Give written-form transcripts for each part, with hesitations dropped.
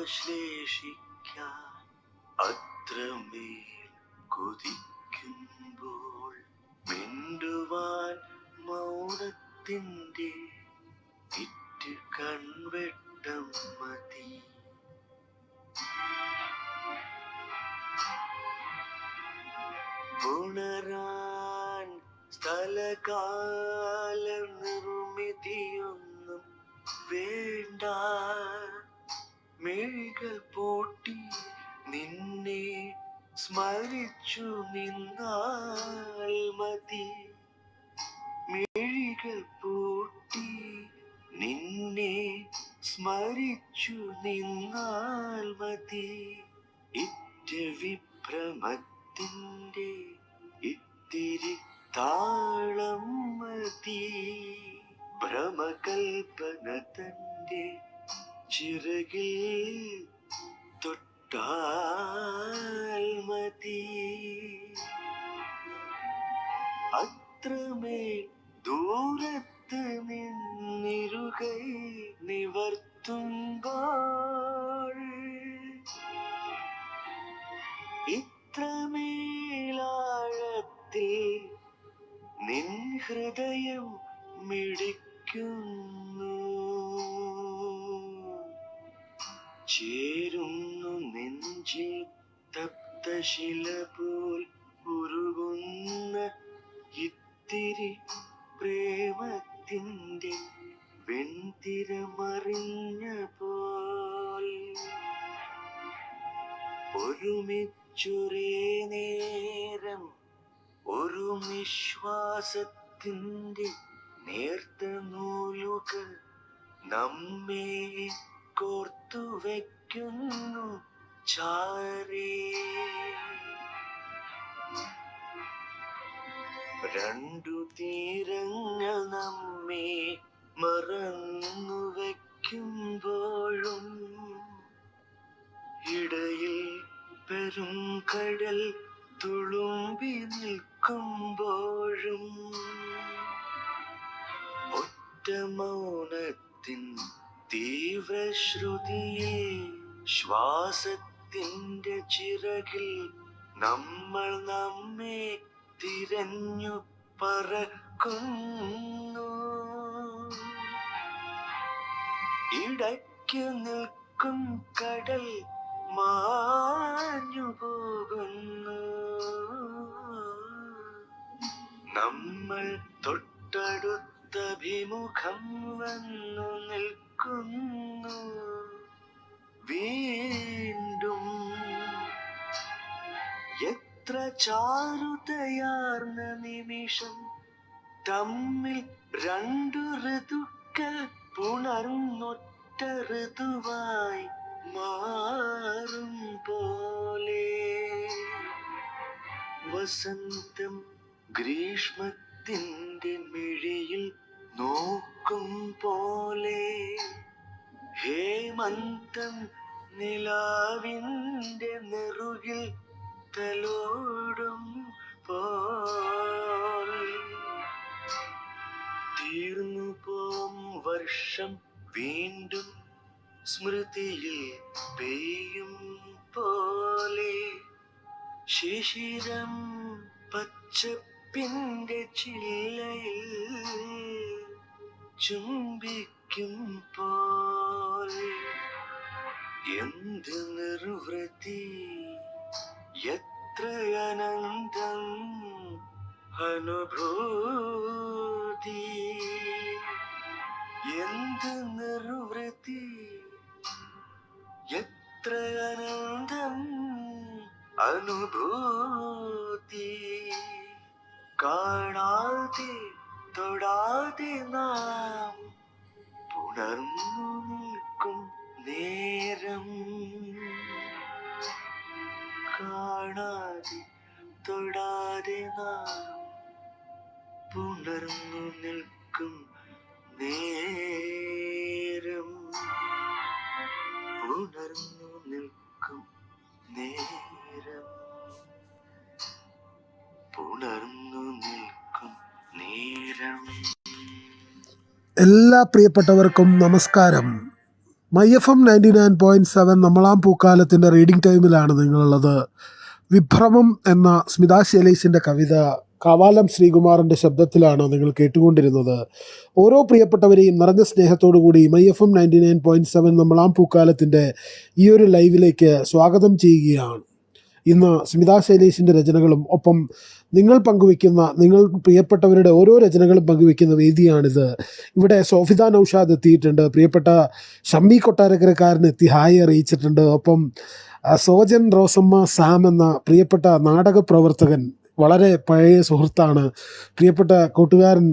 ആശ്ലേഷിക്കാൻ അത്രമേൽ കൊതിക്കുമ്പോൾ മിണ്ടുവാൻ മൗനത്തിൻ്റെ ഇറ്റ് കൺവെട്ടം മതി. ഉണരാൻ സ്ഥലകാല നിർമ്മിതിയൊന്നും വേണ്ട. മിഴികൾ പൂട്ടി നിന്നെ സ്മരിച്ചു നിന്നാൽ മതി. മിഴികൾ പൂട്ടി നിന്നെ സ്മരിച്ചു നിന്നാൽ മതി. ഇറ്റ വിഭ്രമത്തിൻ്റെ ഇത്തിരി താളം മതി. ഭ്രമകൽപ്പന തന്റെ ചിറകിൽ തൊട്ടാൽ മതി. അത്രമേൽ ദൂരത്ത് നിന്നിരുകൈ നിവർത്തുമ്പോൾ ഇത്രമേലാഴത്തിൽ നിൻ ഹൃദയം മിടിക്കുന്നു. ചേരുന്നു നെഞ്ചിൽ തപ്തശില പോൽ ഉരുകുന്ന ഇത്തിരി പ്രേമത്തിൻ്റെ വെൺതിരമറിഞ്ഞ പോൽ ഒരുമിച്ചൊരേ നേരം ഒരു നിശ്വാസത്തിൻ്റെ നേർത്ത നൂലുകൾ നമ്മെ കോർത്തു വയ്ക്കുന്നു ചാരേ. രണ്ടു തീരങ്ങൾ നമ്മെ മറന്നു വയ്ക്കുമ്പോഴും ഇടയിൽ പെരുങ്കടൽ തുളുമ്പി നിൽക്കുമ്പോഴും ഒറ്റ മൗനത്തിൻ തീവ്രശ്രുതിയിൽ ശ്വാസത്തിൻ്റെ ചിറകിൽ നമ്മൾ നമ്മെ തിരഞ്ഞു പറക്കുന്നു. ഇടയ്ക്ക് നിൽക്കും കടൽ മാഞ്ഞു പോകുന്നു. നമ്മൾ തൊട്ടടുത്തഭിമുഖം വന്നു നിൽക്കുന്നു വീണ്ടും. എത്ര ചാരുതയാർന്ന നിമിഷം തമ്മിൽ രണ്ടു ഋതുക്കൾ പുണർന്നൊറ്റ ഋതുവായി മാറും പോലെ. വസന്തം ഗ്രീഷ്മത്തിൻ്റെ മിഴിയിൽ നോക്കും പോലെ. ഹേമന്തം നിലാവിൻ്റെ നെറുകിൽ തലോടും പോൽ. തീർന്നു പോം വർഷം വീണ്ടും സ്മൃതിയിൽ പെയ്യും പോലെ. ശിശിരം പച്ചപ്പിൻ്റെ ചില്ലയിൽ ചുംബിക്കും പോൽ. എന്ത് നിർവൃതി, എത്ര അനന്തം അനുഭൂതി. എന്ത് നിർവൃതി, എത്ര അനന്തം അനുഭൂതി. കാണാതെ തൊടാതെ നാം പുണർന്നു നിൽക്കും നേരം. കാണാതെ തൊടാതെ നാം പുണർന്നു നിൽക്കും നേരം. പുണർന്നു നിൽക്കും നേരം. പുണർന്നു നിൽക്കും നേരം. എല്ലാ പ്രിയപ്പെട്ടവർക്കും നമസ്കാരം. MyFM 99.7 നമ്മളാം പൂക്കാലത്തിൻ്റെ റീഡിംഗ് ടൈമിലാണ് നിങ്ങളുള്ളത്. വിഭ്രമം എന്ന സ്മിത ശൈലേഷിൻ്റെ കവിത കാവാലം ശ്രീകുമാറിൻ്റെ ശബ്ദത്തിലാണ് നിങ്ങൾ കേട്ടുകൊണ്ടിരുന്നത്. ഓരോ പ്രിയപ്പെട്ടവരെയും നിറഞ്ഞ സ്നേഹത്തോടു കൂടി MyFM 99.7 നമ്മളാം പൂക്കാലത്തിൻ്റെ ഈ ഒരു ലൈവിലേക്ക് സ്വാഗതം ചെയ്യുകയാണ്. ഇന്ന് സ്മിത ശൈലേഷിൻ്റെ രചനകളും ഒപ്പം നിങ്ങൾ പ്രിയപ്പെട്ടവരുടെ ഓരോ രചനകളും പങ്കുവയ്ക്കുന്ന വേദിയാണിത്. ഇവിടെ സോഫിത നൗഷാദ് എത്തിയിട്ടുണ്ട്. പ്രിയപ്പെട്ട ഷമ്മി കൊട്ടാരക്കരക്കാരൻ എത്തി ഹായ് അറിയിച്ചിട്ടുണ്ട്. ഒപ്പം സോജൻ റോസമ്മ സാം എന്ന പ്രിയപ്പെട്ട നാടക പ്രവർത്തകൻ, വളരെ പഴയ സുഹൃത്താണ്, പ്രിയപ്പെട്ട കൂട്ടുകാരൻ,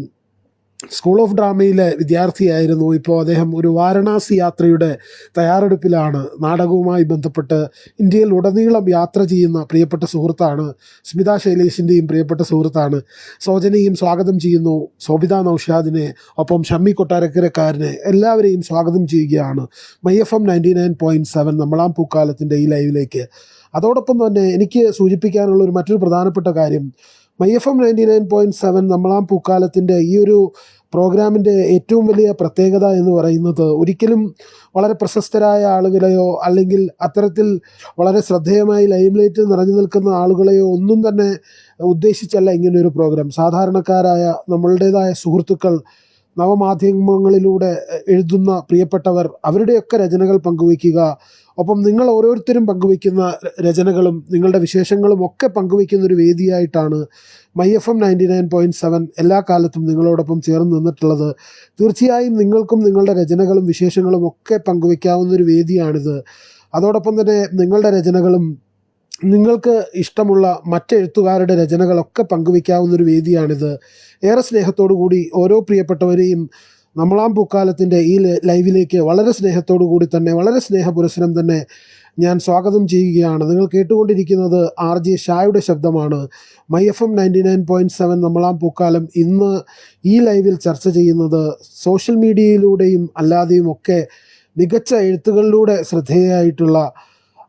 സ്കൂൾ ഓഫ് ഡ്രാമയിലെ വിദ്യാർത്ഥിയായിരുന്നു. ഇപ്പോൾ അദ്ദേഹം ഒരു വാരണാസി യാത്രയുടെ തയ്യാറെടുപ്പിലാണ്. നാടകവുമായി ബന്ധപ്പെട്ട് ഇന്ത്യയിൽ ഉടനീളം യാത്ര ചെയ്യുന്ന പ്രിയപ്പെട്ട സുഹൃത്താണ്. സ്മിത ശൈലേഷിൻ്റെയും പ്രിയപ്പെട്ട സുഹൃത്താണ്. സോജനെയും സ്വാഗതം ചെയ്യുന്നു, സോബിത നൗഷാദിനെ, ഒപ്പം ഷമ്മി കൊട്ടാരക്കരക്കാരനെ എല്ലാവരെയും സ്വാഗതം ചെയ്യുകയാണ് MyFM 99.7 നമ്മളാം പൂക്കാലത്തിൻ്റെ ഈ ലൈവിലേക്ക്. അതോടൊപ്പം തന്നെ എനിക്ക് സൂചിപ്പിക്കാനുള്ള മറ്റൊരു പ്രധാനപ്പെട്ട കാര്യം, MyFM 99.7 നമ്മളാം പൂക്കാലത്തിൻ്റെ ഈ ഒരു പ്രോഗ്രാമിൻ്റെ ഏറ്റവും വലിയ പ്രത്യേകത എന്ന് പറയുന്നത് ഒരിക്കലും വളരെ പ്രശസ്തരായ ആളുകളെയോ അല്ലെങ്കിൽ അത്തരത്തിൽ വളരെ ശ്രദ്ധേയമായി ലൈംലൈറ്റിൽ നിറഞ്ഞു നിൽക്കുന്ന ആളുകളെയോ ഒന്നും തന്നെ ഉദ്ദേശിച്ചല്ല ഇങ്ങനെയൊരു പ്രോഗ്രാം. സാധാരണക്കാരായ നമ്മളുടേതായ സുഹൃത്തുക്കൾ, നവമാധ്യമങ്ങളിലൂടെ എഴുതുന്ന പ്രിയപ്പെട്ടവർ, അവരുടെയൊക്കെ രചനകൾ പങ്കുവയ്ക്കുക, ഒപ്പം നിങ്ങൾ ഓരോരുത്തരും പങ്കുവയ്ക്കുന്ന രചനകളും നിങ്ങളുടെ വിശേഷങ്ങളും ഒക്കെ പങ്കുവയ്ക്കുന്ന ഒരു വേദിയായിട്ടാണ് MyFM 99.7 എല്ലാ കാലത്തും നിങ്ങളോടൊപ്പം ചേർന്ന് നിന്നിട്ടുള്ളത്. തീർച്ചയായും നിങ്ങൾക്കും നിങ്ങളുടെ രചനകളും വിശേഷങ്ങളും ഒക്കെ പങ്കുവയ്ക്കാവുന്ന ഒരു വേദിയാണിത്. അതോടൊപ്പം തന്നെ നിങ്ങളുടെ രചനകളും നിങ്ങൾക്ക് ഇഷ്ടമുള്ള മറ്റെഴുത്തുകാരുടെ രചനകളൊക്കെ പങ്കുവയ്ക്കാവുന്നൊരു വേദിയാണിത്. ഏറെ സ്നേഹത്തോടു കൂടി ഓരോ പ്രിയപ്പെട്ടവരെയും നമ്മളാം പൂക്കാലത്തിൻ്റെ ഈ ലൈവിലേക്ക് വളരെ സ്നേഹത്തോടു കൂടി തന്നെ, വളരെ സ്നേഹപുരസ്സരം തന്നെ ഞാൻ സ്വാഗതം ചെയ്യുകയാണ്. നിങ്ങൾ കേട്ടുകൊണ്ടിരിക്കുന്നത് RJ ഷായുടെ ശബ്ദമാണ്. MyFM 99.7 നമ്മളാം പൂക്കാലം ഇന്ന് ഈ ലൈവിൽ ചർച്ച ചെയ്യുന്നത് സോഷ്യൽ മീഡിയയിലൂടെയും അല്ലാതെയും ഒക്കെ മികച്ച എഴുത്തുകളിലൂടെ ശ്രദ്ധേയമായിട്ടുള്ള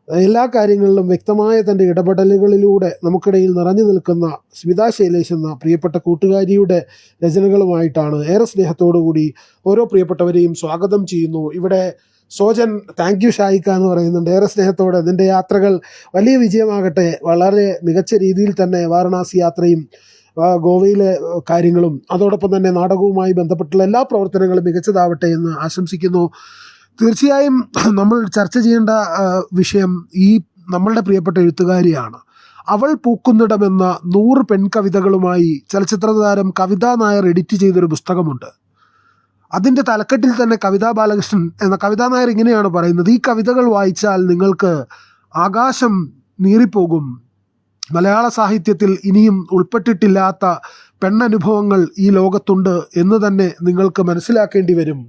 എല്ലാ കാര്യങ്ങളിലും വ്യക്തമായ തൻ്റെ ഇടപെടലുകളിലൂടെ നമുക്കിടയിൽ നിറഞ്ഞു നിൽക്കുന്ന സ്മിത ശൈലേഷ് എന്ന പ്രിയപ്പെട്ട കൂട്ടുകാരിയുടെ രചനകളുമായിട്ടാണ്. ഏറെ സ്നേഹത്തോടു കൂടി ഓരോ പ്രിയപ്പെട്ടവരെയും സ്വാഗതം ചെയ്യുന്നു. ഇവിടെ സോജൻ താങ്ക് യു ഷായിക്ക എന്ന് പറയുന്നുണ്ട്. ഏറെ സ്നേഹത്തോടെ നിൻ്റെ യാത്രകൾ വലിയ വിജയമാകട്ടെ, വളരെ മികച്ച രീതിയിൽ തന്നെ വാരണാസി യാത്രയും ഗോവയിലെ കാര്യങ്ങളും അതോടൊപ്പം തന്നെ നാടകവുമായി ബന്ധപ്പെട്ടുള്ള എല്ലാ പ്രവർത്തനങ്ങളും മികച്ചതാവട്ടെ എന്ന് ആശംസിക്കുന്നു. തീർച്ചയായും നമ്മൾ ചർച്ച ചെയ്യേണ്ട വിഷയം ഈ നമ്മളുടെ പ്രിയപ്പെട്ട എഴുത്തുകാരിയാണ്. അവൾ പൂക്കുന്നിടമെന്ന 100 പെൺകവിതകളുമായി ചലച്ചിത്ര താരം കവിതാ നായർ എഡിറ്റ് ചെയ്തൊരു പുസ്തകമുണ്ട്. അതിൻ്റെ തലക്കെട്ടിൽ തന്നെ കവിതാ ബാലകൃഷ്ണൻ എന്ന കവിതാ നായർ ഇങ്ങനെയാണ് പറയുന്നത്: ഈ കവിതകൾ വായിച്ചാൽ നിങ്ങൾക്ക് ആകാശം നീറിപ്പോകും. മലയാള സാഹിത്യത്തിൽ ഇനിയും ഉൾപ്പെട്ടിട്ടില്ലാത്ത പെണ്ണനുഭവങ്ങൾ ഈ ലോകത്തുണ്ട് എന്ന് തന്നെ നിങ്ങൾക്ക് മനസ്സിലാക്കേണ്ടി വരും.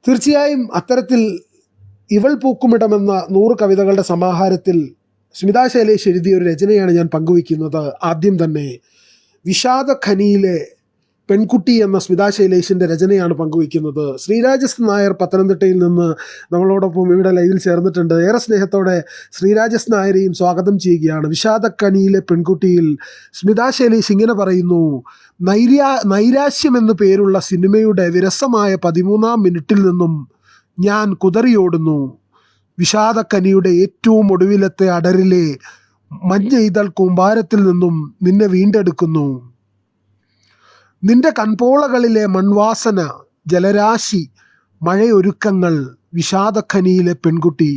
തീർച്ചയായും അത്തരത്തിൽ ഇവൾ പൂക്കുമിടമെന്ന 100 കവിതകളുടെ സമാഹാരത്തിൽ സ്മിത ശൈലേഷ് എഴുതിയ ഒരു രചനയാണ് ഞാൻ പങ്കുവയ്ക്കുന്നത്. ആദ്യം തന്നെ വിഷാദഖനിയിലെ പെൺകുട്ടി എന്ന സ്മിത ശൈലേഷിൻ്റെ രചനയാണ് പങ്കുവയ്ക്കുന്നത്. ശ്രീരാജസ് നായർ പത്തനംതിട്ടയിൽ നിന്ന് നമ്മളോടൊപ്പം ഇവിടെ ലൈവിൽ ചേർന്നിട്ടുണ്ട്. ഏറെ സ്നേഹത്തോടെ ശ്രീരാജസ് നായരെയും സ്വാഗതം ചെയ്യുകയാണ്. വിഷാദഖനിയിലെ പെൺകുട്ടിയിൽ സ്മിത ശൈലേഷ് ഇങ്ങനെ പറയുന്നു: നൈരാശ്യം എന്നു പേരുള്ള സിനിമയുടെ വിരസമായ 13-ാം മിനിറ്റിൽ നിന്നും ഞാൻ കുതറിയോടുന്നു. വിഷാദക്കനിയുടെ ഏറ്റവും ഒടുവിലത്തെ അടരിലെ മഞ്ഞ ഇതൾ കൂമ്പാരത്തിൽ നിന്നും നിന്നെ വീണ്ടെടുക്കുന്നു. നിന്റെ കൺപോളകളിലെ മൺവാസന, ജലരാശി, മഴയൊരുക്കങ്ങൾ, വിഷാദഖനിയിലെ പെൺകുട്ടി.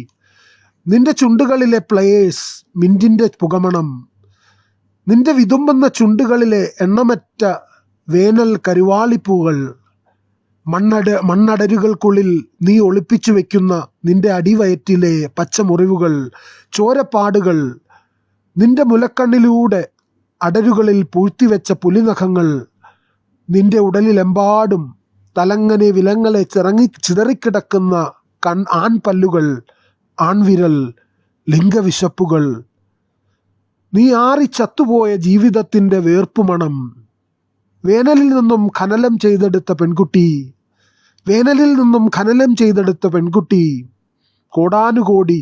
നിന്റെ ചുണ്ടുകളിലെ പ്ലേയേഴ്സ്, മിൻറ്റിൻ്റെ പുകമണം. നിന്റെ വിതുമ്പുന്ന ചുണ്ടുകളിലെ എണ്ണമറ്റ വേനൽ കരുവാളിപ്പൂകൾ. മണ്ണടരുകൾക്കുള്ളിൽ നീ ഒളിപ്പിച്ചു വെക്കുന്ന നിന്റെ അടിവയറ്റിലെ പച്ചമുറിവുകൾ, ചോരപ്പാടുകൾ. നിന്റെ മുലക്കണ്ണിലൂടെ അടരുകളിൽ പൂഴ്ത്തിവെച്ച പുലിനഖങ്ങൾ. നിന്റെ ഉടലിലെമ്പാടും തലങ്ങനെ വിലങ്ങളെ ചിതറിക്കിടക്കുന്ന ആൺപല്ലുകൾ, ആൺവിരൽ, ലിംഗവിശപ്പുകൾ. നീ ആറിച്ചത്തുപോയ ജീവിതത്തിൻ്റെ വേർപ്പുമണം. വേനലിൽ നിന്നും ഖനനം ചെയ്തെടുത്ത പെൺകുട്ടി, വേനലിൽ നിന്നും ഖനനം ചെയ്തെടുത്ത പെൺകുട്ടി. കോടാനുകോടി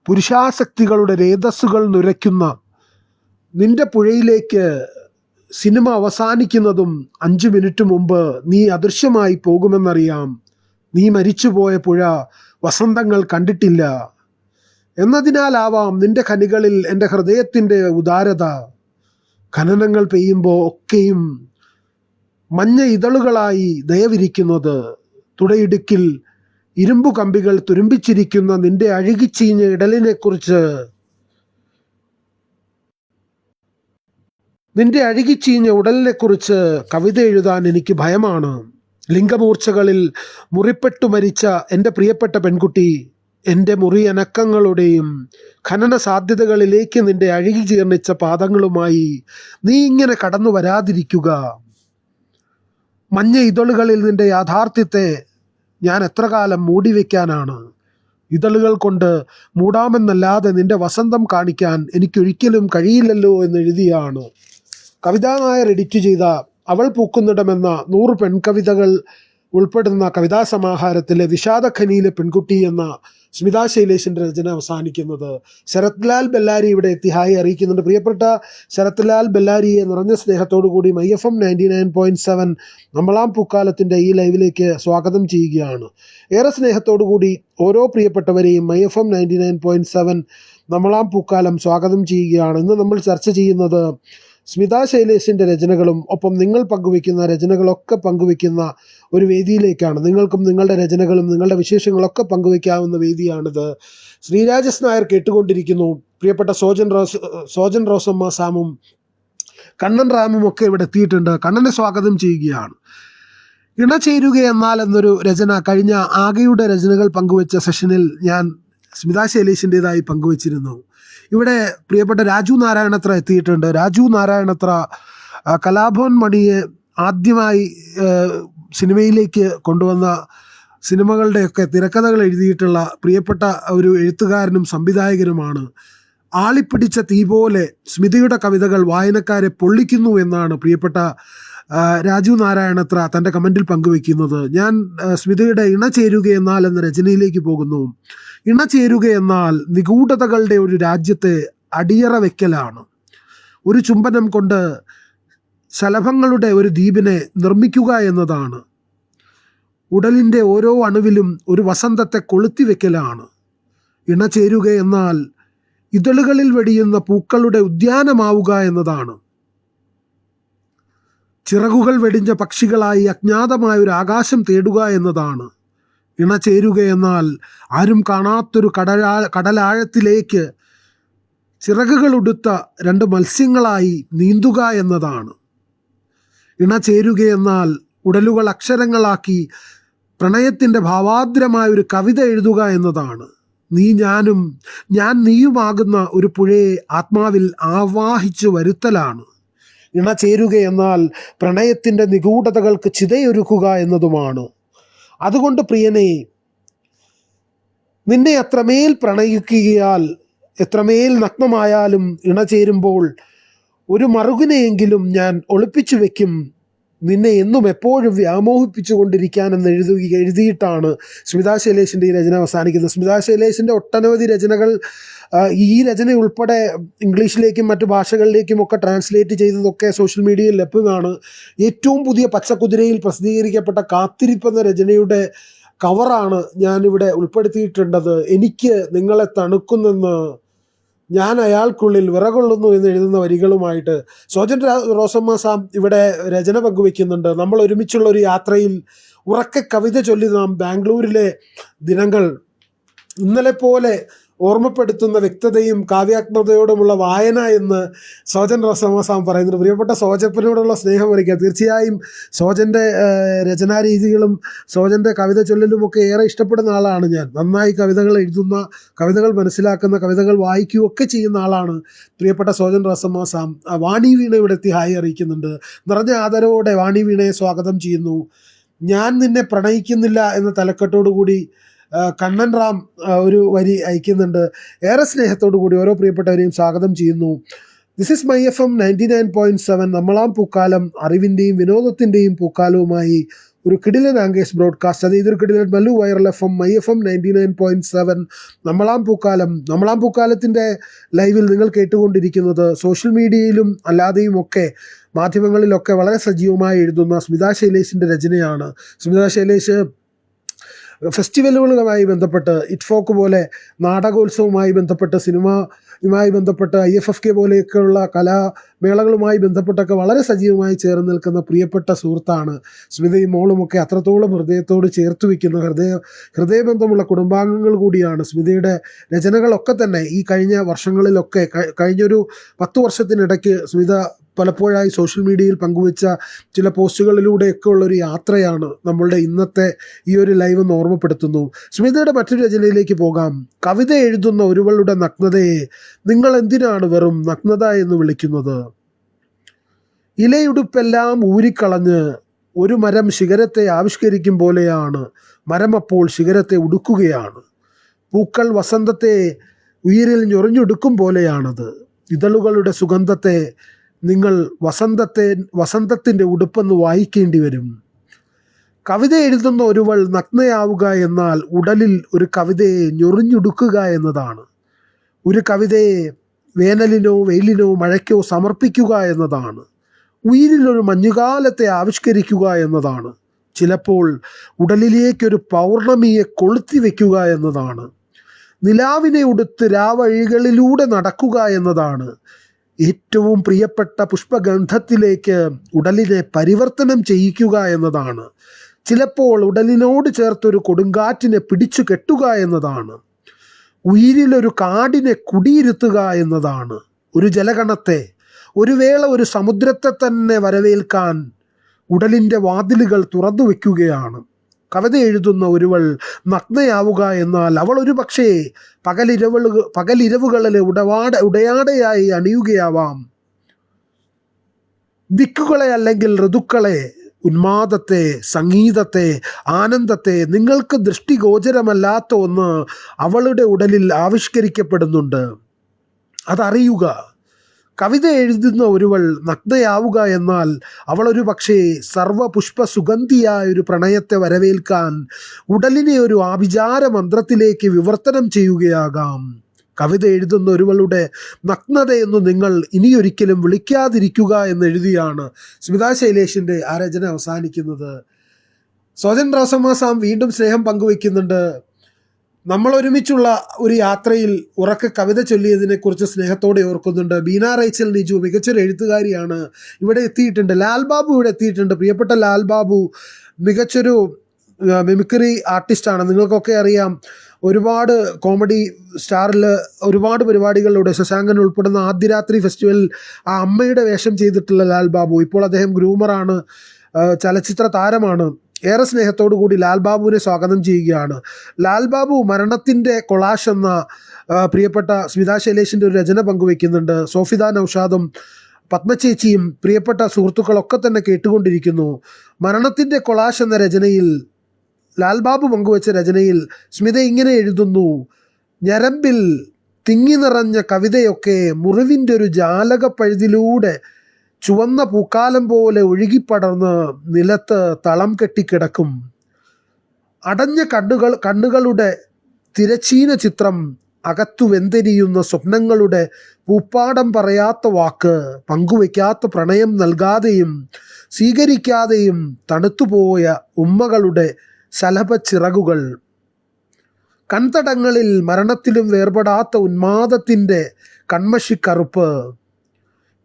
പുരുഷാസക്തികളുടെ രേതസ്സുകൾ നുരയ്ക്കുന്ന നിന്റെ പുഴയിലേക്ക് സിനിമ അവസാനിക്കുന്നതും 5 മിനിറ്റ് മുമ്പ് നീ അദൃശ്യമായി പോകുമെന്നറിയാം. നീ മരിച്ചുപോയ പുഴ വസന്തങ്ങൾ കണ്ടിട്ടില്ല എന്നതിനാലാവാം നിന്റെ ഖനികളിൽ എൻ്റെ ഹൃദയത്തിൻ്റെ ഉദാരത. ഖനനങ്ങൾ പെയ്യുമ്പോൾ ഒക്കെയും മഞ്ഞ ഇതളുകളായി ദയവിരിക്കുന്നത്. തുടയിടുക്കിൽ ഇരുമ്പു കമ്പികൾ തുരുമ്പിച്ചിരിക്കുന്ന നിന്റെ അഴുകിച്ചീഞ്ഞ ഇടലിനെക്കുറിച്ച് നിന്റെ അഴുകിച്ചീഞ്ഞ ഉടലിനെക്കുറിച്ച് കവിത എഴുതാൻ എനിക്ക് ഭയമാണ്. ലിംഗമൂർച്ചകളിൽ മുറിപ്പെട്ടു മരിച്ച എൻ്റെ പ്രിയപ്പെട്ട പെൺകുട്ടി, എൻ്റെ മുറിയനക്കങ്ങളുടെയും ഖനന സാധ്യതകളിലേക്ക് നിന്റെ അഴുകി ജീർണിച്ച പാദങ്ങളുമായി നീ ഇങ്ങനെ കടന്നു വരാതിരിക്കുക. മഞ്ഞ ഇതളുകളിൽ നിന്റെ യാഥാർത്ഥ്യത്തെ ഞാൻ എത്ര കാലം മൂടിവെക്കാനാണ്? ഇതളുകൾ കൊണ്ട് മൂടാമെന്നല്ലാതെ നിന്റെ വസന്തം കാണിക്കാൻ എനിക്കൊരിക്കലും കഴിയില്ലല്ലോ എന്നെഴുതിയാണ് കവിതാ നായർ എഡിറ്റ് ചെയ്ത അവൾ പൂക്കുന്നിടമെന്ന 100 പെൺകവിതകൾ ഉൾപ്പെടുന്ന കവിതാ സമാഹാരത്തിലെ വിഷാദഖനിയിലെ പെൺകുട്ടി എന്ന സ്മിതാ ശൈലേഷിൻ്റെ രചന അവസാനിക്കുന്നത്. ശരത് ലാൽ ബെല്ലാരി ഇവിടെ എത്തി ഹായ് അറിയിക്കുന്നുണ്ട്. പ്രിയപ്പെട്ട ശരത് ലാൽ ബെല്ലാരിയെ നിറഞ്ഞ സ്നേഹത്തോടു കൂടി MyFM 99.7 നമ്മളാം പൂക്കാലത്തിൻ്റെ ഈ ലൈവിലേക്ക് സ്വാഗതം ചെയ്യുകയാണ്. ഏറെ സ്നേഹത്തോടു കൂടി ഓരോ പ്രിയപ്പെട്ടവരെയും MyFM 99.7 നമ്മളാം പൂക്കാലം സ്വാഗതം ചെയ്യുകയാണ്. ഇന്ന് നമ്മൾ ചർച്ച ചെയ്യുന്നത് സ്മിതാ ശൈലേഷിൻ്റെ രചനകളും ഒപ്പം നിങ്ങൾ പങ്കുവയ്ക്കുന്ന രചനകളൊക്കെ പങ്കുവയ്ക്കുന്ന ഒരു വേദിയിലേക്കാണ്. നിങ്ങൾക്കും നിങ്ങളുടെ രചനകളും നിങ്ങളുടെ വിശേഷങ്ങളൊക്കെ പങ്കുവയ്ക്കാവുന്ന വേദിയാണിത്. ശ്രീരാജസ് നായർ കേട്ടുകൊണ്ടിരിക്കുന്നു. പ്രിയപ്പെട്ട സോജൻ റോസമ്മ സാമും കണ്ണൻ റാമും ഒക്കെ ഇവിടെ എത്തിയിട്ടുണ്ട്. കണ്ണനെ സ്വാഗതം ചെയ്യുകയാണ്. ഇണചേരുക എന്നാൽ എന്നൊരു രചന കഴിഞ്ഞ ആകെയുടെ രചനകൾ പങ്കുവച്ച സെഷനിൽ ഞാൻ സ്മിതാ ശൈലേഷിൻ്റെതായി പങ്കുവച്ചിരുന്നു. ഇവിടെ പ്രിയപ്പെട്ട രാജു നാരായണത്ര എത്തിയിട്ടുണ്ട്. രാജു നാരായണത്ര കലാഭവൻ മണിയെ ആദ്യമായി സിനിമയിലേക്ക് കൊണ്ടുവന്ന സിനിമകളുടെയൊക്കെ തിരക്കഥകൾ എഴുതിയിട്ടുള്ള പ്രിയപ്പെട്ട ഒരു എഴുത്തുകാരനും സംവിധായകനുമാണ്. ആളിപ്പിടിച്ച തീ പോലെ സ്മിതയുടെ കവിതകൾ വായനക്കാരെ പൊള്ളിക്കുന്നു എന്നാണ് പ്രിയപ്പെട്ട രാജു നാരായണത്ര തൻ്റെ കമൻറ്റിൽ പങ്കുവെക്കുന്നത്. ഞാൻ സ്മിതയുടെ ഇണചേരുക എന്നാൽ എന്ന രചനയിലേക്ക് പോകുന്നു. ഇണചേരുക എന്നാൽ നിഗൂഢതകളുടെ ഒരു രാജ്യത്തെ അടിയറ വെക്കലാണ്. ഒരു ചുംബനം കൊണ്ട് ശലഭങ്ങളുടെ ഒരു ദ്വീപിനെ നിർമ്മിക്കുക എന്നതാണ്. ഉടലിൻ്റെ ഓരോ അണുവിലും ഒരു വസന്തത്തെ കൊളുത്തി വെക്കലാണ്. ഇണചേരുക എന്നാൽ ഇതളുകളിൽ വെടിയുന്ന പൂക്കളുടെ ഉദ്യാനമാവുക എന്നതാണ്. ചിറകുകൾ വെടിഞ്ഞ പക്ഷികളായി അജ്ഞാതമായ ഒരു ആകാശം തേടുക എന്നതാണ്. ഇണചേരുക എന്നാൽ ആരും കാണാത്തൊരു കടലാഴത്തിലേക്ക് ചിറകുകളുടുത്ത 2 മത്സ്യങ്ങളായി നീന്തുക എന്നതാണ്. ഇണചേരുക എന്നാൽ ഉടലുകൾ അക്ഷരങ്ങളാക്കി പ്രണയത്തിൻ്റെ ഭാവാദ്രമായ ഒരു കവിത എഴുതുക എന്നതാണ്. നീ ഞാനും ഞാൻ നീയുമാകുന്ന ഒരു പുഴയെ ആത്മാവിൽ ആവാഹിച്ചു വരുത്തലാണ്. ഇണചേരുക എന്നാൽ പ്രണയത്തിൻ്റെ നിഗൂഢതകൾക്ക് ചിതയൊരുക്കുക എന്നതുമാണ്. അതുകൊണ്ട് പ്രിയനെ, നിന്നെ അത്രമേൽ പ്രണയിക്കുകയാൽ എത്രമേൽ നഗ്നമായാലും ഇണചേരുമ്പോൾ ഒരു മറുകിനെയെങ്കിലും ഞാൻ ഒളിപ്പിച്ചു വെക്കും, നിന്നെ എന്നും എപ്പോഴും വ്യാമോഹിപ്പിച്ചു കൊണ്ടിരിക്കാനെന്ന് എഴുതിയിട്ടാണ് സ്മിതാ ശൈലേഷിൻ്റെ ഈ രചന അവസാനിക്കുന്നത്. സ്മിതാ ശൈലേഷിൻ്റെ ഒട്ടനവധി രചനകൾ ഈ രചന ഉൾപ്പെടെ ഇംഗ്ലീഷിലേക്കും മറ്റു ഭാഷകളിലേക്കും ഒക്കെ ട്രാൻസ്ലേറ്റ് ചെയ്തതൊക്കെ സോഷ്യൽ മീഡിയയിൽ ലഭ്യമാണ്. ഏറ്റവും പുതിയ പച്ചക്കുതിരയിൽ പ്രസിദ്ധീകരിക്കപ്പെട്ട കാത്തിരിപ്പെന്ന രചനയുടെ കവറാണ് ഞാനിവിടെ ഉൾപ്പെടുത്തിയിട്ടുള്ളത്. എനിക്ക് നിങ്ങളെ തണുക്കുന്നെന്ന് ഞാൻ അയാൾക്കുള്ളിൽ വിറകൊള്ളുന്നു എന്ന് എഴുതുന്ന വരികളുമായിട്ട് സോജൻ റോസമ്മ സാം ഇവിടെ രചന പങ്കുവെക്കുന്നുണ്ട്. നമ്മൾ ഒരുമിച്ചുള്ള ഒരു യാത്രയിൽ ഉറക്കെ കവിത ചൊല്ലി നാം ബാംഗ്ലൂരിലെ ദിനങ്ങൾ ഇന്നലെ പോലെ ഓർമ്മപ്പെടുത്തുന്ന വ്യക്തതയും കാവ്യാത്മകതയോടുമുള്ള വായന എന്ന് സോജൻ റോസമ്മ സാം പറയുന്നുണ്ട്. പ്രിയപ്പെട്ട സോജപ്പനോടുള്ള സ്നേഹം അറിയിക്കുക. തീർച്ചയായും സോജൻ്റെ രചനാരീതികളും സോജൻ്റെ കവിത ചൊല്ലലുമൊക്കെ ഏറെ ഇഷ്ടപ്പെടുന്ന ആളാണ് ഞാൻ. നന്നായി കവിതകൾ എഴുതുന്ന, കവിതകൾ മനസ്സിലാക്കുന്ന, കവിതകൾ വായിക്കുകയൊക്കെ ചെയ്യുന്ന ആളാണ് പ്രിയപ്പെട്ട സോജൻ റോസമ്മ സാം. വാണി വീണ ഇവിടെ എത്തി ഹായ് അറിയിക്കുന്നുണ്ട്. നിറഞ്ഞ ആദരവോടെ വാണി വീണയെ സ്വാഗതം ചെയ്യുന്നു. ഞാൻ നിന്നെ പ്രണയിക്കുന്നില്ല എന്ന തലക്കെട്ടോടുകൂടി കണ്ണൻ റാം ഒരു വരി അയക്കുന്നുണ്ട്. ഏറെ സ്നേഹത്തോടു കൂടി ഓരോ പ്രിയപ്പെട്ടവരെയും സ്വാഗതം ചെയ്യുന്നു. ദിസ് ഇസ് MyFM 99.7 നമ്മളാം പൂക്കാലം, അറിവിൻ്റെയും വിനോദത്തിൻ്റെയും പൂക്കാലവുമായി ഒരു കിടിലൻ ആംഗേഴ്സ് ബ്രോഡ്കാസ്റ്റ്. അത് ഇതൊരു കിടിലൻ മല്ലു വൈറൽ FM MyFM 99.7 നമ്മളാം പൂക്കാലം. നമ്മളാം പൂക്കാലത്തിൻ്റെ ലൈവിൽ നിങ്ങൾ കേട്ടുകൊണ്ടിരിക്കുന്നത് സോഷ്യൽ മീഡിയയിലും അല്ലാതെയും ഒക്കെ മാധ്യമങ്ങളിലൊക്കെ വളരെ സജീവമായി എഴുതുന്ന സ്മിതാ ശൈലേഷിൻ്റെ രചനയാണ്. സ്മിതാ ശൈലേഷ് ഫെസ്റ്റിവലുകളുമായി ബന്ധപ്പെട്ട് ഇറ്റ്ഫോക്ക് പോലെ നാടകോത്സവവുമായി ബന്ധപ്പെട്ട് സിനിമയുമായി ബന്ധപ്പെട്ട് IFFK പോലെയൊക്കെയുള്ള കലാമേളകളുമായി ബന്ധപ്പെട്ടൊക്കെ വളരെ സജീവമായി ചേർന്ന് നിൽക്കുന്ന പ്രിയപ്പെട്ട സുഹൃത്താണ് സ്മിതയും മോളുമൊക്കെ. അത്രത്തോളം ഹൃദയത്തോട് ചേർത്ത് വയ്ക്കുന്ന ഹൃദയബന്ധമുള്ള കുടുംബാംഗങ്ങൾ കൂടിയാണ്. സ്മിതയുടെ രചനകളൊക്കെ തന്നെ ഈ കഴിഞ്ഞ വർഷങ്ങളിലൊക്കെ കഴിഞ്ഞൊരു 10 വർഷത്തിനിടയ്ക്ക് സ്മിത പലപ്പോഴായി സോഷ്യൽ മീഡിയയിൽ പങ്കുവച്ച ചില പോസ്റ്റുകളിലൂടെയൊക്കെ ഉള്ളൊരു യാത്രയാണ് നമ്മളുടെ ഇന്നത്തെ ഈ ഒരു ലൈവ് എന്ന് ഓർമ്മപ്പെടുത്തുന്നു. സ്മിതയുടെ മറ്റൊരു രചനയിലേക്ക് പോകാം. കവിത എഴുതുന്ന ഒരുവളുടെ നഗ്നതയെ നിങ്ങൾ എന്തിനാണ് വെറും നഗ്നത എന്ന് വിളിക്കുന്നത്? ഇലയുടുപ്പെല്ലാം ഊരിക്കളഞ്ഞ് ഒരു മരം ശിഖരത്തെ ആവിഷ്കരിക്കും പോലെയാണ് മരം അപ്പോൾ ശിഖരത്തെ ഉടുക്കുകയാണ്. പൂക്കൾ വസന്തത്തെ ഉയിരിൽ ഞൊറിഞ്ഞൊടുക്കും പോലെയാണത്. ഇതളുകളുടെ സുഗന്ധത്തെ നിങ്ങൾ വസന്തത്തിൻ്റെ ഉടുപ്പെന്ന് വായിക്കേണ്ടി വരും. കവിത എഴുതുന്ന ഒരുവൾ നഗ്നയാവുക എന്നാൽ ഉടലിൽ ഒരു കവിതയെ ഞൊറിഞ്ഞുടുക്കുക എന്നതാണ്. ഒരു കവിതയെ വേനലിനോ വെയിലിനോ മഴയ്ക്കോ സമർപ്പിക്കുക എന്നതാണ്. ഉയിരിലൊരു മഞ്ഞുകാലത്തെ ആവിഷ്കരിക്കുക എന്നതാണ്. ചിലപ്പോൾ ഉടലിലേക്കൊരു പൗർണമിയെ കൊളുത്തി വയ്ക്കുക എന്നതാണ്. നിലാവിനെ ഉടുത്ത് രാവഴികളിലൂടെ നടക്കുക എന്നതാണ്. ഏറ്റവും പ്രിയപ്പെട്ട പുഷ്പഗന്ധത്തിലേക്ക് ഉടലിനെ പരിവർത്തനം ചെയ്യിക്കുക എന്നതാണ്. ചിലപ്പോൾ ഉടലിനോട് ചേർത്തൊരു കൊടുങ്കാറ്റിനെ പിടിച്ചു കെട്ടുക എന്നതാണ്. ഉയിരിലൊരു കാടിനെ കുടിയിരുത്തുക എന്നതാണ്. ഒരു ജലകണത്തെ, ഒരു വേള ഒരു സമുദ്രത്തെ തന്നെ വരവേൽക്കാൻ ഉടലിൻ്റെ വാതിലുകൾ തുറന്നു വയ്ക്കുകയാണ്. കവിത എഴുതുന്ന ഒരുവൾ നഗ്നയാവുക എന്നാൽ അവൾ ഒരു പക്ഷേ പകലിരവുകളിലെ ഉടയാടയായി അണിയുകയാവാം. ദിക്കുകളെ അല്ലെങ്കിൽ ഋതുക്കളെ, ഉന്മാദത്തെ, സംഗീതത്തെ, ആനന്ദത്തെ, നിങ്ങൾക്ക് ദൃഷ്ടിഗോചരമല്ലാത്ത ഒന്ന് അവളുടെ ഉടലിൽ ആവിഷ്കരിക്കപ്പെടുന്നുണ്ട്. അതറിയുക. കവിത എഴുതുന്ന ഒരുവൾ നഗ്നയാവുക എന്നാൽ അവളൊരു പക്ഷേ സർവപുഷ്പ സുഗന്ധിയായ ഒരു പ്രണയത്തെ വരവേൽക്കാൻ ഉടലിനെ ഒരു ആഭിചാര മന്ത്രത്തിലേക്ക് വിവർത്തനം ചെയ്യുകയാകാം. കവിത എഴുതുന്ന ഒരുവളുടെ നഗ്നതയെന്ന് നിങ്ങൾ ഇനിയൊരിക്കലും വിളിക്കാതിരിക്കുക എന്നെഴുതിയാണ് സ്മിത ശൈലേഷിൻ്റെ ആ രചന അവസാനിക്കുന്നത്. സോജൻ റോസമ്മ സാം വീണ്ടും സ്നേഹം പങ്കുവയ്ക്കുന്നുണ്ട്. നമ്മൾ ഒരുമിച്ചുള്ള ഒരു യാത്രയിൽ ഉറക്കെ കവിത ചൊല്ലിയതിനെക്കുറിച്ച് സ്നേഹത്തോടെ ഓർക്കുന്നുണ്ട്. ബീന റൈച്ചൽ നിജു മികച്ചൊരു എഴുത്തുകാരിയാണ്, ഇവിടെ എത്തിയിട്ടുണ്ട്. ലാൽ ബാബു ഇവിടെ എത്തിയിട്ടുണ്ട്. പ്രിയപ്പെട്ട ലാൽ ബാബു മികച്ചൊരു മിമിക്രി ആർട്ടിസ്റ്റാണ്. നിങ്ങൾക്കൊക്കെ അറിയാം, ഒരുപാട് കോമഡി സ്റ്റാറിൽ ഒരുപാട് പരിപാടികളിലൂടെ ശശാങ്കൻ ഉൾപ്പെടുന്ന ആദ്യ രാത്രി ഫെസ്റ്റിവലിൽ ആ അമ്മയുടെ വേഷം ചെയ്തിട്ടുള്ള ലാൽ ബാബു. ഇപ്പോൾ അദ്ദേഹം ഗ്രൂമറാണ്, ചലച്ചിത്ര താരമാണ്. ഏറെ സ്നേഹത്തോടു കൂടി ലാൽ ബാബുവിനെ സ്വാഗതം ചെയ്യുകയാണ്. ലാൽ ബാബു മരണത്തിൻ്റെ കൊളാഷ് എന്ന പ്രിയപ്പെട്ട സ്മിത ശൈലേഷിൻ്റെ ഒരു രചന പങ്കുവയ്ക്കുന്നുണ്ട്. സോഫിദ നൗഷാദും പത്മചേച്ചിയും പ്രിയപ്പെട്ട സുഹൃത്തുക്കളൊക്കെ തന്നെ കേട്ടുകൊണ്ടിരിക്കുന്നു. മരണത്തിൻ്റെ കൊളാഷ് എന്ന രചനയിൽ, ലാൽ ബാബു പങ്കുവച്ച രചനയിൽ സ്മിത ഇങ്ങനെ എഴുതുന്നു: ഞരമ്പിൽ തിങ്ങി നിറഞ്ഞ കവിതയൊക്കെ മുറിവിൻ്റെ ഒരു ജാലകപ്പഴുതിലൂടെ ചുവന്ന പൂക്കാലം പോലെ ഒഴുകിപ്പടർന്ന് നിലത്ത് തളം കെട്ടിക്കിടക്കും. അടഞ്ഞ കണ്ണുകളുടെ തിരച്ചീന ചിത്രം, അകത്തു വെന്തെരിയുന്ന സ്വപ്നങ്ങളുടെ പൂപ്പാടം പറയാത്ത വാക്ക്, പങ്കുവയ്ക്കാത്ത പ്രണയം നൽകാതെയും സ്വീകരിക്കാതെയും തണുത്തുപോയ ഉമ്മകളുടെ ശലഭച്ചിറകുകൾ, കൺതടങ്ങളിൽ മരണത്തിലും വേർപെടാത്ത ഉന്മാദത്തിൻ്റെ കൺമഷിക്കറുപ്പ്,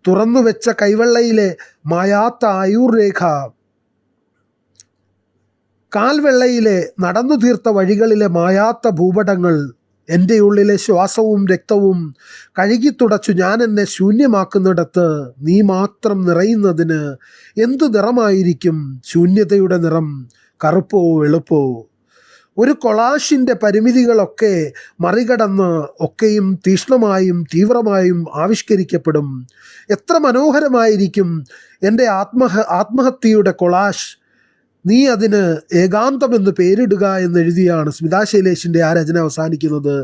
തുറന്നുവെച്ച കൈവെള്ളയിലെ മായാത്ത ആയുർരേഖ, കാൽവെള്ളയിലെ നടന്നു തീർത്ത വഴികളിലെ മായാത്ത ഭൂപടങ്ങൾ, എൻ്റെ ഉള്ളിലെ ശ്വാസവും രക്തവും കഴുകിത്തുടച്ചു ഞാൻ എന്നെ ശൂന്യമാക്കുന്നിടത്ത് നീ മാത്രം നിറയുന്നതിന് എന്തു നിറമായിരിക്കും ശൂന്യതയുടെ നിറം, കറുപ്പോ വെളുപ്പോ? ഒരു കൊളാഷിൻ്റെ പരിമിതികളൊക്കെ മറികടന്ന് ഒക്കെയും തീക്ഷ്ണമായും തീവ്രമായും ആവിഷ്കരിക്കപ്പെടും. എത്ര മനോഹരമായിരിക്കും എൻ്റെ ആത്മഹത്യയുടെ കൊളാഷ്, നീ അതിന് ഏകാന്തമെന്ന് പേരിടുക എന്നെഴുതിയാണ് സ്മിത ശൈലേഷിൻ്റെ ആ രചന അവസാനിക്കുന്നത്.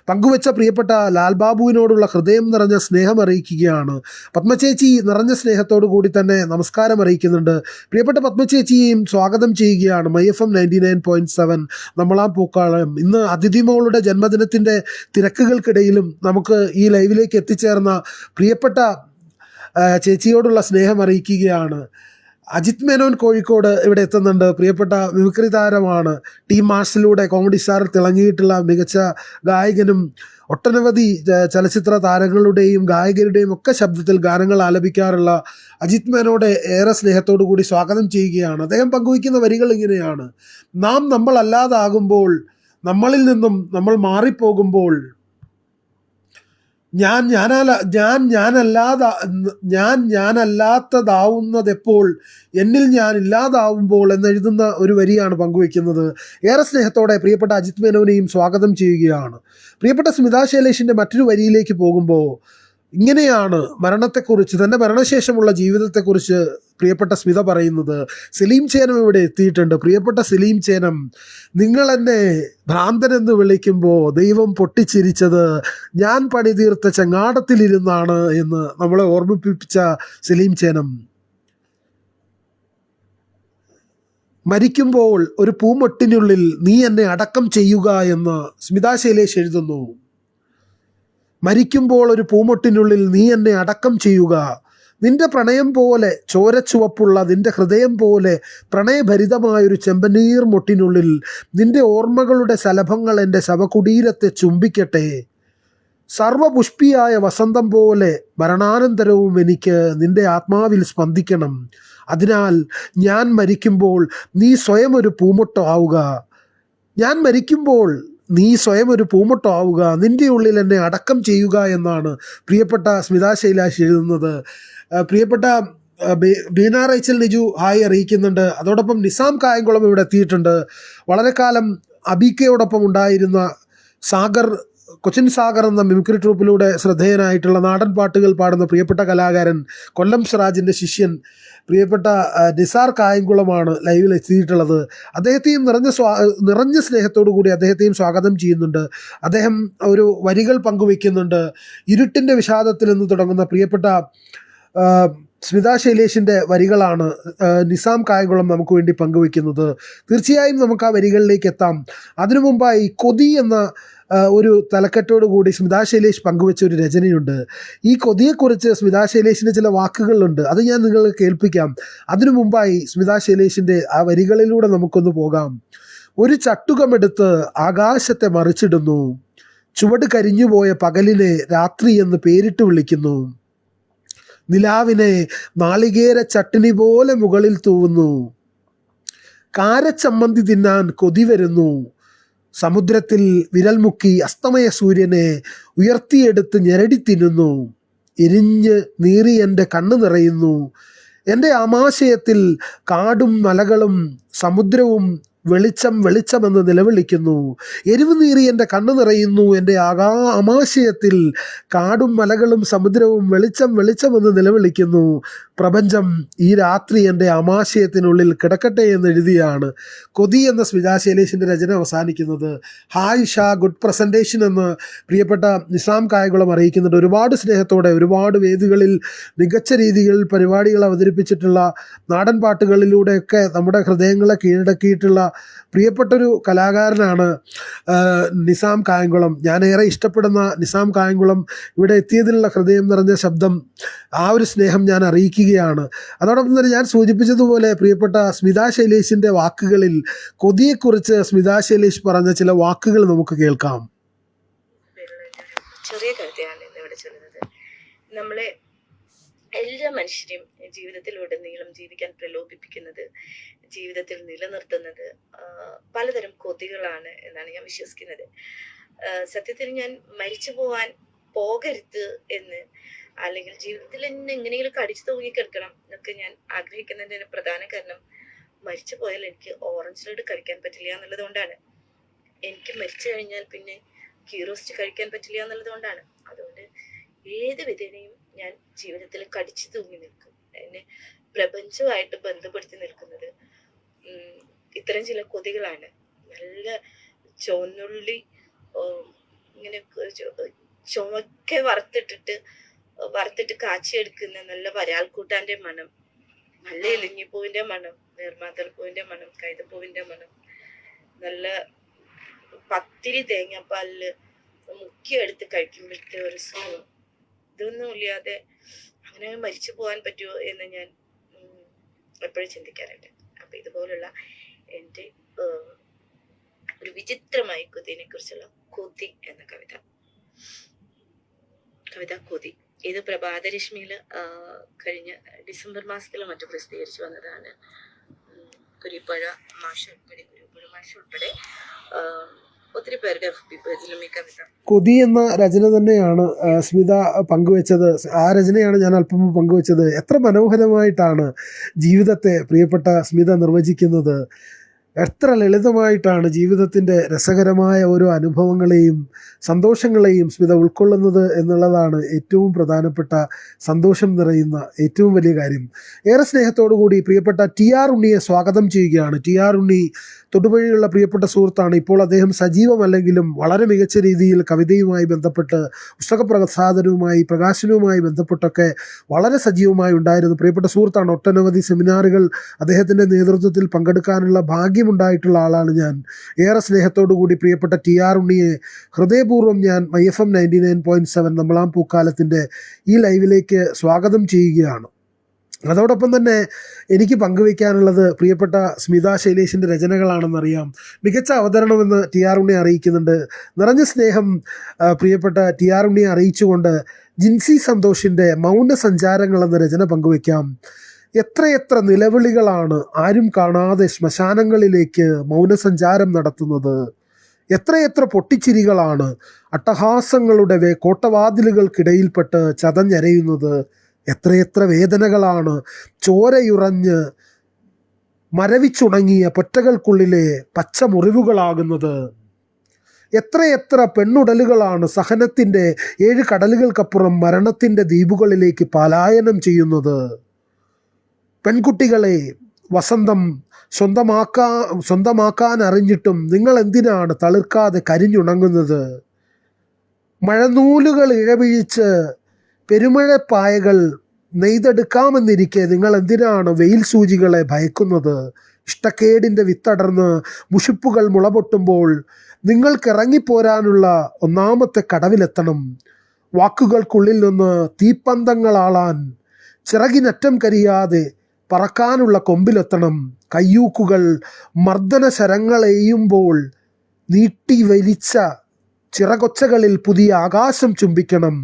പങ്കുവച്ച പ്രിയപ്പെട്ട ലാൽ ബാബുവിനോടുള്ള ഹൃദയം നിറഞ്ഞ സ്നേഹം അറിയിക്കുകയാണ്. പത്മചേച്ചി നിറഞ്ഞ സ്നേഹത്തോടു കൂടി തന്നെ നമസ്കാരം അറിയിക്കുന്നുണ്ട്. പ്രിയപ്പെട്ട പത്മചേച്ചിയെയും സ്വാഗതം ചെയ്യുകയാണ് MyFM 99.7 നമ്മളാം പൂക്കാലം. ഇന്ന് അതിഥിമോളുടെ ജന്മദിനത്തിൻ്റെ തിരക്കുകൾക്കിടയിലും നമുക്ക് ഈ ലൈവിലേക്ക് എത്തിച്ചേർന്ന പ്രിയപ്പെട്ട ചേച്ചിയോടുള്ള സ്നേഹം അറിയിക്കുകയാണ്. അജിത് മേനോൻ കോഴിക്കോട് ഇവിടെ എത്തുന്നുണ്ട്. പ്രിയപ്പെട്ട മിമിക്രി താരമാണ്. ടീം മാർസിലൂടെ കോമഡി സ്റ്റാറിൽ തിളങ്ങിയിട്ടുള്ള മികച്ച ഗായകനും ഒട്ടനവധി ചലച്ചിത്ര താരങ്ങളുടെയും ഗായകരുടെയും ഒക്കെ ശബ്ദത്തിൽ ഗാനങ്ങൾ ആലപിക്കാറുള്ള അജിത് മേനോടെ ഏറെ സ്നേഹത്തോടു കൂടി സ്വാഗതം ചെയ്യുകയാണ്. അദ്ദേഹം പങ്കുവയ്ക്കുന്ന വരികൾ ഇങ്ങനെയാണ്: നാം നമ്മളല്ലാതാകുമ്പോൾ, നമ്മളിൽ നിന്നും നമ്മൾ മാറിപ്പോകുമ്പോൾ, ഞാനല്ലാത്തതാവുന്നതെപ്പോൾ, എന്നിൽ ഞാൻ ഇല്ലാതാവുമ്പോൾ എന്നെഴുതുന്ന ഒരു വരിയാണ് പങ്കുവെക്കുന്നത്. ഏറെ സ്നേഹത്തോടെ പ്രിയപ്പെട്ട അജിത് മേനോനെയും സ്വാഗതം ചെയ്യുകയാണ്. പ്രിയപ്പെട്ട സ്മിത ശൈലേഷിൻ്റെ മറ്റൊരു വരിയിലേക്ക് പോകുമ്പോൾ ഇങ്ങനെയാണ് മരണത്തെക്കുറിച്ച്, തൻ്റെ മരണശേഷമുള്ള ജീവിതത്തെക്കുറിച്ച് പ്രിയപ്പെട്ട സ്മിത പറയുന്നത്. സലീം ചേനം ഇവിടെ എത്തിയിട്ടുണ്ട്. പ്രിയപ്പെട്ട സലീം ചേനം, നിങ്ങൾ എന്നെ ഭ്രാന്തനെന്ന് വിളിക്കുമ്പോൾ ദൈവം പൊട്ടിച്ചിരിച്ചത് ഞാൻ പണിതീർത്ത ചങ്ങാടത്തിലിരുന്നാണ് എന്ന് നമ്മളെ ഓർമ്മിപ്പിച്ച സലീം ചേനം, മരിക്കുമ്പോൾ ഒരു പൂമൊട്ടിനുള്ളിൽ നീ എന്നെ അടക്കം ചെയ്യുക എന്ന് സ്മിത ശൈലേഷ് എഴുതുന്നു. മരിക്കുമ്പോൾ ഒരു പൂമൊട്ടിനുള്ളിൽ നീ എന്നെ അടക്കം ചെയ്യുക. നിന്റെ പ്രണയം പോലെ ചോരച്ചുവപ്പുള്ള നിന്റെ ഹൃദയം പോലെ പ്രണയഭരിതമായൊരു ചെമ്പനീർ മൊട്ടിനുള്ളിൽ നിന്റെ ഓർമ്മകളുടെ ശലഭങ്ങൾ എൻ്റെ ശവകുടീരത്തെ ചുംബിക്കട്ടെ. സർവപുഷ്പിയായ വസന്തം പോലെ മരണാനന്തരവും എനിക്ക് നിന്റെ ആത്മാവിൽ സ്പന്ദിക്കണം. അതിനാൽ ഞാൻ മരിക്കുമ്പോൾ നീ സ്വയം ഒരു പൂമൊട്ടാവുക. ഞാൻ മരിക്കുമ്പോൾ നീ സ്വയം ഒരു പൂമൊട്ടാവുക, നിന്റെ ഉള്ളിൽ എന്നെ അടക്കം ചെയ്യുക എന്നാണ് പ്രിയപ്പെട്ട സ്മിത ശൈലേഷ് എഴുതുന്നത്. പ്രിയപ്പെട്ട ബീന റൈച്ചൽ നിജു ഹായ് അറിയിക്കുന്നുണ്ട്. അതോടൊപ്പം നിസാം കായംകുളം ഇവിടെ എത്തിയിട്ടുണ്ട്. വളരെ കാലം അബീക്കയോടൊപ്പം ഉണ്ടായിരുന്ന സാഗർ, കൊച്ചിൻ സാഗർ എന്ന മിമിക്രി ട്രൂപ്പിലൂടെ ശ്രദ്ധേയനായിട്ടുള്ള നാടൻ പാട്ടുകൾ പാടുന്ന പ്രിയപ്പെട്ട കലാകാരൻ, കൊല്ലം സിറാജിൻ്റെ ശിഷ്യൻ പ്രിയപ്പെട്ട നിസാർ കായംകുളമാണ് ലൈവിൽ എത്തിയിട്ടുള്ളത്. അദ്ദേഹത്തെയും നിറഞ്ഞ സ്നേഹത്തോടു കൂടി അദ്ദേഹത്തെയും സ്വാഗതം ചെയ്യുന്നുണ്ട്. അദ്ദേഹം ഒരു വരികൾ പങ്കുവെക്കുന്നുണ്ട്. ഇരുട്ടിൻ്റെ വിഷാദത്തിൽ നിന്ന് തുടങ്ങുന്ന പ്രിയപ്പെട്ട സ്മിത ശൈലേഷിൻ്റെ വരികളാണ് നിസാം കായംകുളം നമുക്ക് വേണ്ടി പങ്കുവെക്കുന്നത്. തീർച്ചയായും നമുക്ക് ആ വരികളിലേക്ക് എത്താം. അതിനു മുമ്പായി കൊതി എന്ന ഒരു തലക്കെട്ടോടു കൂടി സ്മിത ശൈലേഷ് പങ്കുവെച്ച ഒരു രചനയുണ്ട്. ഈ കൊതിയെക്കുറിച്ച് സ്മിത ശൈലേഷിൻ്റെ ചില വാക്കുകളുണ്ട്, അത് ഞാൻ നിങ്ങൾക്ക് കേൾപ്പിക്കാം. അതിനു മുമ്പായി സ്മിത ശൈലേഷിൻ്റെ ആ വരികളിലൂടെ നമുക്കൊന്ന് പോകാം. ഒരു ചട്ടുകമെടുത്ത് ആകാശത്തെ മറിച്ചിടുന്നു, ചുവട് കരിഞ്ഞുപോയ പകലിനെ രാത്രി എന്ന് പേരിട്ട് വിളിക്കുന്നു, നിലാവിനെ നാളികേര ചട്ടിണി പോലെ മുകളിൽ തൂവുന്നു, കാരച്ചമ്മന്തി തിന്നാൻ കൊതി വരുന്നു, സമുദ്രത്തിൽ വിരൽ മുക്കി അസ്തമയ സൂര്യനെ ഉയർത്തിയെടുത്ത് ഞെരടി തിന്നുന്നു, എരിഞ്ഞ് നീറി എൻ്റെ കണ്ണ് നിറയുന്നു, എൻ്റെ ആമാശയത്തിൽ കാടും മലകളും സമുദ്രവും വെളിച്ചം വെളിച്ചമെന്ന് നിലവിളിക്കുന്നു, എരിവ് നീറി എൻ്റെ കണ്ണ് നിറയുന്നു, എൻ്റെ ആമാശയത്തിൽ കാടും മലകളും സമുദ്രവും വെളിച്ചം വെളിച്ചമെന്ന് നിലവിളിക്കുന്നു, പ്രപഞ്ചം ഈ രാത്രി എൻ്റെ ആമാശയത്തിനുള്ളിൽ കിടക്കട്ടെ എന്ന് എഴുതിയാണ് കൊതി എന്ന സ്മിത ശൈലേഷിൻ്റെ രചന അവസാനിക്കുന്നത്. ഹായ് ഷാ, ഗുഡ് പ്രസൻറ്റേഷൻ എന്ന് പ്രിയപ്പെട്ട നിസാം കായംകുളം അറിയിക്കുന്നുണ്ട്. ഒരുപാട് സ്നേഹത്തോടെ ഒരുപാട് വേദികളിൽ മികച്ച രീതിയിൽ പരിപാടികൾ അവതരിപ്പിച്ചിട്ടുള്ള നാടൻ പാട്ടുകളിലൂടെയൊക്കെ നമ്മുടെ ഹൃദയങ്ങളെ കീഴടക്കിയിട്ടുള്ള പ്രിയപ്പെട്ടൊരു കലാകാരനാണ് നിസാം കായംകുളം. ഞാൻ ഏറെ ഇഷ്ടപ്പെടുന്ന നിസാം കായംകുളം ഇവിടെ എത്തിയതിലുള്ള ഹൃദയം നിറഞ്ഞ ശബ്ദം, ആ ഒരു സ്നേഹം ഞാൻ അറിയിക്കുകയാണ്. അതോടൊപ്പം തന്നെ ഞാൻ സൂചിപ്പിച്ചതുപോലെ പ്രിയപ്പെട്ട സ്മിത ശൈലേഷിൻ്റെ വാക്കുകളിൽ കൊതിയെക്കുറിച്ച് സ്മിത ശൈലേഷ് പറഞ്ഞ ചില വാക്കുകൾ നമുക്ക് കേൾക്കാം. ചെറിയ കവിതയാണ് ഇന്നിവിടെ ചൊല്ലുന്നത്. നമ്മളെ എല്ലാ മനുഷ്യരെയും ജീവിതത്തിലുടനീളം ജീവിക്കാൻ പ്രലോഭിപ്പിക്കുന്നത്, ജീവിതത്തിൽ നിലനിർത്തുന്നത് പലതരം കൊതികളാണ് എന്നാണ് ഞാൻ വിശ്വസിക്കുന്നത്. സത്യത്തിൽ ഞാൻ മരിച്ചു പോകരുത് എന്ന്, അല്ലെങ്കിൽ ജീവിതത്തിൽ എന്നെ എങ്ങനെയെങ്കിലും കടിച്ചു തൂങ്ങിക്കിടക്കണം എന്നൊക്കെ ഞാൻ ആഗ്രഹിക്കുന്നതിന്റെ പ്രധാന കാരണം, മരിച്ചു പോയാൽ എനിക്ക് ഓറഞ്ച് ലഡു കഴിക്കാൻ പറ്റില്ല എന്നുള്ളത് കൊണ്ടാണ്. എനിക്ക് മരിച്ചു കഴിഞ്ഞാൽ പിന്നെ കീറോസ്റ്റ് കഴിക്കാൻ പറ്റില്ല എന്നുള്ളത് കൊണ്ടാണ്. അതുകൊണ്ട് ഏത് വിധേനയും ഞാൻ ജീവിതത്തിൽ കടിച്ചു തൂങ്ങി നിൽക്കും. എന്നെ പ്രപഞ്ചവുമായിട്ട് ബന്ധപ്പെടുത്തി നിൽക്കുന്നത് ഇത്തരം ചില കൊതികളാണ്. നല്ല ചുവന്നുള്ളി ഇങ്ങനെ ചുമക്കെ വറുത്തിട്ട് കാച്ചിയെടുക്കുന്ന നല്ല വരാൽക്കൂട്ടാന്റെ മണം, നല്ല എലിഞ്ഞിപ്പൂവിന്റെ മണം, നീർമാതളപ്പൂവിന്റെ മണം, കൈതപ്പൂവിന്റെ മണം, നല്ല പത്തിരി തേങ്ങാപ്പാലില് മുക്കിയെടുത്ത് കഴിക്കുമ്പോഴത്തെ ഒരു സുഖം, ഇതൊന്നും ഇല്ലാതെ അങ്ങനെ മരിച്ചു പോകാൻ പറ്റുമോ എന്ന് ഞാൻ എപ്പോഴും ചിന്തിക്കാറുണ്ട്. അപ്പം ഇതുപോലുള്ള എൻ്റെ ഒരു വിചിത്രമായ കൊതിനെ കുറിച്ചുള്ള കൊതി എന്ന കവിത കൊതി. ഇത് പ്രഭാതരശ്മിയിൽ കഴിഞ്ഞ ഡിസംബർ മാസത്തിൽ മറ്റും പ്രസിദ്ധീകരിച്ചു വന്നതാണ്. കുരുപ്പഴ മാഷ് ഉൾപ്പെടെ ഒത്തിരി പേരുടെ അഭിപ്രായത്തിലും ഈ കവിത കൊതി എന്ന രചന തന്നെയാണ് സ്മിത പങ്കുവെച്ചത്. ആ രചനയാണ് ഞാൻ അല്പം മുമ്പ് പങ്കുവെച്ചത്. എത്ര മനോഹരമായിട്ടാണ് ജീവിതത്തെ പ്രിയപ്പെട്ട സ്മിത നിർവചിക്കുന്നത്. എത്ര ലളിതമായിട്ടാണ് ജീവിതത്തിൻ്റെ രസകരമായ ഓരോ അനുഭവങ്ങളെയും സന്തോഷങ്ങളെയും സ്മിത ഉൾക്കൊള്ളുന്നത് എന്നുള്ളതാണ് ഏറ്റവും പ്രധാനപ്പെട്ട, സന്തോഷം നിറയുന്ന ഏറ്റവും വലിയ കാര്യം. ഏറെ സ്നേഹത്തോടു കൂടി പ്രിയപ്പെട്ട TR ഉണ്ണിയെ സ്വാഗതം ചെയ്യുകയാണ്. TR ഉണ്ണി തൊടുപുഴയുള്ള പ്രിയപ്പെട്ട സുഹൃത്താണ്. ഇപ്പോൾ അദ്ദേഹം സജീവമല്ലെങ്കിലും വളരെ മികച്ച രീതിയിൽ കവിതയുമായി ബന്ധപ്പെട്ട് പുസ്തക പ്രകാശനവുമായി ബന്ധപ്പെട്ടൊക്കെ വളരെ സജീവമായി ഉണ്ടായിരുന്നു പ്രിയപ്പെട്ട സുഹൃത്താണ്. ഒട്ടനവധി സെമിനാറുകൾ അദ്ദേഹത്തിൻ്റെ നേതൃത്വത്തിൽ പങ്കെടുക്കാനുള്ള ഭാഗ്യമുണ്ടായിട്ടുള്ള ആളാണ് ഞാൻ. ഏറെ സ്നേഹത്തോടു കൂടി പ്രിയപ്പെട്ട TR ഉണ്ണിയെ ഹൃദയപൂർവ്വം ഞാൻ IFM 99.7 നമ്മളാം പൂക്കാലത്തിൻ്റെ ഈ ലൈവിലേക്ക് സ്വാഗതം ചെയ്യുകയാണ്. അതോടൊപ്പം തന്നെ എനിക്ക് പങ്കുവയ്ക്കാനുള്ളത് പ്രിയപ്പെട്ട സ്മിത ശൈലേഷിൻ്റെ രചനകളാണെന്നറിയാം. മികച്ച അവതരണമെന്ന് TR ഉണ്ണിയെ അറിയിക്കുന്നുണ്ട്. നിറഞ്ഞ സ്നേഹം പ്രിയപ്പെട്ട TR ഉണ്ണിയെ അറിയിച്ചുകൊണ്ട് ജിൻസി സന്തോഷിൻ്റെ മൗനസഞ്ചാരങ്ങൾ എന്ന രചന പങ്കുവയ്ക്കാം. എത്രയെത്ര നിലവിളികളാണ് ആരും കാണാതെ ശ്മശാനങ്ങളിലേക്ക് മൗനസഞ്ചാരം നടത്തുന്നത്. എത്രയെത്ര പൊട്ടിച്ചിരികളാണ് അട്ടഹാസങ്ങളുടെ കോട്ടവാതിലുകൾക്കിടയിൽപ്പെട്ട് ചതഞ്ഞരയുന്നത്. എത്രയെത്ര വേദനകളാണ് ചോരയുറഞ്ഞ് മരവിച്ചുണങ്ങിയ പൊറ്റകൾക്കുള്ളിലെ പച്ച മുറിവുകളാകുന്നത്. എത്രയെത്ര പെണ്ണുടലുകളാണ് സഹനത്തിൻ്റെ 7 കടലുകൾക്കപ്പുറം മരണത്തിൻ്റെ ദ്വീപുകളിലേക്ക് പലായനം ചെയ്യുന്നത്. പെൺകുട്ടികളെ വസന്തം സ്വന്തമാക്കാൻ അറിഞ്ഞിട്ടും നിങ്ങൾ എന്തിനാണ് തളിർക്കാതെ കരിഞ്ഞുണങ്ങുന്നത്. മഴനൂലുകൾ ഇഴപിഴിച്ച് പെരുമഴപ്പായകൾ നെയ്തെടുക്കാമെന്നിരിക്കെ നിങ്ങൾ എന്തിനാണ് വെയിൽ സൂചികളെ ഭയക്കുന്നത്. ഇഷ്ടക്കേടിൻ്റെ വിത്തടർന്ന് മുഷിപ്പുകൾ മുളപൊട്ടുമ്പോൾ നിങ്ങൾക്കിറങ്ങിപ്പോരാനുള്ള ഒന്നാമത്തെ കടവിലെത്തണം. വാക്കുകൾക്കുള്ളിൽ നിന്ന് തീപ്പന്തങ്ങളാളാൻ ചിറകിനറ്റം കരിയാതെ പറക്കാനുള്ള കൊമ്പിലെത്തണം. കയ്യൂക്കുകൾ മർദ്ദന ശരങ്ങളെയ്യുമ്പോൾ നീട്ടി വലിച്ച ചിറകൊച്ചകളിൽ പുതിയ ആകാശം ചുംബിക്കണം.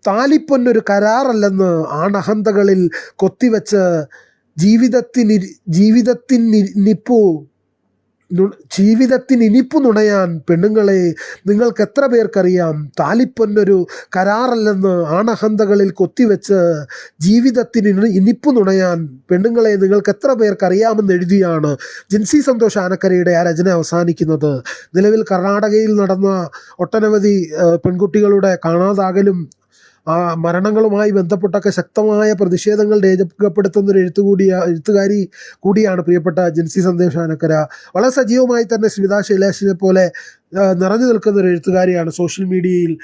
താലിപ്പൊന്നൊരു കരാറല്ലെന്ന് ആണഹന്തകളിൽ കൊത്തിവെച്ച് ജീവിതത്തിനിനിപ്പു നുണയാൻ പെണ്ണുങ്ങളെ നിങ്ങൾക്ക് എത്ര പേർക്കറിയാം. താലിപ്പൊന്നൊരു കരാറല്ലെന്ന് ആണഹന്തകളിൽ കൊത്തിവെച്ച് ജീവിതത്തിന് ഇനിപ്പു നുണയാൻ പെണ്ണുങ്ങളെ നിങ്ങൾക്ക് എത്ര പേർക്കറിയാമെന്ന് എഴുതിയാണ് ജിൻസി സന്തോഷ് ആനക്കരയുടെ ആ രചന അവസാനിക്കുന്നത്. നിലവിൽ കർണാടകയിൽ നടന്ന ഒട്ടനവധി പെൺകുട്ടികളുടെ കാണാതാകലും മരണങ്ങളുമായി ബന്ധപ്പെട്ടൊക്കെ ശക്തമായ പ്രതിഷേധങ്ങൾ രേഖപ്പെടുത്തുന്ന ഒരു എഴുത്തുകാരി കൂടിയാണ് പ്രിയപ്പെട്ട ജിൻസി സന്തോഷ് ആനക്കര. വളരെ സജീവമായി തന്നെ സ്മിത ശൈലേഷിനെ പോലെ നിറഞ്ഞു നിൽക്കുന്ന ഒരു എഴുത്തുകാരിയാണ് സോഷ്യൽ മീഡിയയിൽ.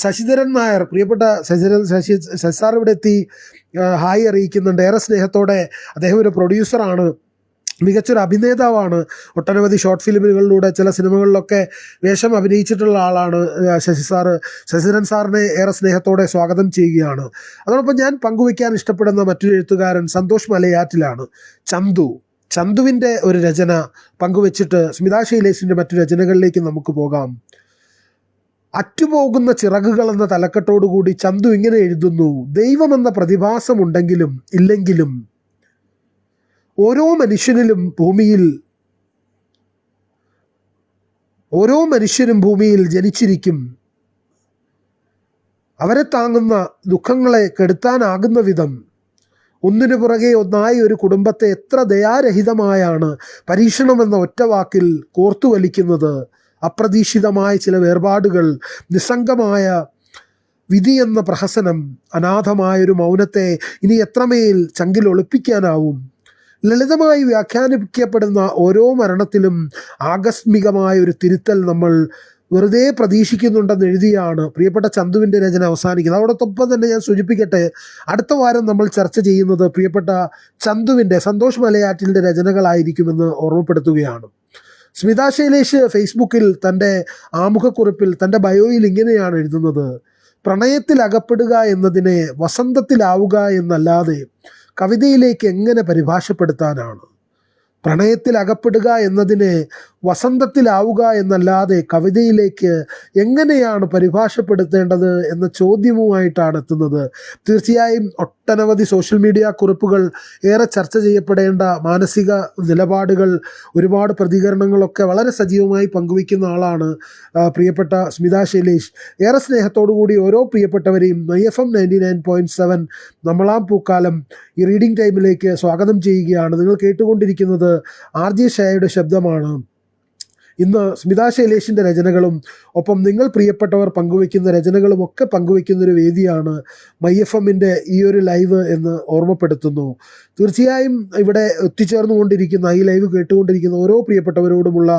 ശശിധരൻ നായർ, പ്രിയപ്പെട്ട ശശി സാർ ഇവിടെ എത്തി ഹായ് അറിയിക്കുന്നുണ്ട്. ഏറെ സ്നേഹത്തോടെ അദ്ദേഹം ഒരു പ്രൊഡ്യൂസറാണ്, മികച്ചൊരു അഭിനേതാവാണ്. ഒട്ടനവധി ഷോർട്ട് ഫിലിമുകളിലൂടെ ചില സിനിമകളിലൊക്കെ വേഷം അഭിനയിച്ചിട്ടുള്ള ആളാണ് ശശിധരൻ സാറിനെ ഏറെ സ്നേഹത്തോടെ സ്വാഗതം ചെയ്യുകയാണ്. അതോടൊപ്പം ഞാൻ പങ്കുവയ്ക്കാൻ ഇഷ്ടപ്പെടുന്ന മറ്റൊരു എഴുത്തുകാരൻ സന്തോഷ് മലയാറ്റിലാണ്. ചന്തുവിൻ്റെ ഒരു രചന പങ്കുവച്ചിട്ട് സ്മിത ശൈലേഷിൻ്റെ മറ്റു രചനകളിലേക്ക് നമുക്ക് പോകാം. അറ്റുപോകുന്ന ചിറകുകൾ എന്ന തലക്കെട്ടോടുകൂടി ചന്തു ഇങ്ങനെ എഴുതുന്നു. ദൈവമെന്ന പ്രതിഭാസമുണ്ടെങ്കിലും ഇല്ലെങ്കിലും ഓരോ മനുഷ്യരും ഭൂമിയിൽ ജനിച്ചിരിക്കും. അവരെ താങ്ങുന്ന ദുഃഖങ്ങളെ കെടുത്താനാകുന്ന വിധം ഒന്നിനു പുറകെ ഒന്നായി ഒരു കുടുംബത്തെ എത്ര ദയാരഹിതമായാണ് പരീക്ഷണമെന്ന ഒറ്റവാക്കിൽ കോർത്തുവലിക്കുന്നത്. അപ്രതീക്ഷിതമായ ചില വേർപാടുകൾ, നിസ്സംഗമായ വിധി എന്ന പ്രഹസനം, അനാഥമായൊരു മൗനത്തെ ഇനി എത്രമേൽ ചങ്കിൽ ഒളിപ്പിക്കാനാവും. ലളിതമായി വ്യാഖ്യാനിക്കപ്പെടുന്ന ഓരോ മരണത്തിലും ആകസ്മികമായ ഒരു തിരുത്തൽ നമ്മൾ വെറുതെ പ്രതീക്ഷിക്കുന്നുണ്ടെന്ന് എഴുതിയാണ് പ്രിയപ്പെട്ട ചന്തുവിൻ്റെ രചന അവസാനിക്കുന്നത്. അതോടൊപ്പം തന്നെ ഞാൻ സൂചിപ്പിക്കട്ടെ, അടുത്ത വാരം നമ്മൾ ചർച്ച ചെയ്യുന്നത് പ്രിയപ്പെട്ട ചന്തുവിൻ്റെ സന്തോഷ് മലയാറ്റിൻ്റെ രചനകളായിരിക്കുമെന്ന് ഓർമ്മപ്പെടുത്തുകയാണ്. സ്മിത ശൈലേഷ് ഫേസ്ബുക്കിൽ തൻ്റെ ആമുഖക്കുറിപ്പിൽ തൻ്റെ ബയോയിൽ ഇങ്ങനെയാണ് എഴുതുന്നത്: പ്രണയത്തിൽ അകപ്പെടുക എന്നതിനെ വസന്തത്തിലാവുക എന്നല്ലാതെ കവിതയിലേക്ക് എങ്ങനെ പരിഭാഷപ്പെടുത്താനാണ്? പ്രണയത്തിൽ അകപ്പെടുക എന്നതിനെ വസന്തത്തിലാവുക എന്നല്ലാതെ കവിതയിലേക്ക് എങ്ങനെയാണ് പരിഭാഷപ്പെടുത്തേണ്ടത് എന്ന ചോദ്യവുമായിട്ടാണ് എത്തുന്നത്. തീർച്ചയായും ഒട്ടനവധി സോഷ്യൽ മീഡിയ കുറിപ്പുകൾ, ഏറെ ചർച്ച ചെയ്യപ്പെടേണ്ട മാനസിക നിലപാടുകൾ, ഒരുപാട് പ്രതികരണങ്ങളൊക്കെ വളരെ സജീവമായി പങ്കുവയ്ക്കുന്ന ആളാണ് പ്രിയപ്പെട്ട സ്മിത ശൈലേഷ്. ഏറെ സ്നേഹത്തോടു കൂടി ഓരോ പ്രിയപ്പെട്ടവരെയും MyFM 99.7 നമ്മളാം പൂക്കാലം ഈ റീഡിംഗ് ടൈമിലേക്ക് സ്വാഗതം ചെയ്യുകയാണ്. നിങ്ങൾ കേട്ടുകൊണ്ടിരിക്കുന്നത് RJ ഷായയുടെ ശബ്ദമാണ്. ഇന്ന് സ്മിത ശൈലേഷിൻ്റെ രചനകളും ഒപ്പം നിങ്ങൾ പ്രിയപ്പെട്ടവർ പങ്കുവയ്ക്കുന്ന രചനകളും ഒക്കെ പങ്കുവയ്ക്കുന്നൊരു വേദിയാണ് MyFMൻ്റെ ഈ ഒരു ലൈവ് എന്ന് ഓർമ്മപ്പെടുത്തുന്നു. തീർച്ചയായും ഇവിടെ എത്തിച്ചേർന്നുകൊണ്ടിരിക്കുന്ന, ഈ ലൈവ് കേട്ടുകൊണ്ടിരിക്കുന്ന ഓരോ പ്രിയപ്പെട്ടവരോടുമുള്ള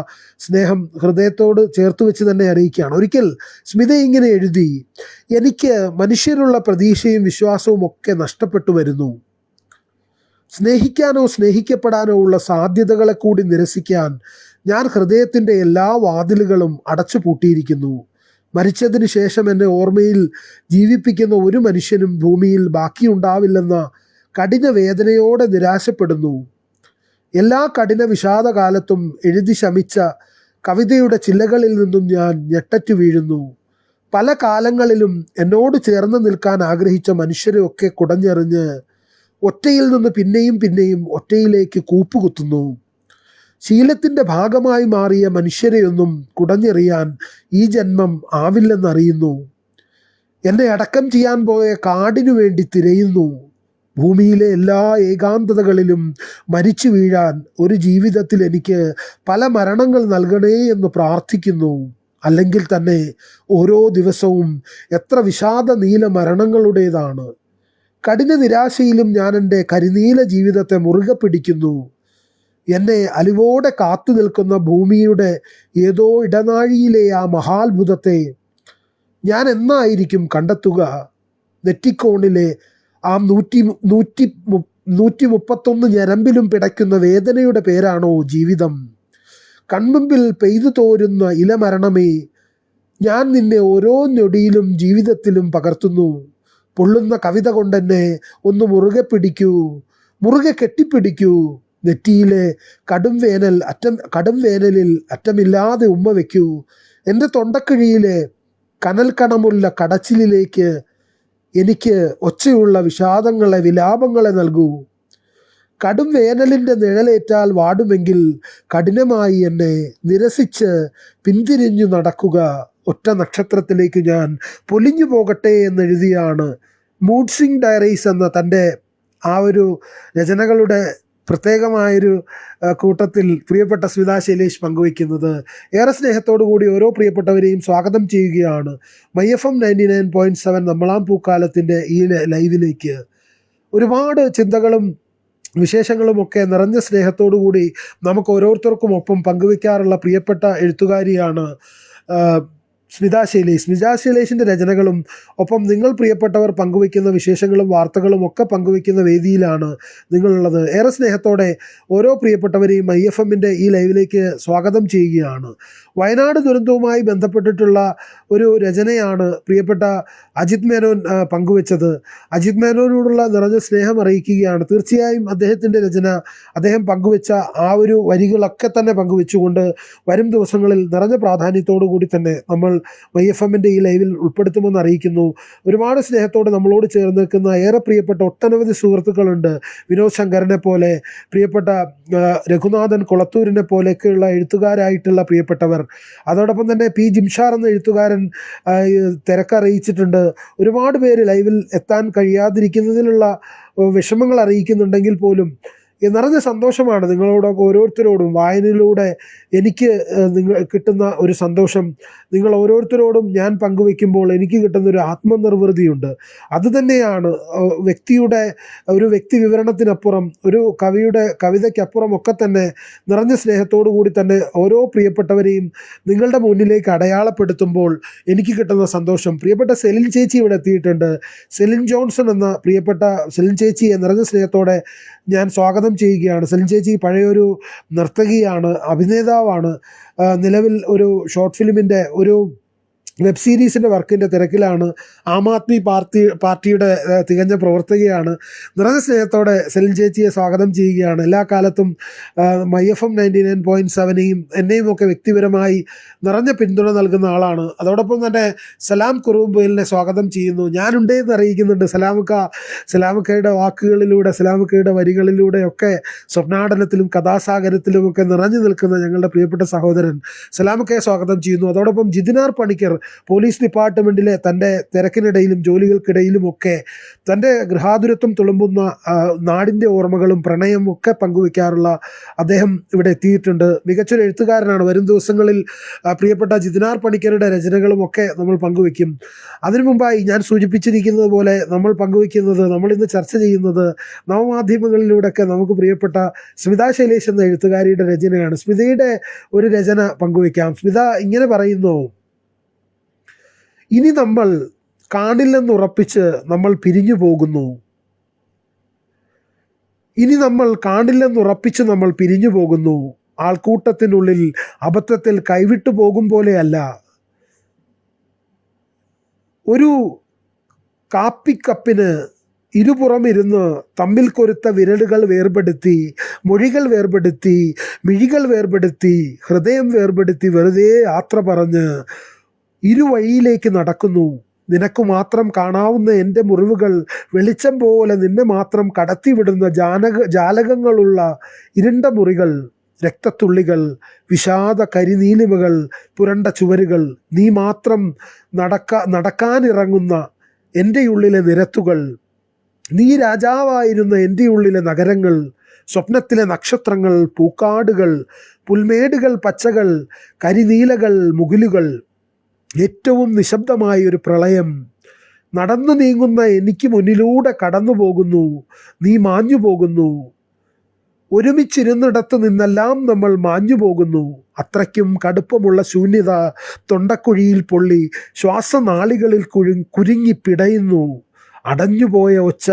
സ്നേഹം ഹൃദയത്തോട് ചേർത്ത് വെച്ച് തന്നെ അറിയിക്കുകയാണ്. ഒരിക്കൽ സ്മിത ഇങ്ങനെ എഴുതി: എനിക്ക് മനുഷ്യരുള്ള പ്രതീക്ഷയും വിശ്വാസവും ഒക്കെ നഷ്ടപ്പെട്ടു വരുന്നു. സ്നേഹിക്കാനോ സ്നേഹിക്കപ്പെടാനോ ഉള്ള സാധ്യതകളെ കൂടി നിരസിക്കാൻ ഞാൻ ഹൃദയത്തിൻ്റെ എല്ലാ വാതിലുകളും അടച്ചു പൂട്ടിയിരിക്കുന്നു. മരിച്ചതിന് ശേഷം എന്നെ ഓർമ്മയിൽ ജീവിപ്പിക്കുന്ന ഒരു മനുഷ്യനും ഭൂമിയിൽ ബാക്കിയുണ്ടാവില്ലെന്ന കഠിന വേദനയോടെ നിരാശപ്പെടുന്നു. എല്ലാ കഠിന വിഷാദകാലത്തും എഴുതി ശമിച്ച കവിതയുടെ ചില്ലകളിൽ നിന്നും ഞാൻ ഞെട്ടറ്റു വീഴുന്നു. പല കാലങ്ങളിലും എന്നോട് ചേർന്ന് നിൽക്കാൻ ആഗ്രഹിച്ച മനുഷ്യരെയൊക്കെ കുടഞ്ഞെറിഞ്ഞ് ഒറ്റയിൽ നിന്ന് പിന്നെയും പിന്നെയും ഒറ്റയിലേക്ക് കൂപ്പുകുത്തുന്നു. ശീലത്തിൻ്റെ ഭാഗമായി മാറിയ മനുഷ്യരെയൊന്നും കുടഞ്ഞെറിയാൻ ഈ ജന്മം ആവില്ലെന്നറിയുന്നു. എന്നെ അടക്കം ചെയ്യാൻ പോയ കാടിനു വേണ്ടി തിരയുന്നു. ഭൂമിയിലെ എല്ലാ ഏകാന്തതകളിലും മരിച്ചു വീഴാൻ ഒരു ജീവിതത്തിൽ എനിക്ക് പല മരണങ്ങൾ നൽകണേ എന്ന് പ്രാർത്ഥിക്കുന്നു. അല്ലെങ്കിൽ തന്നെ ഓരോ ദിവസവും എത്ര വിഷാദ നീല മരണങ്ങളുടേതാണ്. കഠിന നിരാശയിലും ഞാൻ എൻ്റെ കരിനീല ജീവിതത്തെ മുറുകെ പിടിക്കുന്നു. എന്നെ അലിവോടെ കാത്തു നിൽക്കുന്ന ഭൂമിയുടെ ഏതോ ഇടനാഴിയിലെ ആ മഹാത്ഭുതത്തെ ഞാൻ എന്നായിരിക്കും കണ്ടെത്തുക? നെറ്റിക്കോണിലെ ആ 131 ഞരമ്പിലും പിടയ്ക്കുന്ന വേദനയുടെ പേരാണോ ജീവിതം? കൺമുമ്പിൽ പെയ്തു തോരുന്ന ഇലമരണമേ, ഞാൻ നിന്നെ ഓരോ ഞൊടിയിലും ജീവിതത്തിലും പകർത്തുന്നു. പൊള്ളുന്ന കവിത കൊണ്ടെന്നെ ഒന്ന് മുറുകെ പിടിക്കൂ, മുറുകെ കെട്ടിപ്പിടിക്കൂ. നെറ്റിയിലെ കടും വേനലിൽ അറ്റമില്ലാതെ ഉമ്മ വയ്ക്കൂ. എൻ്റെ തൊണ്ടക്കിഴിയിലെ കനൽക്കണമുള്ള കടച്ചിലിലേക്ക് എനിക്ക് ഒച്ചയുള്ള വിഷാദങ്ങളെ, വിലാപങ്ങളെ നൽകൂ. കടും വേനലിൻ്റെ നിഴലേറ്റാൽ വാടുമെങ്കിൽ കഠിനമായി എന്നെ നിരസിച്ച് പിന്തിരിഞ്ഞു നടക്കുക. ഒറ്റ നക്ഷത്രത്തിലേക്ക് ഞാൻ പൊലിഞ്ഞു പോകട്ടെ എന്നെഴുതിയാണ് മൂഡ് സ്വിംഗ് ഡയറീസ് എന്ന തൻ്റെ ആ ഒരു രചനകളുടെ പ്രത്യേകമായൊരു കൂട്ടത്തിൽ പ്രിയപ്പെട്ട സ്മിത ശൈലേഷ് പങ്കുവയ്ക്കുന്നത്. ഏറെ സ്നേഹത്തോടു കൂടി ഓരോ പ്രിയപ്പെട്ടവരെയും സ്വാഗതം ചെയ്യുകയാണ് MyFM 99.7 നമ്മളാം പൂക്കാലത്തിൻ്റെ ഈ ലൈവിലേക്ക്. ഒരുപാട് ചിന്തകളും വിശേഷങ്ങളുമൊക്കെ നിറഞ്ഞ സ്നേഹത്തോടു കൂടി നമുക്ക് ഓരോരുത്തർക്കും ഒപ്പം പങ്കുവയ്ക്കാറുള്ള പ്രിയപ്പെട്ട എഴുത്തുകാരിയാണ് സ്മിത ശൈലേഷിൻ്റെ രചനകളും ഒപ്പം നിങ്ങൾ പ്രിയപ്പെട്ടവർ പങ്കുവയ്ക്കുന്ന വിശേഷങ്ങളും വാർത്തകളും ഒക്കെ പങ്കുവയ്ക്കുന്ന വേദിയിലാണ് നിങ്ങളുള്ളത്. ഏറെ സ്നേഹത്തോടെ ഓരോ പ്രിയപ്പെട്ടവരെയും MyFMൻ്റെ ഈ ലൈവിലേക്ക് സ്വാഗതം ചെയ്യുകയാണ്. വയനാട് ദുരന്തവുമായി ബന്ധപ്പെട്ടിട്ടുള്ള ഒരു രചനയാണ് പ്രിയപ്പെട്ട അജിത് മേനോൻ പങ്കുവച്ചത്. അജിത് മേനോനോടുള്ള നിറഞ്ഞ സ്നേഹം അറിയിക്കുകയാണ്. തീർച്ചയായും അദ്ദേഹത്തിൻ്റെ രചന, അദ്ദേഹം പങ്കുവച്ച ആ ഒരു വരികളൊക്കെ തന്നെ പങ്കുവെച്ചുകൊണ്ട് വരും ദിവസങ്ങളിൽ നിറഞ്ഞ പ്രാധാന്യത്തോടു കൂടി തന്നെ നമ്മൾ MyFMൻ്റെ ഈ ലൈവിൽ ഉൾപ്പെടുത്തുമെന്ന് അറിയിക്കുന്നു. ഒരുപാട് സ്നേഹത്തോടെ നമ്മളോട് ചേർന്ന് നിൽക്കുന്ന ഏറെ പ്രിയപ്പെട്ട ഒട്ടനവധി സുഹൃത്തുക്കളുണ്ട്. വിനോദ് ശങ്കരനെ പോലെ, പ്രിയപ്പെട്ട രഘുനാഥൻ കൊളത്തൂരിനെ പോലെയൊക്കെയുള്ള എഴുത്തുകാരായിട്ടുള്ള പ്രിയപ്പെട്ടവർ. അതോടൊപ്പം തന്നെ P. ജിംഷാർ എന്ന എഴുത്തുകാരൻ തിരക്കറിയിച്ചിട്ടുണ്ട്. ഒരുപാട് പേര് ലൈവിൽ എത്താൻ കഴിയാതിരിക്കുന്നതിലുള്ള വിഷമങ്ങൾ അറിയിക്കുന്നുണ്ടെങ്കിൽ പോലും നിറഞ്ഞ സന്തോഷമാണ് നിങ്ങളോടൊക്കെ ഓരോരുത്തരോടും വായനയിലൂടെ എനിക്ക് കിട്ടുന്ന ഒരു സന്തോഷം. നിങ്ങൾ ഓരോരുത്തരോടും ഞാൻ പങ്കുവെക്കുമ്പോൾ എനിക്ക് കിട്ടുന്നൊരു ആത്മനിർവൃതിയുണ്ട്. അതുതന്നെയാണ് ഒരു വ്യക്തി വിവരണത്തിനപ്പുറം, ഒരു കവിതയ്ക്കപ്പുറം ഒക്കെ തന്നെ നിറഞ്ഞ സ്നേഹത്തോടു കൂടി തന്നെ ഓരോ പ്രിയപ്പെട്ടവരെയും നിങ്ങളുടെ മുന്നിലേക്ക് അടയാളപ്പെടുത്തുമ്പോൾ എനിക്ക് കിട്ടുന്ന സന്തോഷം. പ്രിയപ്പെട്ട സെലിൻ ചേച്ചി ഇവിടെ എത്തിയിട്ടുണ്ട്. സെലിൻ ജോൺസൺ എന്ന പ്രിയപ്പെട്ട സെലിൻ ചേച്ചിയെ നിറഞ്ഞ സ്നേഹത്തോടെ ഞാൻ സ്വാഗതം ചെയ്യുകയാണ്. സെലിൻ ചേച്ചി പഴയൊരു നർത്തകിയാണ്, അഭിനേതാവാണ്. നിലവിൽ ഒരു ഷോർട്ട് ഫിലിമിൻ്റെ ഒരു വെബ് സീരീസിൻ്റെ വർക്കിൻ്റെ തിരക്കിലാണ്. ആം ആദ്മി പാർട്ടിയുടെ തികഞ്ഞ പ്രവർത്തകയാണ്. നിറഞ്ഞ സ്നേഹത്തോടെ സെലിൻ ചേച്ചിയെ സ്വാഗതം ചെയ്യുകയാണ്. എല്ലാ കാലത്തും MyFM 99.7നെയും എന്നെയും ഒക്കെ വ്യക്തിപരമായി നിറഞ്ഞ പിന്തുണ നൽകുന്ന ആളാണ്. അതോടൊപ്പം തന്നെ സലാം കുറുമ്പുലിനെ സ്വാഗതം ചെയ്യുന്നു. ഞാനുണ്ടേന്ന് അറിയിക്കുന്നുണ്ട്. സലാമക്കയുടെ വാക്കുകളിലൂടെ, സലാമക്കയുടെ വരികളിലൂടെയൊക്കെ സ്വപ്നാടനത്തിലും കഥാസാഗരത്തിലുമൊക്കെ നിറഞ്ഞു നിൽക്കുന്ന ഞങ്ങളുടെ പ്രിയപ്പെട്ട സഹോദരൻ സലാമക്കയെ സ്വാഗതം ചെയ്യുന്നു. അതോടൊപ്പം ജിതിനാർ പണിക്കർ പോലീസ് ഡിപ്പാർട്ട്മെൻറ്റിലെ തൻ്റെ തിരക്കിനിടയിലും ജോലികൾക്കിടയിലുമൊക്കെ തൻ്റെ ഗൃഹാതുരത്വം തുളുമ്പുന്ന നാടിൻ്റെ ഓർമ്മകളും പ്രണയവും ഒക്കെ പങ്കുവയ്ക്കാറുള്ള അദ്ദേഹം ഇവിടെ എത്തിയിട്ടുണ്ട്. മികച്ചൊരു എഴുത്തുകാരനാണ്. വരും ദിവസങ്ങളിൽ പ്രിയപ്പെട്ട ജിതിനാർ പണിക്കരുടെ രചനകളുമൊക്കെ നമ്മൾ പങ്കുവയ്ക്കും. അതിനു മുമ്പായി ഞാൻ സൂചിപ്പിച്ചിരിക്കുന്നത് പോലെ നമ്മൾ ഇന്ന് ചർച്ച ചെയ്യുന്നത് നവമാധ്യമങ്ങളിലൂടെയൊക്കെ നമുക്ക് പ്രിയപ്പെട്ട സ്മിത ശൈലേഷ് എന്ന എഴുത്തുകാരിയുടെ രചനയാണ്. സ്മിതയുടെ ഒരു രചന പങ്കുവയ്ക്കാം. സ്മിത ഇങ്ങനെ പറയുന്നു: ഇനി നമ്മൾ കാണില്ലെന്നുറപ്പിച്ച് നമ്മൾ പിരിഞ്ഞു പോകുന്നു. ഇനി നമ്മൾ കാണില്ലെന്നുറപ്പിച്ച് നമ്മൾ പിരിഞ്ഞു പോകുന്നു. ആൾക്കൂട്ടത്തിനുള്ളിൽ അബദ്ധത്തിൽ കൈവിട്ടു പോകും പോലെയല്ല. ഒരു കാപ്പിക്കപ്പിന് ഇരുപുറമിരുന്ന് തമ്മിൽ കൊരുത്ത വിരലുകൾ വേർപെടുത്തി, മൊഴികൾ വേർപെടുത്തി, മിഴികൾ വേർപെടുത്തി, ഹൃദയം വേർപെടുത്തി വെറുതെ യാത്ര പറഞ്ഞ് ഇരുവഴിയിലേക്ക് നടക്കുന്നു. നിനക്ക് മാത്രം കാണാവുന്ന എൻ്റെ മുറിവുകൾ വെളിച്ചം പോലെ നിന്നെ മാത്രം കടത്തിവിടുന്ന ജാലകങ്ങളുള്ള ഇരുണ്ട മുറികൾ, രക്തത്തുള്ളികൾ, വിഷാദ കരിനീലിമകൾ, പുരണ്ട ചുവരുകൾ, നീ മാത്രം നടക്കാനിറങ്ങുന്ന എൻ്റെ ഉള്ളിലെ നിരത്തുകൾ, നീ രാജാവായിരുന്ന എൻ്റെ ഉള്ളിലെ നഗരങ്ങൾ, സ്വപ്നത്തിലെ നക്ഷത്രങ്ങൾ, പൂക്കാടുകൾ, പുൽമേടുകൾ, പച്ചകൾ, കരിനീലകൾ, മുകിലുകൾ, ഏറ്റവും നിശബ്ദമായ ഒരു പ്രളയം. നടന്നു നീങ്ങുന്ന എനിക്ക് മുന്നിലൂടെ കടന്നു പോകുന്നു. നീ മാഞ്ഞു പോകുന്നു. ഒരുമിച്ചിരുന്നിടത്ത് നിന്നെല്ലാം നമ്മൾ മാഞ്ഞു പോകുന്നു. അത്രയ്ക്കും കടുപ്പമുള്ള ശൂന്യത തൊണ്ടക്കുഴിയിൽ പൊള്ളി ശ്വാസനാളികളിൽ കുരുങ്ങി പിടയുന്നു. അടഞ്ഞുപോയ ഒച്ച,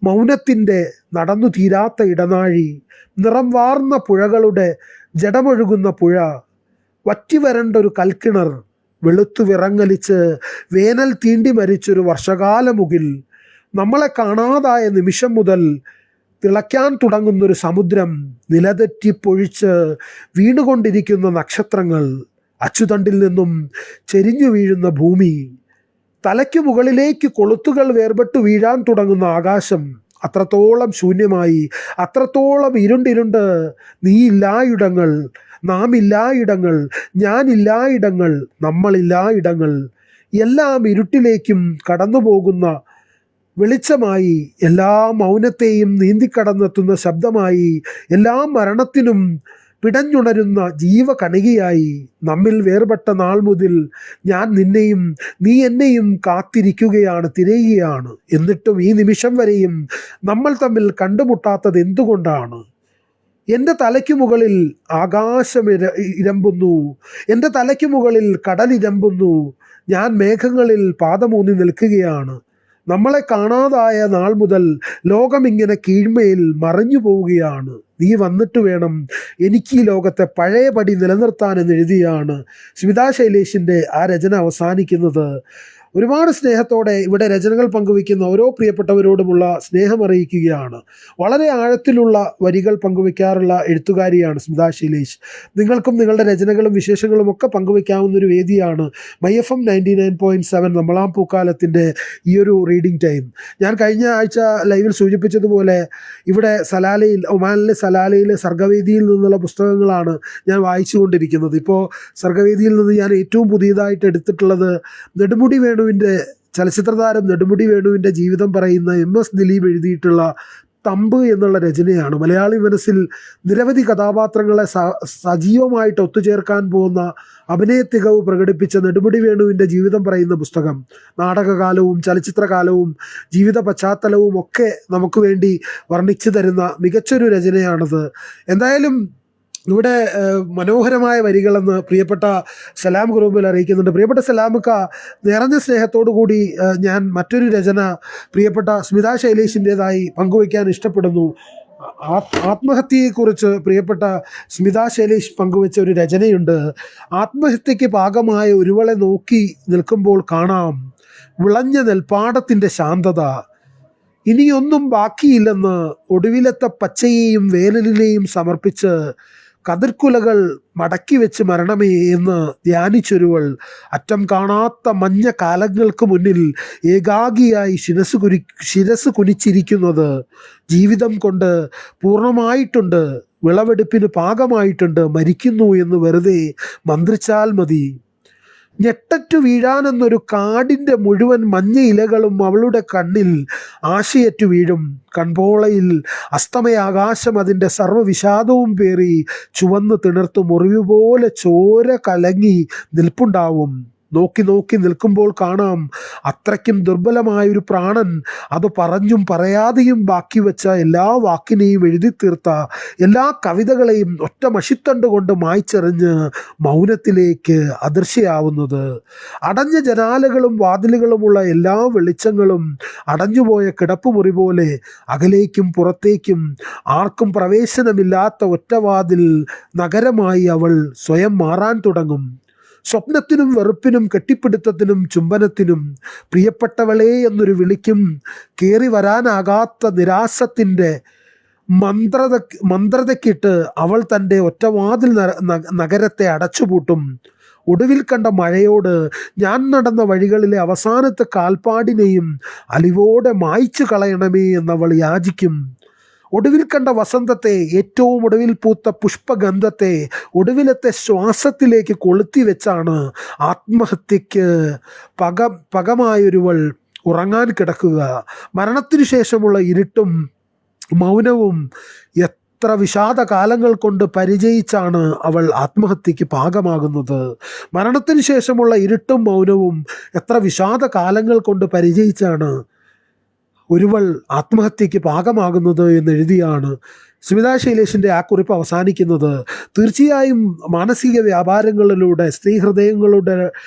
മൗനത്തിൻ്റെ നടന്നു തീരാത്ത ഇടനാഴി, നിറം വാർന്ന പുഴകളുടെ ജഡമൊഴുകുന്ന പുഴ, വറ്റിവരണ്ടൊരു കൽക്കിണർ, വെളുത്തു വിറങ്ങലിച്ച് വേനൽ തീണ്ടി മരിച്ചൊരു വർഷകാലമുകിൽ, നമ്മളെ കാണാതായ നിമിഷം മുതൽ തിളയ്ക്കാൻ തുടങ്ങുന്നൊരു സമുദ്രം, നിലതെറ്റി പൊഴിച്ച് വീണുകൊണ്ടിരിക്കുന്ന നക്ഷത്രങ്ങൾ, അച്ചുതണ്ടിൽ നിന്നും ചെരിഞ്ഞു വീഴുന്ന ഭൂമി, തലയ്ക്ക് മുകളിലേക്ക് കൊളുത്തുകൾ വേർപെട്ടു വീഴാൻ തുടങ്ങുന്ന ആകാശം, അത്രത്തോളം ശൂന്യമായി, അത്രത്തോളം ഇരുണ്ടിരുണ്ട്. നീയില്ലായിടങ്ങൾ, നാം ഇല്ലായിടങ്ങൾ, ഞാനില്ലായിടങ്ങൾ, നമ്മളില്ലായിടങ്ങൾ, എല്ലാം ഇരുട്ടിലേക്കും കടന്നു പോകുന്ന വെളിച്ചമായി, എല്ലാ മൗനത്തെയും നീന്തിക്കടന്നെത്തുന്ന ശബ്ദമായി, എല്ലാ മരണത്തിനും പിടഞ്ഞുണരുന്ന ജീവകണികയായി, നമ്മിൽ വേർപെട്ട നാൾ മുതൽ ഞാൻ നിന്നെയും നീ എന്നെയും കാത്തിരിക്കുകയാണ്, തിരയുകയാണ്. എന്നിട്ടും ഈ നിമിഷം വരെയും നമ്മൾ തമ്മിൽ കണ്ടുമുട്ടാത്തത് എന്തുകൊണ്ടാണ്? എൻ്റെ തലയ്ക്കു മുകളിൽ ആകാശം ഇരമ്പുന്നു, എൻ്റെ തലയ്ക്കു മുകളിൽ കടലിരമ്പുന്നു. ഞാൻ മേഘങ്ങളിൽ പാദമൂന്നി നിൽക്കുകയാണ്. നമ്മളെ കാണാതായ നാൾ മുതൽ ലോകമിങ്ങനെ കീഴ്മയിൽ മറഞ്ഞു പോവുകയാണ്. നീ വന്നിട്ട് വേണം എനിക്ക് ഈ ലോകത്തെ പഴയപടി നിലനിർത്താനെന്ന് എഴുതിയാണ് സ്മിത ശൈലേഷിൻ്റെ ആ രചന അവസാനിക്കുന്നത്. ഒരുപാട് സ്നേഹത്തോടെ ഇവിടെ രചനകൾ പങ്കുവയ്ക്കുന്ന ഓരോ പ്രിയപ്പെട്ടവരോടുമുള്ള സ്നേഹം അറിയിക്കുകയാണ്. വളരെ ആഴത്തിലുള്ള വരികൾ പങ്കുവയ്ക്കാറുള്ള എഴുത്തുകാരിയാണ് സ്മിത ശൈലേഷ്. നിങ്ങൾക്കും നിങ്ങളുടെ രചനകളും വിശേഷങ്ങളും ഒക്കെ പങ്കുവയ്ക്കാവുന്നൊരു വേദിയാണ് MyFM 99.7 നമ്മളാം പൂക്കാലത്തിൻ്റെ ഈ ഒരു റീഡിംഗ് ടൈം. ഞാൻ കഴിഞ്ഞ ആഴ്ച ലൈവിൽ സൂചിപ്പിച്ചതുപോലെ ഇവിടെ ഒമാനിലെ സലാലയിലെ സർഗവേദിയിൽ നിന്നുള്ള പുസ്തകങ്ങളാണ് ഞാൻ വായിച്ചുകൊണ്ടിരിക്കുന്നത്. ഇപ്പോൾ സർഗവേദിയിൽ നിന്ന് ഞാൻ ഏറ്റവും പുതിയതായിട്ട് എടുത്തിട്ടുള്ളത് ചലച്ചിത്രതാരം നെടുമുടി വേണുവിൻ്റെ ജീവിതം പറയുന്ന MS ദിലീപ് എഴുതിയിട്ടുള്ള തമ്പ് എന്നുള്ള രചനയാണ്. മലയാളി മനസ്സിൽ നിരവധി കഥാപാത്രങ്ങളെ സജീവമായിട്ട് ഒത്തുചേർക്കാൻ പോകുന്ന അഭിനയ തികവ് പ്രകടിപ്പിച്ച നെടുമുടി വേണുവിൻ്റെ ജീവിതം പറയുന്ന പുസ്തകം, നാടകകാലവും ചലച്ചിത്രകാലവും ജീവിത പശ്ചാത്തലവും ഒക്കെ നമുക്ക് വേണ്ടി വർണ്ണിച്ചു തരുന്ന മികച്ചൊരു രചനയാണത്. എന്തായാലും ഇവിടെ മനോഹരമായ വരികളെന്ന് പ്രിയപ്പെട്ട സലാം ഗ്രൂപ്പിൽ അറിയിക്കുന്നുണ്ട്. പ്രിയപ്പെട്ട സലാമുക്ക, നിറഞ്ഞ സ്നേഹത്തോടു കൂടി ഞാൻ മറ്റൊരു രചന പ്രിയപ്പെട്ട സ്മിത ശൈലേഷിൻ്റെതായി പങ്കുവയ്ക്കാൻ ഇഷ്ടപ്പെടുന്നു. ആത്മഹത്യയെക്കുറിച്ച് പ്രിയപ്പെട്ട സ്മിത ശൈലേഷ് പങ്കുവെച്ച ഒരു രചനയുണ്ട്. ആത്മഹത്യക്ക് പാകമായ ഒരുവളെ നോക്കി നിൽക്കുമ്പോൾ കാണാം വിളഞ്ഞ നെൽപ്പാടത്തിൻ്റെ ശാന്തത. ഇനിയൊന്നും ബാക്കിയില്ലെന്ന് ഒടുവിലത്തെ പച്ചയെയും വേനലിനെയും സമർപ്പിച്ച് കതിർക്കുലകൾ മടക്കി വെച്ച് മരണമേ എന്ന് ധ്യാനിച്ചൊരുവൾ അറ്റം കാണാത്ത മഞ്ഞ കാലങ്ങൾക്ക് മുന്നിൽ ഏകാഗിയായി ശിരസ് കുനിച്ചിരിക്കുന്നത് ജീവിതം കൊണ്ട് പൂർണ്ണമായിട്ടുണ്ട്, വിളവെടുപ്പിന് പാകമായിട്ടുണ്ട്, മരിക്കുന്നു എന്ന് വെറുതെ മന്ത്രിച്ചാൽ മതി. ഞെട്ടറ്റു വീഴാനെന്നൊരു കാടിൻ്റെ മുഴുവൻ മഞ്ഞ ഇലകളും അവളുടെ കണ്ണിൽ ആശയറ്റു വീഴും. കൺപോളയിൽ അസ്തമയാകാശം അതിൻ്റെ സർവ്വവിഷാദവും പേറി ചുവന്ന് തിണർത്തു മുറിവ് പോലെ ചോര കലങ്ങി നിൽപ്പുണ്ടാവും. നോക്കി നോക്കി നിൽക്കുമ്പോൾ കാണാം അത്രയ്ക്കും ദുർബലമായൊരു പ്രാണൻ അത് പറഞ്ഞും പറയാതെയും ബാക്കി വെച്ച എല്ലാ വാക്കിനെയും എഴുതി തീർത്ത എല്ലാ കവിതകളെയും ഒറ്റ മഷിത്തണ്ട് കൊണ്ട് മായ്ച്ചെറിഞ്ഞ് മൗനത്തിലേക്ക് അദൃശ്യയാവുന്നത്. അടഞ്ഞ ജനാലകളും വാതിലുകളുമുള്ള എല്ലാ വെളിച്ചങ്ങളും അടഞ്ഞുപോയ കിടപ്പുമുറി പോലെ അകലേക്കും പുറത്തേക്കും ആർക്കും പ്രവേശനമില്ലാത്ത ഒറ്റവാതിൽ നഗരമായി അവൾ സ്വയം മാറാൻ തുടങ്ങും. സ്വപ്നത്തിനും വെറുപ്പിനും കെട്ടിപ്പിടുത്തത്തിനും ചുംബനത്തിനും പ്രിയപ്പെട്ടവളെ എന്നൊരു വിളിക്കും കയറി വരാനാകാത്ത നിരാശത്തിൻ്റെ മന്ത്രതയ്ക്കിട്ട് അവൾ തൻ്റെ ഒറ്റവാതിൽ നഗരത്തെ അടച്ചുപൂട്ടും. ഒടുവിൽ കണ്ട മഴയോട് ഞാൻ നടന്ന വഴികളിലെ അവസാനത്തെ കാൽപ്പാടിനെയും അലിവോടെ മായ്ച്ചു കളയണമേ എന്നവൾ യാചിക്കും. ഒടുവിൽ കണ്ട വസന്തത്തെ, ഏറ്റവും ഒടുവിൽ പൂത്ത പുഷ്പഗന്ധത്തെ ഒടുവിലത്തെ ശ്വാസത്തിലേക്ക് കൊളുത്തി വെച്ചാണ് ആത്മഹത്യക്ക് പകമായൊരുവൾ ഉറങ്ങാൻ കിടക്കുക. മരണത്തിനു ശേഷമുള്ള ഇരുട്ടും മൗനവും എത്ര വിഷാദ കാലങ്ങൾ കൊണ്ട് പരിചയിച്ചാണ് അവൾ ആത്മഹത്യക്ക് പാകമാകുന്നത്. മരണത്തിനു ശേഷമുള്ള ഇരുട്ടും മൗനവും എത്ര വിഷാദ കാലങ്ങൾ കൊണ്ട് പരിചയിച്ചാണ് ഒരുവൾ ആത്മഹത്യക്ക് പാകമാകുന്നത് എന്നെഴുതിയാണ് സ്മിത ശൈലേഷിൻ്റെ ആ കുറിപ്പ് അവസാനിക്കുന്നത്. തീർച്ചയായും മാനസിക വ്യാപാരങ്ങളിലൂടെ, സ്ത്രീ ഹൃദയങ്ങളുടെ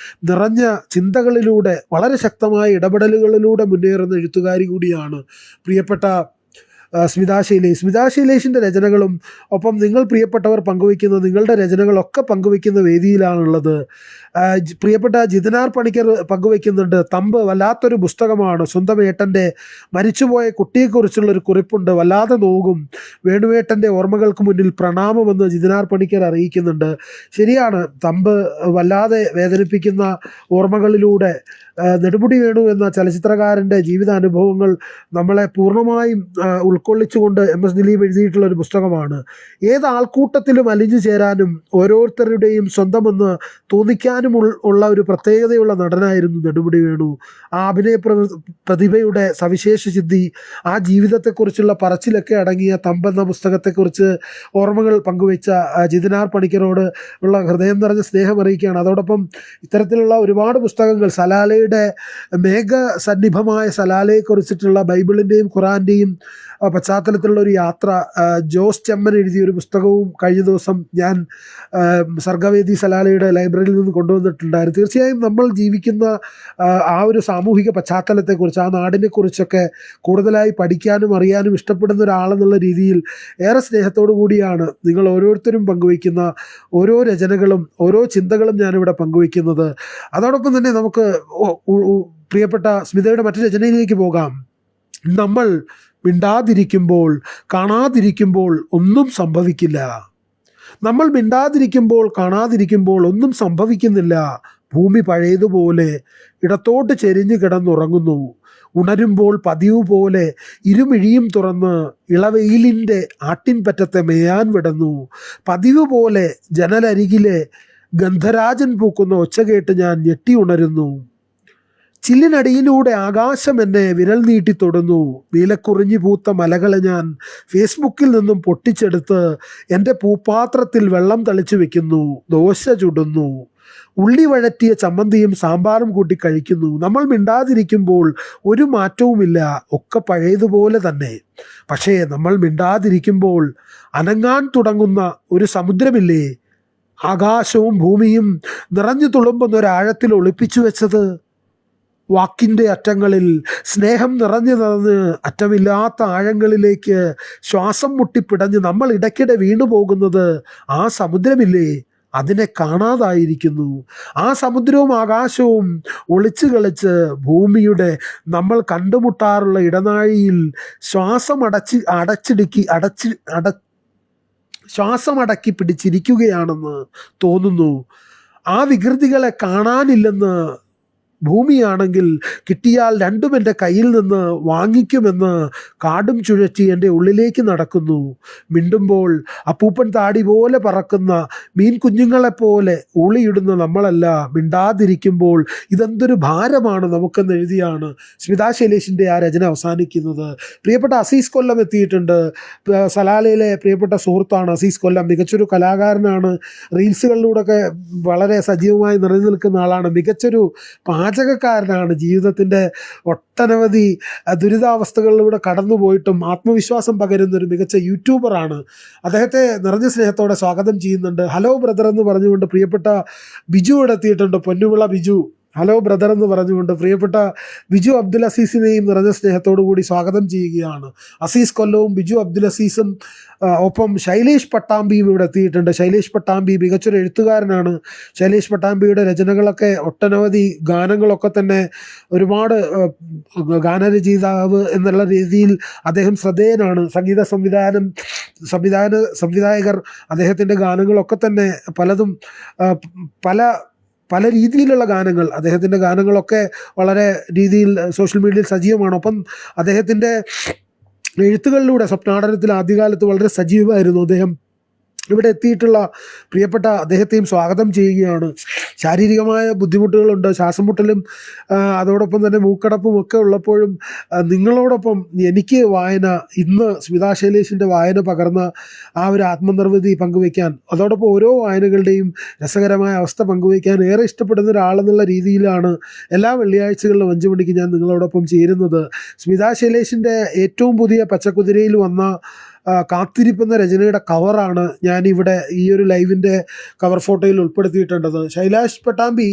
നിറഞ്ഞ ചിന്തകളിലൂടെ, വളരെ ശക്തമായ ഇടപെടലുകളിലൂടെ മുന്നേറുന്ന എഴുത്തുകാരി കൂടിയാണ് പ്രിയപ്പെട്ട സ്മിത ശൈലേഷിൻ്റെ രചനകളും ഒപ്പം നിങ്ങൾ പ്രിയപ്പെട്ടവർ പങ്കുവയ്ക്കുന്ന നിങ്ങളുടെ രചനകളൊക്കെ പങ്കുവയ്ക്കുന്ന വേദിയിലാണുള്ളത്. പ്രിയപ്പെട്ട ജിതനാർ പണിക്കർ പങ്കുവയ്ക്കുന്നുണ്ട്. തമ്പ് വല്ലാത്തൊരു പുസ്തകമാണ്. സ്വന്തം ഏട്ടൻ്റെ മരിച്ചുപോയ കുട്ടിയെക്കുറിച്ചുള്ളൊരു കുറിപ്പുണ്ട്, വല്ലാതെ നോകും. വേണുവേട്ടൻ്റെ ഓർമ്മകൾക്ക് മുന്നിൽ പ്രണാമമെന്ന് ജിതനാർ പണിക്കർ അറിയിക്കുന്നുണ്ട്. ശരിയാണ്, തമ്പ് വല്ലാതെ വേദനിപ്പിക്കുന്ന ഓർമ്മകളിലൂടെ നെടുമുടി വേണു എന്ന ചലച്ചിത്രകാരൻ്റെ ജീവിതാനുഭവങ്ങൾ നമ്മളെ പൂർണ്ണമായും ഉൾക്കൊള്ളിച്ചുകൊണ്ട് MS ദിലീപ് എഴുതിയിട്ടുള്ള ഒരു പുസ്തകമാണ്. ഏത് ആൾക്കൂട്ടത്തിലും അലിഞ്ഞു ചേരാനും ഓരോരുത്തരുടെയും സ്വന്തമെന്ന് തോന്നിക്കാനും ഉള്ള ഒരു പ്രത്യേകതയുള്ള നടനായിരുന്നു നെടുമുടി വേണു. ആ അഭിനയ പ്രതിഭയുടെ സവിശേഷ സിദ്ധി, ആ ജീവിതത്തെക്കുറിച്ചുള്ള പറച്ചിലൊക്കെ അടങ്ങിയ തമ്പ് എന്ന പുസ്തകത്തെക്കുറിച്ച് ഓർമ്മകൾ പങ്കുവെച്ച ജിതനാർ പണിക്കരോട് ഉള്ള ഹൃദയം നിറഞ്ഞ സ്നേഹം അറിയിക്കുകയാണ്. അതോടൊപ്പം ഇത്തരത്തിലുള്ള ഒരുപാട് പുസ്തകങ്ങൾ, സലാലയുടെ മേഘസന്നിഭമായ സലാലയെക്കുറിച്ചിട്ടുള്ള ബൈബിളിൻ്റെയും ഖുറാൻ്റെയും പശ്ചാത്തലത്തിലുള്ള ഒരു യാത്ര ജോസ് ചെമ്മൻ എഴുതിയൊരു പുസ്തകവും കഴിഞ്ഞ ദിവസം ഞാൻ സർഗവേദി സലാലയുടെ ലൈബ്രറിയിൽ നിന്ന് കൊണ്ടുവന്നിട്ടുണ്ടായിരുന്നു. തീർച്ചയായും നമ്മൾ ജീവിക്കുന്ന ആ ഒരു സാമൂഹിക പശ്ചാത്തലത്തെക്കുറിച്ച്, ആ നാടിനെക്കുറിച്ചൊക്കെ കൂടുതലായി പഠിക്കാനും അറിയാനും ഇഷ്ടപ്പെടുന്ന ഒരാളെന്നുള്ള രീതിയിൽ ഏറെ സ്നേഹത്തോടു കൂടിയാണ് നിങ്ങൾ ഓരോരുത്തരും പങ്കുവയ്ക്കുന്ന ഓരോ രചനകളും ഓരോ ചിന്തകളും ഞാനിവിടെ പങ്കുവയ്ക്കുന്നത്. അതോടൊപ്പം തന്നെ നമുക്ക് പ്രിയപ്പെട്ട സ്മിതയുടെ മറ്റു രചനയിലേക്ക് പോകാം. നമ്മൾ മിണ്ടാതിരിക്കുമ്പോൾ, കാണാതിരിക്കുമ്പോൾ ഒന്നും സംഭവിക്കില്ല. നമ്മൾ മിണ്ടാതിരിക്കുമ്പോൾ, കാണാതിരിക്കുമ്പോൾ ഒന്നും സംഭവിക്കുന്നില്ല. ഭൂമി പഴയതുപോലെ ഇടത്തോട്ട് ചെരിഞ്ഞു കിടന്നുറങ്ങുന്നു. ഉണരുമ്പോൾ പതിവ് പോലെ ഇരുമിഴിയും തുറന്ന് ഇളവെയിലിൻ്റെ ആട്ടിൻപറ്റത്തെ മേയാൻ വിടുന്നു. പതിവ് പോലെ ജനലരികിലെ ഗന്ധരാജൻ പൂക്കുന്ന ഒച്ച കേട്ട് ഞാൻ ഞെട്ടി ഉണരുന്നു. ചില്ലിനടിയിലൂടെ ആകാശം എന്നെ വിരൽ നീട്ടി തൊടുന്നു. നീലക്കുറിഞ്ഞി പൂത്ത മലകളെ ഞാൻ ഫേസ്ബുക്കിൽ നിന്നും പൊട്ടിച്ചെടുത്ത് എൻ്റെ പൂപ്പാത്രത്തിൽ വെള്ളം തളിച്ചു വെക്കുന്നു. ദോശ ചുടുന്നു. ഉള്ളി വഴറ്റിയ ചമ്മന്തിയും സാമ്പാറും കൂട്ടി കഴിക്കുന്നു. നമ്മൾ മിണ്ടാതിരിക്കുമ്പോൾ ഒരു മാറ്റവുമില്ല, ഒക്കെ പഴയതുപോലെ തന്നെ. പക്ഷേ നമ്മൾ മിണ്ടാതിരിക്കുമ്പോൾ അനങ്ങാൻ തുടങ്ങുന്ന ഒരു സമുദ്രമില്ലേ, ആകാശവും ഭൂമിയും നിറഞ്ഞു തുളുമ്പുന്ന ഒരാഴത്തിൽ ഒളിപ്പിച്ചു വെച്ചത്. വാക്കിൻ്റെ അറ്റങ്ങളിൽ സ്നേഹം നിറഞ്ഞു നിറഞ്ഞ് അറ്റമില്ലാത്ത ആഴങ്ങളിലേക്ക് ശ്വാസം മുട്ടിപ്പിടഞ്ഞ് നമ്മൾ ഇടയ്ക്കിടെ വീണു പോകുന്നത് ആ സമുദ്രമില്ലേ, അതിനെ കാണാതായിരിക്കുന്നു. ആ സമുദ്രവും ആകാശവും ഒളിച്ചു കളിച്ച് ഭൂമിയുടെ നമ്മൾ കണ്ടുമുട്ടാറുള്ള ഇടനാഴിയിൽ ശ്വാസമടക്കി പിടിച്ചിരിക്കുകയാണെന്ന് തോന്നുന്നു. ആ വികൃതികളെ കാണാനില്ലെന്ന് ഭൂമിയാണെങ്കിൽ കിട്ടിയാൽ രണ്ടും എൻ്റെ കയ്യിൽ നിന്ന് വാങ്ങിക്കുമെന്ന് കാടും ചുഴറ്റി എൻ്റെ ഉള്ളിലേക്ക് നടക്കുന്നു. മിണ്ടുമ്പോൾ അപ്പൂപ്പൻ താടി പോലെ പറക്കുന്ന മീൻ കുഞ്ഞുങ്ങളെപ്പോലെ ഊളിയിടുന്ന നമ്മളല്ല മിണ്ടാതിരിക്കുമ്പോൾ ഇതെന്തൊരു ഭാരമാണ് നമുക്കെന്ന് എഴുതിയാണ് സ്മിത ശൈലേഷിൻ്റെ ആ രചന അവസാനിക്കുന്നത്. പ്രിയപ്പെട്ട അസീസ് കൊല്ലം എത്തിയിട്ടുണ്ട്. സലാലയിലെ പ്രിയപ്പെട്ട സുഹൃത്താണ് അസീസ് കൊല്ലം. മികച്ചൊരു കലാകാരനാണ്. റീൽസുകളിലൂടെയൊക്കെ വളരെ സജീവമായി നിറഞ്ഞു നിൽക്കുന്ന ആളാണ്. മികച്ചൊരു പാചകക്കാരനാണ്. ജീവിതത്തിൻ്റെ ഒട്ടനവധി ദുരിതാവസ്ഥകളിലൂടെ കടന്നുപോയിട്ടും ആത്മവിശ്വാസം പകരുന്ന ഒരു മികച്ച യൂട്യൂബറാണ്. അദ്ദേഹത്തെ നിറഞ്ഞ സ്നേഹത്തോടെ സ്വാഗതം ചെയ്യുന്നുണ്ട്. ഹലോ ബ്രദർ എന്ന് പറഞ്ഞുകൊണ്ട് പ്രിയപ്പെട്ട ബിജു ഇവിടെ എത്തിയിട്ടുണ്ട്. പൊന്നുവിള ബിജു, ഹലോ ബ്രദർ എന്ന് പറഞ്ഞുകൊണ്ട് പ്രിയപ്പെട്ട ബിജു അബ്ദുൽ അസീസിനെയും നിറഞ്ഞ സ്നേഹത്തോടു കൂടി സ്വാഗതം ചെയ്യുകയാണ്. അസീസ് കൊല്ലവും ബിജു അബ്ദുൽ അസീസും ഒപ്പം ശൈലേഷ് പട്ടാമ്പിയും ഇവിടെ എത്തിയിട്ടുണ്ട്. ശൈലേഷ് പട്ടാമ്പി മികച്ചൊരു എഴുത്തുകാരനാണ്. ശൈലേഷ് പട്ടാമ്പിയുടെ രചനകളൊക്കെ ഒട്ടനവധി ഗാനങ്ങളൊക്കെ തന്നെ ഒരുപാട് ഗാനരചയിതാവ് എന്നുള്ള രീതിയിൽ അദ്ദേഹം ശ്രദ്ധേയനാണ്. സംവിധായകർ അദ്ദേഹത്തിൻ്റെ ഗാനങ്ങളൊക്കെ തന്നെ പലതും പല രീതിയിലുള്ള ഗാനങ്ങൾ, അദ്ദേഹത്തിൻ്റെ ഗാനങ്ങളൊക്കെ വളരെ രീതിയിൽ സോഷ്യൽ മീഡിയയിൽ സജീവമാണ്. ഒപ്പം അദ്ദേഹത്തിൻ്റെ എഴുത്തുകളിലൂടെ സ്വപ്നാടനത്തിൽ ആദ്യകാലത്ത് വളരെ സജീവമായിരുന്നു അദ്ദേഹം. ഇവിടെ എത്തിയിട്ടുള്ള പ്രിയപ്പെട്ട അദ്ദേഹത്തെയും സ്വാഗതം ചെയ്യുകയാണ്. ശാരീരികമായ ബുദ്ധിമുട്ടുകളുണ്ട്, ശ്വാസം മുട്ടലും അതോടൊപ്പം തന്നെ മൂക്കടപ്പും ഒക്കെ ഉള്ളപ്പോഴും നിങ്ങളോടൊപ്പം എനിക്ക് വായന, ഇന്ന് സ്മിത ശൈലേഷിൻ്റെ വായന പകർന്ന ആ ഒരു ആത്മനിർവൃതി പങ്കുവയ്ക്കാൻ, അതോടൊപ്പം ഓരോ വായനകളുടെയും രസകരമായ അവസ്ഥ പങ്കുവയ്ക്കാൻ ഏറെ ഇഷ്ടപ്പെടുന്ന ഒരാളെന്നുള്ള രീതിയിലാണ് എല്ലാ വെള്ളിയാഴ്ചകളിലും 5 മണിക്ക് ഞാൻ നിങ്ങളോടൊപ്പം ചേരുന്നത്. സ്മിത ശൈലേഷിൻ്റെ ഏറ്റവും പുതിയ പച്ചക്കുതിരയിൽ വന്ന കാത്തിരിപ്പെന്ന രചനയുടെ കവറാണ് ഞാനിവിടെ ഈ ഒരു ലൈവിൻ്റെ കവർ ഫോട്ടോയിൽ ഉൾപ്പെടുത്തിയിട്ടുള്ളത്. ശൈലേഷ് പട്ടാമ്പി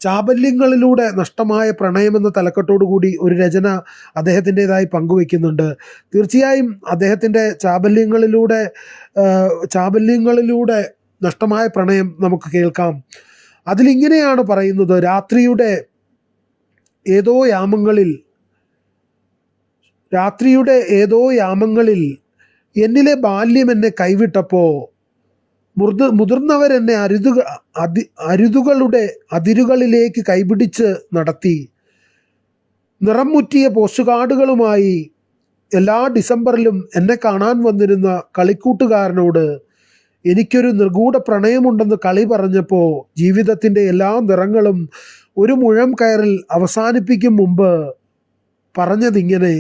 ചാബല്യങ്ങളിലൂടെ നഷ്ടമായ പ്രണയമെന്ന തലക്കെട്ടോടു കൂടി ഒരു രചന അദ്ദേഹത്തിൻ്റെതായി പങ്കുവയ്ക്കുന്നുണ്ട്. തീർച്ചയായും അദ്ദേഹത്തിൻ്റെ ചാബല്യങ്ങളിലൂടെ നഷ്ടമായ പ്രണയം നമുക്ക് കേൾക്കാം. അതിലിങ്ങനെയാണ് പറയുന്നത്: രാത്രിയുടെ ഏതോ യാമങ്ങളിൽ എന്നിലെ ബാല്യം എന്നെ കൈവിട്ടപ്പോൾ മുതിർന്നവരെന്നെ അരുതുകളുടെ അതിരുകളിലേക്ക് കൈപിടിച്ച് നടത്തി. നിറം മുറ്റിയ പോസ്റ്റ് കാർഡുകളുമായി എല്ലാ ഡിസംബറിലും എന്നെ കാണാൻ വന്നിരുന്ന കളിക്കൂട്ടുകാരനോട് എനിക്കൊരു നിർഗൂഢ പ്രണയമുണ്ടെന്ന് കളി പറഞ്ഞപ്പോൾ ജീവിതത്തിൻ്റെ എല്ലാ നിറങ്ങളും ഒരു മുഴം കയറിൽ അവസാനിപ്പിക്കും മുമ്പ് പറഞ്ഞതിങ്ങനെ: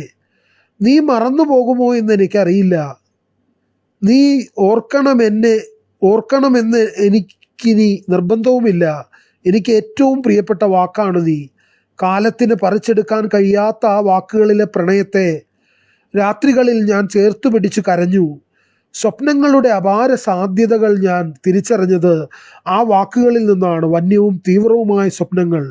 നീ മറന്നു പോകുമോ എന്ന് എനിക്കറിയില്ല, നീ ഓർക്കണമെന്ന് എനിക്കിനി നിർബന്ധവുമില്ല, എനിക്ക് ഏറ്റവും പ്രിയപ്പെട്ട വാക്കാണ് നീ. കാലത്തിന് പറിച്ചെടുക്കാൻ കഴിയാത്ത ആ വാക്കുകളിലെ പ്രണയത്തെ രാത്രികളിൽ ഞാൻ ചേർത്തു പിടിച്ചു കരഞ്ഞു. സ്വപ്നങ്ങളുടെ അപാര സാധ്യതകൾ ഞാൻ തിരിച്ചറിഞ്ഞത് ആ വാക്കുകളിൽ നിന്നാണ്. വന്യവും തീവ്രവുമായ സ്വപ്നങ്ങൾ.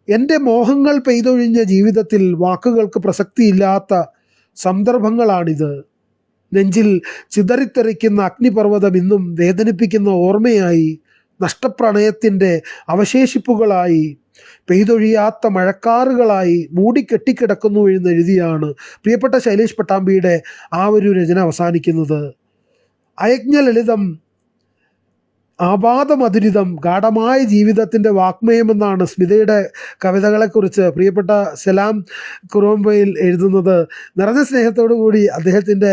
എൻ്റെ മോഹങ്ങൾ പെയ്തൊഴിഞ്ഞ ജീവിതത്തിൽ വാക്കുകൾക്ക് പ്രസക്തിയില്ലാത്ത സന്ദർഭങ്ങളാണിത്. നെഞ്ചിൽ ചിതറിത്തെറിക്കുന്ന അഗ്നിപർവ്വതം ഇന്നും വേദനിപ്പിക്കുന്ന ഓർമ്മയായി, നഷ്ടപ്രണയത്തിൻ്റെ അവശേഷിപ്പുകളായി, പെയ്തൊഴിയാത്ത മഴക്കാറുകളായി മൂടിക്കെട്ടിക്കിടക്കുന്നു എന്നെഴുതിയാണ് പ്രിയപ്പെട്ട ശൈലേഷ് പട്ടാമ്പിയുടെ ആ ഒരു രചന അവസാനിക്കുന്നത്. അയജ്ഞലളിതം, ആപാദമധുരിതം, ഗാഠമായ ജീവിതത്തിൻ്റെ വാഗ്മയമെന്നാണ് സ്മിതയുടെ കവിതകളെക്കുറിച്ച് പ്രിയപ്പെട്ട സലാം കുറുമ്പയിൽ എഴുതുന്നത്. നിറഞ്ഞ സ്നേഹത്തോടു കൂടി അദ്ദേഹത്തിൻ്റെ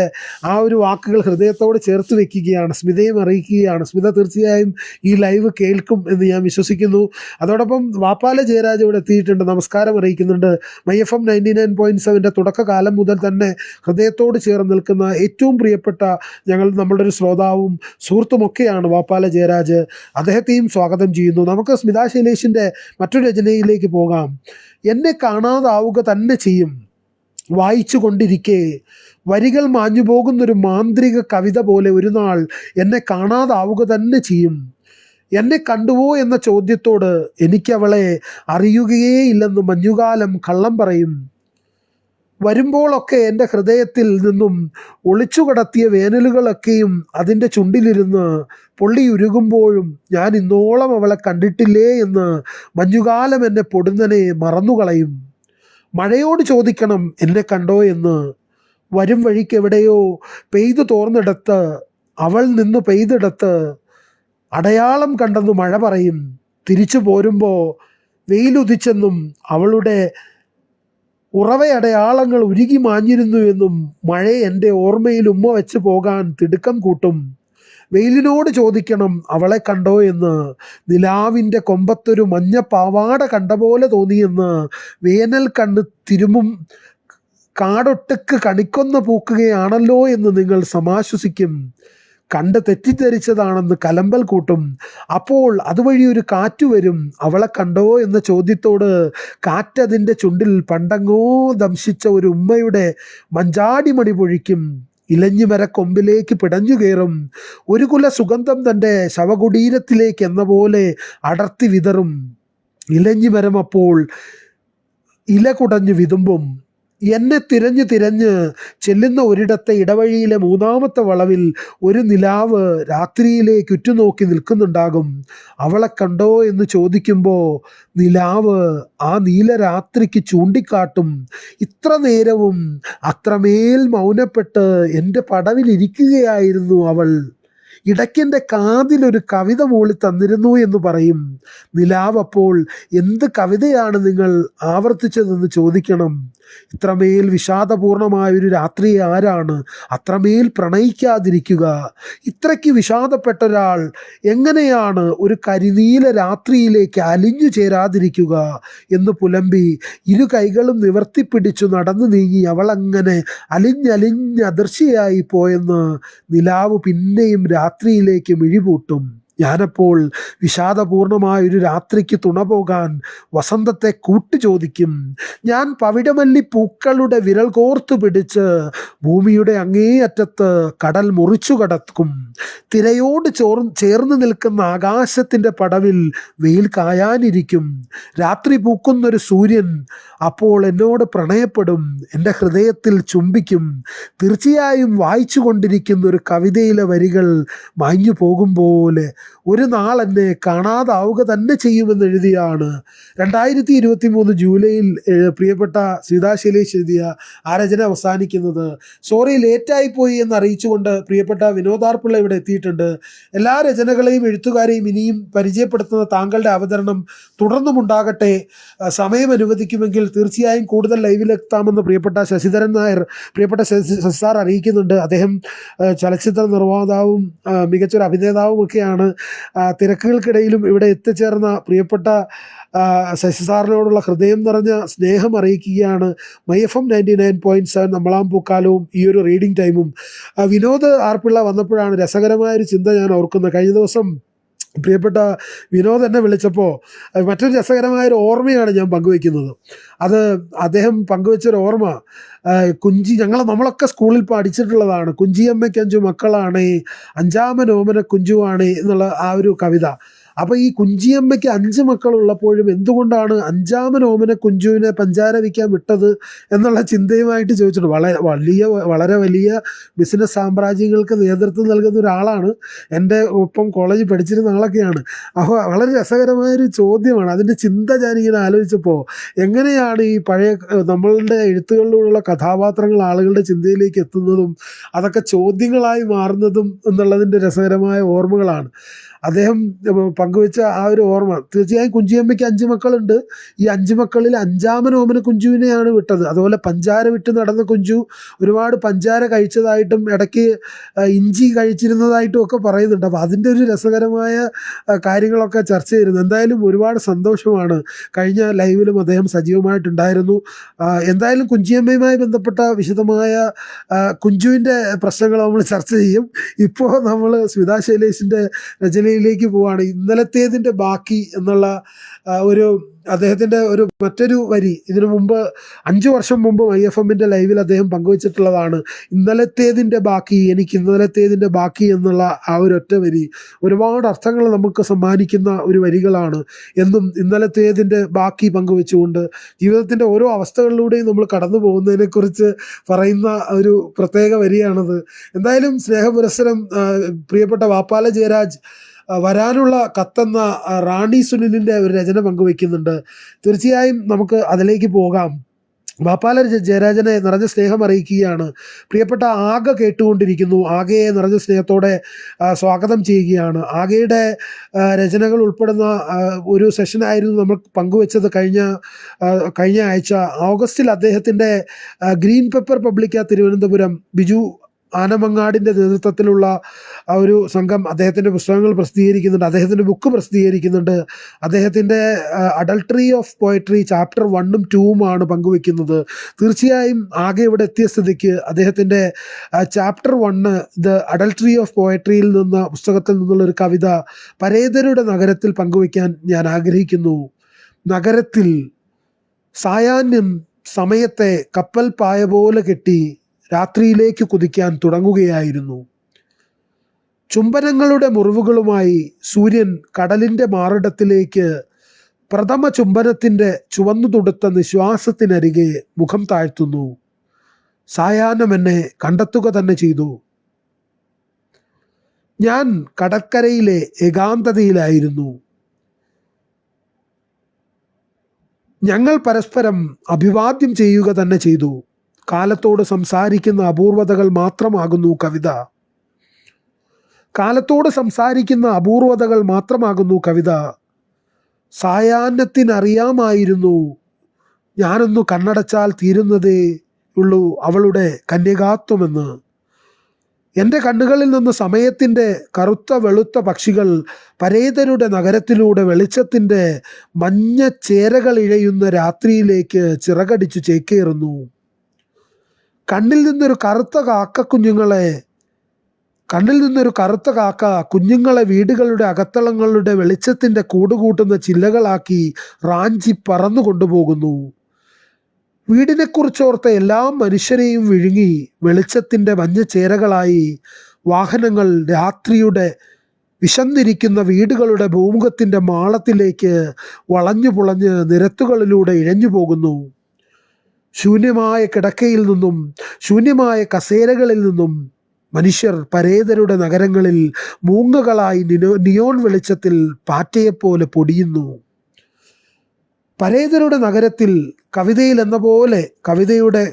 ആ ഒരു വാക്കുകൾ ഹൃദയത്തോട് ചേർത്ത് വെക്കുകയാണ്, സ്മിതയും അറിയിക്കുകയാണ്. സ്മിത തീർച്ചയായും ഈ ലൈവ് കേൾക്കും എന്ന് ഞാൻ വിശ്വസിക്കുന്നു. അതോടൊപ്പം വാപ്പാല ജയരാജ് ഇവിടെ എത്തിയിട്ടുണ്ട്, നമസ്കാരം അറിയിക്കുന്നുണ്ട്. MyFM 99.7 തുടക്കകാലം മുതൽ തന്നെ ഹൃദയത്തോട് ചേർന്ന് നിൽക്കുന്ന ഏറ്റവും പ്രിയപ്പെട്ട നമ്മളുടെ ഒരു ശ്രോതാവും സുഹൃത്തുമൊക്കെയാണ് വാപ്പാല ജയരാജ്. അദ്ദേഹത്തെയും സ്വാഗതം ചെയ്യുന്നു. നമുക്ക് സ്മിത ശൈലേഷിൻ്റെ മറ്റൊരു രചനയിലേക്ക് പോകാം. എന്നെ കാണാതാവുക തന്നെ ചെയ്യും. വായിച്ചു കൊണ്ടിരിക്കെ വരികൾ മാഞ്ഞു പോകുന്നൊരു മാന്ത്രിക കവിത പോലെ ഒരു നാൾ എന്നെ കാണാതാവുക തന്നെ ചെയ്യും. എന്നെ കണ്ടുവോ എന്ന ചോദ്യത്തോട് എനിക്കവളെ അറിയുകയേ ഇല്ലെന്ന് മഞ്ഞുകാലം കള്ളം പറയും. വരുമ്പോഴൊക്കെ എൻ്റെ ഹൃദയത്തിൽ നിന്നും ഒളിച്ചു കടത്തിയ വേനലുകളൊക്കെയും അതിൻ്റെ ചുണ്ടിലിരുന്ന് പൊള്ളിയുരുകുമ്പോഴും ഞാൻ ഇന്നോളം അവളെ കണ്ടിട്ടില്ലേ എന്ന് മഞ്ഞുകാലം എന്നെ പൊടുന്നനെ മറന്നുകളയും. മഴയോട് ചോദിക്കണം എന്നെ കണ്ടോ എന്ന്. വരും വഴിക്ക് എവിടെയോ പെയ്തു തോർന്നിടത്ത്, അവൾ നിന്ന് പെയ്തിടത്ത് അടയാളം കണ്ടെന്ന് മഴ പറയും. തിരിച്ചു പോരുമ്പോൾ വെയിലുദിച്ചെന്നും അവളുടെ ഉറവയടയാളങ്ങൾ ഉരുകി മാഞ്ഞിരുന്നു എന്നും മഴ എൻ്റെ ഓർമ്മയിൽ ഉമ്മ വെച്ച് പോകാൻ തിടുക്കം കൂട്ടും. വെയിലിനോട് ചോദിക്കണം അവളെ കണ്ടോ എന്ന്. നിലാവിൻ്റെ കൊമ്പത്തൊരു മഞ്ഞ പാവാട കണ്ട പോലെ തോന്നിയെന്ന് വേനൽ കണ്ണ് തിരുമും കാടൊട്ടുക്ക് കണിക്കൊന്ന പൂക്കുകയാണല്ലോ എന്ന് നിങ്ങൾ സമാശ്വസിക്കും. കണ്ട് തെറ്റിദ്ധരിച്ചതാണെന്ന് കലമ്പൽ കൂട്ടും. അപ്പോൾ അതുവഴി ഒരു കാറ്റ് വരും. അവളെ കണ്ടോ എന്ന ചോദ്യത്തോട് കാറ്റതിൻ്റെ ചുണ്ടിൽ പണ്ടങ്ങോ ദംശിച്ച ഒരു ഉമ്മയുടെ മഞ്ചാടിമണി പൊഴിക്കും. ഇലഞ്ഞിമര കൊമ്പിലേക്ക് പിടഞ്ഞു കയറും. ഒരു കുല സുഗന്ധം തൻ്റെ ശവകുടീരത്തിലേക്ക് എന്ന പോലെ അടർത്തി വിതറും. ഇലഞ്ഞിമരം അപ്പോൾ ഇല കുടഞ്ഞു വിതുമ്പും. എന്നെ തിരഞ്ഞു തിരഞ്ഞ് ചെല്ലുന്ന ഒരിടത്തെ ഇടവഴിയിലെ മൂന്നാമത്തെ വളവിൽ ഒരു നിലാവ് രാത്രിയിലേക്ക് ഉറ്റുനോക്കി നിൽക്കുന്നുണ്ടാകും. അവളെ കണ്ടോ എന്ന് ചോദിക്കുമ്പോൾ നിലാവ് ആ നീലരാത്രിക്ക് ചൂണ്ടിക്കാട്ടും. ഇത്ര നേരവും അത്രമേൽ മൗനപ്പെട്ട് എൻ്റെ പടവിലിരിക്കുകയായിരുന്നു അവൾ. ഇടയ്ക്കെൻ്റെ കാതിലൊരു കവിത മൂളി തന്നിരുന്നു എന്ന് പറയും. നിലാവ് അപ്പോൾ എന്ത് കവിതയാണ് നിങ്ങൾ ആവർത്തിച്ചതെന്ന് ചോദിക്കണം. ഇത്രമേൽ വിഷാദപൂർണമായൊരു രാത്രി ആരാണ് അത്രമേൽ പ്രണയിക്കാതിരിക്കുക? ഇത്രയ്ക്ക് വിഷാദപ്പെട്ട ഒരാൾ എങ്ങനെയാണ് ഒരു കരിനീല രാത്രിയിലേക്ക് അലിഞ്ഞു ചേരാതിരിക്കുക എന്ന് പുലമ്പി ഇരു കൈകളും നിവർത്തിപ്പിടിച്ചു നടന്നു നീങ്ങി അവളങ്ങനെ അലിഞ്ഞലിഞ്ഞ് അദൃശ്യയായി പോയെന്ന് നിലാവ് പിന്നെയും രാത്രിയിലേക്ക് മിഴിപൂട്ടും. ഞാനപ്പോൾ വിഷാദപൂർണമായൊരു രാത്രിക്ക് തുണ പോകാൻ വസന്തത്തെ കൂട്ടു ചോദിക്കും. ഞാൻ പവിഴമല്ലി പൂക്കളുടെ വിരൽ കോർത്തു പിടിച്ച് ഭൂമിയുടെ അങ്ങേയറ്റത്ത് കടൽ മുറിച്ചു കടക്കും. തിരയോട് ചേർന്ന് നിൽക്കുന്ന ആകാശത്തിൻ്റെ പടവിൽ വെയിൽ കായാനിരിക്കും. രാത്രി പൂക്കുന്നൊരു സൂര്യൻ അപ്പോൾ എന്നോട് പ്രണയപ്പെടും, എൻ്റെ ഹൃദയത്തിൽ ചുംബിക്കും. തീർച്ചയായും വായിച്ചു കൊണ്ടിരിക്കുന്ന ഒരു കവിതയിലെ വരികൾ മാഞ്ഞു പോകും പോലെ ഒരു നാൾ എന്നെ കാണാതാവുക തന്നെ ചെയ്യുമെന്ന് എഴുതിയാണ് 2023 ജൂലൈയിൽ പ്രിയപ്പെട്ട സ്മിതാ ശൈലേഷ് എഴുതിയ ആ രചന അവസാനിക്കുന്നത്. സോറി ലേറ്റായി പോയി എന്ന് അറിയിച്ചുകൊണ്ട് പ്രിയപ്പെട്ട വിനോദാർപിള്ള ഇവിടെ എത്തിയിട്ടുണ്ട്. എല്ലാ രചനകളെയും എഴുത്തുകാരെയും ഇനിയും പരിചയപ്പെടുത്തുന്ന താങ്കളുടെ അവതരണം തുടർന്നുമുണ്ടാകട്ടെ. സമയം അനുവദിക്കുമെങ്കിൽ തീർച്ചയായും കൂടുതൽ ലൈവിലെത്താമെന്ന് പ്രിയപ്പെട്ട ശശിധരൻ നായർ, പ്രിയപ്പെട്ട ശശി സാർ അറിയിക്കുന്നുണ്ട്. അദ്ദേഹം ചലച്ചിത്ര നിർമ്മാതാവും മികച്ചൊരു അഭിനേതാവും ഒക്കെയാണ്. തിരക്കുകൾക്കിടയിലും ഇവിടെ എത്തിച്ചേർന്ന പ്രിയപ്പെട്ട ശശി സാറിനോടുള്ള ഹൃദയം നിറഞ്ഞ സ്നേഹം അറിയിക്കുകയാണ്. MyFM 99.7 നമ്മളാം പൂക്കാലവും ഈ ഒരു റീഡിംഗ് ടൈമും. വിനോദ് ആർപിള്ള വന്നപ്പോഴാണ് രസകരമായൊരു ചിന്ത ഞാൻ ഓർക്കുന്നത്. കഴിഞ്ഞ ദിവസം പ്രിയപ്പെട്ട വിനോദ് എന്നെ വിളിച്ചപ്പോൾ മറ്റൊരു രസകരമായൊരു ഓർമ്മയാണ് ഞാൻ പങ്കുവയ്ക്കുന്നത്. അത് അദ്ദേഹം പങ്കുവെച്ചൊരു ഓർമ്മ നമ്മളൊക്കെ സ്കൂളിൽ പഠിച്ചിട്ടുള്ളതാണ്. കുഞ്ചിയമ്മയ്ക്ക് 5 മക്കളാണ്, അഞ്ചാമൻ ഓമന കുഞ്ചുവാണ് എന്നുള്ള ആ ഒരു കവിത. അപ്പോൾ ഈ കുഞ്ചിയമ്മയ്ക്ക് 5 മക്കളുള്ളപ്പോഴും എന്തുകൊണ്ടാണ് അഞ്ചാമൻ ഓമന കുഞ്ചുവിനെ പഞ്ചാര വിൽക്കാൻ വിട്ടത് എന്നുള്ള ചിന്തയുമായിട്ട് ചോദിച്ചിട്ടുണ്ട്. വളരെ വലിയ ബിസിനസ് സാമ്രാജ്യങ്ങൾക്ക് നേതൃത്വം നൽകുന്ന ഒരാളാണ്. എൻ്റെ ഒപ്പം കോളേജിൽ പഠിച്ചിരുന്ന ആളൊക്കെയാണ്. അപ്പോൾ വളരെ രസകരമായൊരു ചോദ്യമാണ്. അതിൻ്റെ ചിന്ത ഞാനിങ്ങനെ ആലോചിച്ചപ്പോൾ എങ്ങനെയാണ് ഈ പഴയ നമ്മളുടെ എഴുത്തുകളിലൂടെയുള്ള കഥാപാത്രങ്ങൾ ആളുകളുടെ ചിന്തയിലേക്ക് എത്തുന്നതും അതൊക്കെ ചോദ്യങ്ങളായി മാറുന്നതും എന്നുള്ളതിൻ്റെ രസകരമായ ഓർമ്മകളാണ്. അദ്ദേഹം പങ്കുവെച്ച ആ ഒരു ഓർമ്മ. തീർച്ചയായും കുഞ്ചിയമ്മയ്ക്ക് 5 മക്കളുണ്ട്. ഈ 5 മക്കളിൽ അഞ്ചാമൻ ഓമന കുഞ്ചുവിനെയാണ് വിട്ടത്. അതുപോലെ പഞ്ചാര വിട്ട് നടന്ന കുഞ്ചു ഒരുപാട് പഞ്ചാര കഴിച്ചതായിട്ടും ഇടയ്ക്ക് ഇഞ്ചി കഴിച്ചിരുന്നതായിട്ടും ഒക്കെ പറയുന്നുണ്ട്. അപ്പോൾ അതിൻ്റെ ഒരു രസകരമായ കാര്യങ്ങളൊക്കെ ചർച്ച ചെയ്യുന്നു. എന്തായാലും ഒരുപാട് സന്തോഷമാണ്. കഴിഞ്ഞ ലൈവിലും അദ്ദേഹം സജീവമായിട്ടുണ്ടായിരുന്നു. എന്തായാലും കുഞ്ചിയമ്മയുമായി ബന്ധപ്പെട്ട വിശദമായ കുഞ്ചുവിൻ്റെ പ്രശ്നങ്ങൾ നമ്മൾ ചർച്ച ചെയ്യും. ഇപ്പോൾ നമ്മൾ സ്മിതാ ശൈലേഷിൻ്റെ രചനയിലേക്ക് പോവാണ്. ഇന്ന് ഇന്നലത്തേതിൻ്റെ ബാക്കി എന്നുള്ള ഒരു അദ്ദേഹത്തിൻ്റെ ഒരു മറ്റൊരു വരി ഇതിനു മുമ്പ് 5 വർഷം മുമ്പ് IFMൻ്റെ ലൈവിൽ അദ്ദേഹം പങ്കുവച്ചിട്ടുള്ളതാണ്. ഇന്നലത്തേതിൻ്റെ ബാക്കി, എനിക്ക് ഇന്നലത്തേതിൻ്റെ ബാക്കി എന്നുള്ള ആ ഒരു ഒറ്റ വരി ഒരുപാട് അർത്ഥങ്ങൾ നമുക്ക് സമ്മാനിക്കുന്ന ഒരു വരികളാണ്. എന്നും ഇന്നലത്തേതിൻ്റെ ബാക്കി പങ്കുവെച്ചുകൊണ്ട് ജീവിതത്തിൻ്റെ ഓരോ അവസ്ഥകളിലൂടെയും നമ്മൾ കടന്നു പോകുന്നതിനെക്കുറിച്ച് പറയുന്ന ഒരു പ്രത്യേക വരിയാണത്. എന്തായാലും സ്നേഹപുരസ്സരം പ്രിയപ്പെട്ട വാപ്പാല ജയരാജ് വരാനുള്ള കത്തെന്ന റാണി സുനിലിൻ്റെ ഒരു രചന പങ്കുവെക്കുന്നുണ്ട്. തീർച്ചയായും നമുക്ക് അതിലേക്ക് പോകാം. വാപ്പാല ജയരാജനെ നിറഞ്ഞ സ്നേഹം അറിയിക്കുകയാണ്. പ്രിയപ്പെട്ട ആഗ കേട്ടുകൊണ്ടിരിക്കുന്നു. ആഗയെ നിറഞ്ഞ സ്നേഹത്തോടെ സ്വാഗതം ചെയ്യുകയാണ്. ആഗയുടെ രചനകൾ ഉൾപ്പെടുന്ന ഒരു സെഷനായിരുന്നു നമ്മൾ പങ്കുവെച്ചത് കഴിഞ്ഞ ആഴ്ച. ഓഗസ്റ്റിൽ അദ്ദേഹത്തിൻ്റെ green pepper publica Thiruvananthapuram Biju ആനമങ്ങാടിൻ്റെ നേതൃത്വത്തിലുള്ള ഒരു സംഘം അദ്ദേഹത്തിൻ്റെ പുസ്തകങ്ങൾ പ്രസിദ്ധീകരിക്കുന്നുണ്ട്, അദ്ദേഹത്തിൻ്റെ ബുക്ക് പ്രസിദ്ധീകരിക്കുന്നുണ്ട്. അദ്ദേഹത്തിൻ്റെ അഡൾട്ടറി ഓഫ് പോയട്രി ചാപ്റ്റർ 1ഉം 2ഉമാണ് പങ്കുവെക്കുന്നത്. തീർച്ചയായും ആകെ ഇവിടെ എത്തിയ സ്ഥിതിക്ക് അദ്ദേഹത്തിൻ്റെ ചാപ്റ്റർ 1 ദ അഡൾട്ടറി ഓഫ് പോയട്രിയിൽ നിന്ന് പുസ്തകത്തിൽ നിന്നുള്ളൊരു കവിത പരേതരുടെ നഗരത്തിൽ പങ്കുവെക്കാൻ ഞാൻ ആഗ്രഹിക്കുന്നു. നഗരത്തിൽ സായാഹ്നം സമയത്തെ കപ്പൽ പായ പോലെ കെട്ടി രാത്രിയിലേക്ക് കുതിക്കാൻ തുടങ്ങുകയായിരുന്നു. ചുംബനങ്ങളുടെ മുറിവുകളുമായി സൂര്യൻ കടലിൻ്റെ മാറിടത്തിലേക്ക് പ്രഥമ ചുംബനത്തിൻ്റെ ചുവന്നു തുടുത്ത നിശ്വാസത്തിനരികെ മുഖം താഴ്ത്തുന്നു. സായാഹ്നം എന്നെ കണ്ടെത്തുക തന്നെ ചെയ്തു. ഞാൻ കടൽക്കരയിലെ ഏകാന്തതയിലായിരുന്നു. ഞങ്ങൾ പരസ്പരം അഭിവാദ്യം ചെയ്യുക തന്നെ ചെയ്തു. കാലത്തോട് സംസാരിക്കുന്ന അപൂർവതകൾ മാത്രമാകുന്നു കവിത. കാലത്തോട് സംസാരിക്കുന്ന അപൂർവതകൾ മാത്രമാകുന്നു കവിത. സായാഹ്നത്തിനറിയാമായിരുന്നു ഞാനൊന്നു കണ്ണടച്ചാൽ തീരുന്നതേ ഉള്ളൂ അവളുടെ കന്യകാത്വമെന്ന്. എൻ്റെ കണ്ണുകളിൽ നിന്ന് സമയത്തിൻ്റെ കറുത്ത വെളുത്ത പക്ഷികൾ പരേതരുടെ നഗരത്തിലൂടെ വെളിച്ചത്തിൻ്റെ മഞ്ഞ ചേരകൾ ഇഴയുന്ന രാത്രിയിലേക്ക് ചിറകടിച്ചു ചേക്കേറുന്നു. കണ്ണിൽ നിന്നൊരു കറുത്ത കാക്ക കുഞ്ഞുങ്ങളെ വീടുകളുടെ അകത്തളങ്ങളുടെ വെളിച്ചത്തിൻ്റെ കൂടുകൂട്ടുന്ന ചില്ലകളാക്കി റാഞ്ചി പറന്നു കൊണ്ടുപോകുന്നു. വീടിനെക്കുറിച്ചോർത്ത എല്ലാ മനുഷ്യരെയും വിഴുങ്ങി വെളിച്ചത്തിൻ്റെ മഞ്ഞ ചേരകളായി വാഹനങ്ങൾ രാത്രിയുടെ വിശന്നിരിക്കുന്ന വീടുകളുടെ ഭൂമുഖത്തിൻ്റെ മാളത്തിലേക്ക് വളഞ്ഞു പുളഞ്ഞ് നിരത്തുകളിലൂടെ ഇഴഞ്ഞു പോകുന്നു. ശൂന്യമായ കിടക്കയിൽ നിന്നും ശൂന്യമായ കസേരകളിൽ നിന്നും മനുഷ്യർ പരേതരുടെ നഗരങ്ങളിൽ മൂങ്ങകളായി നിയോൺ വെളിച്ചത്തിൽ പാറ്റയെപ്പോലെ പൊടിയുന്നു. പരേതരുടെ നഗരത്തിൽ കവിതയിൽ എന്ന പോലെ കവിതയുടെ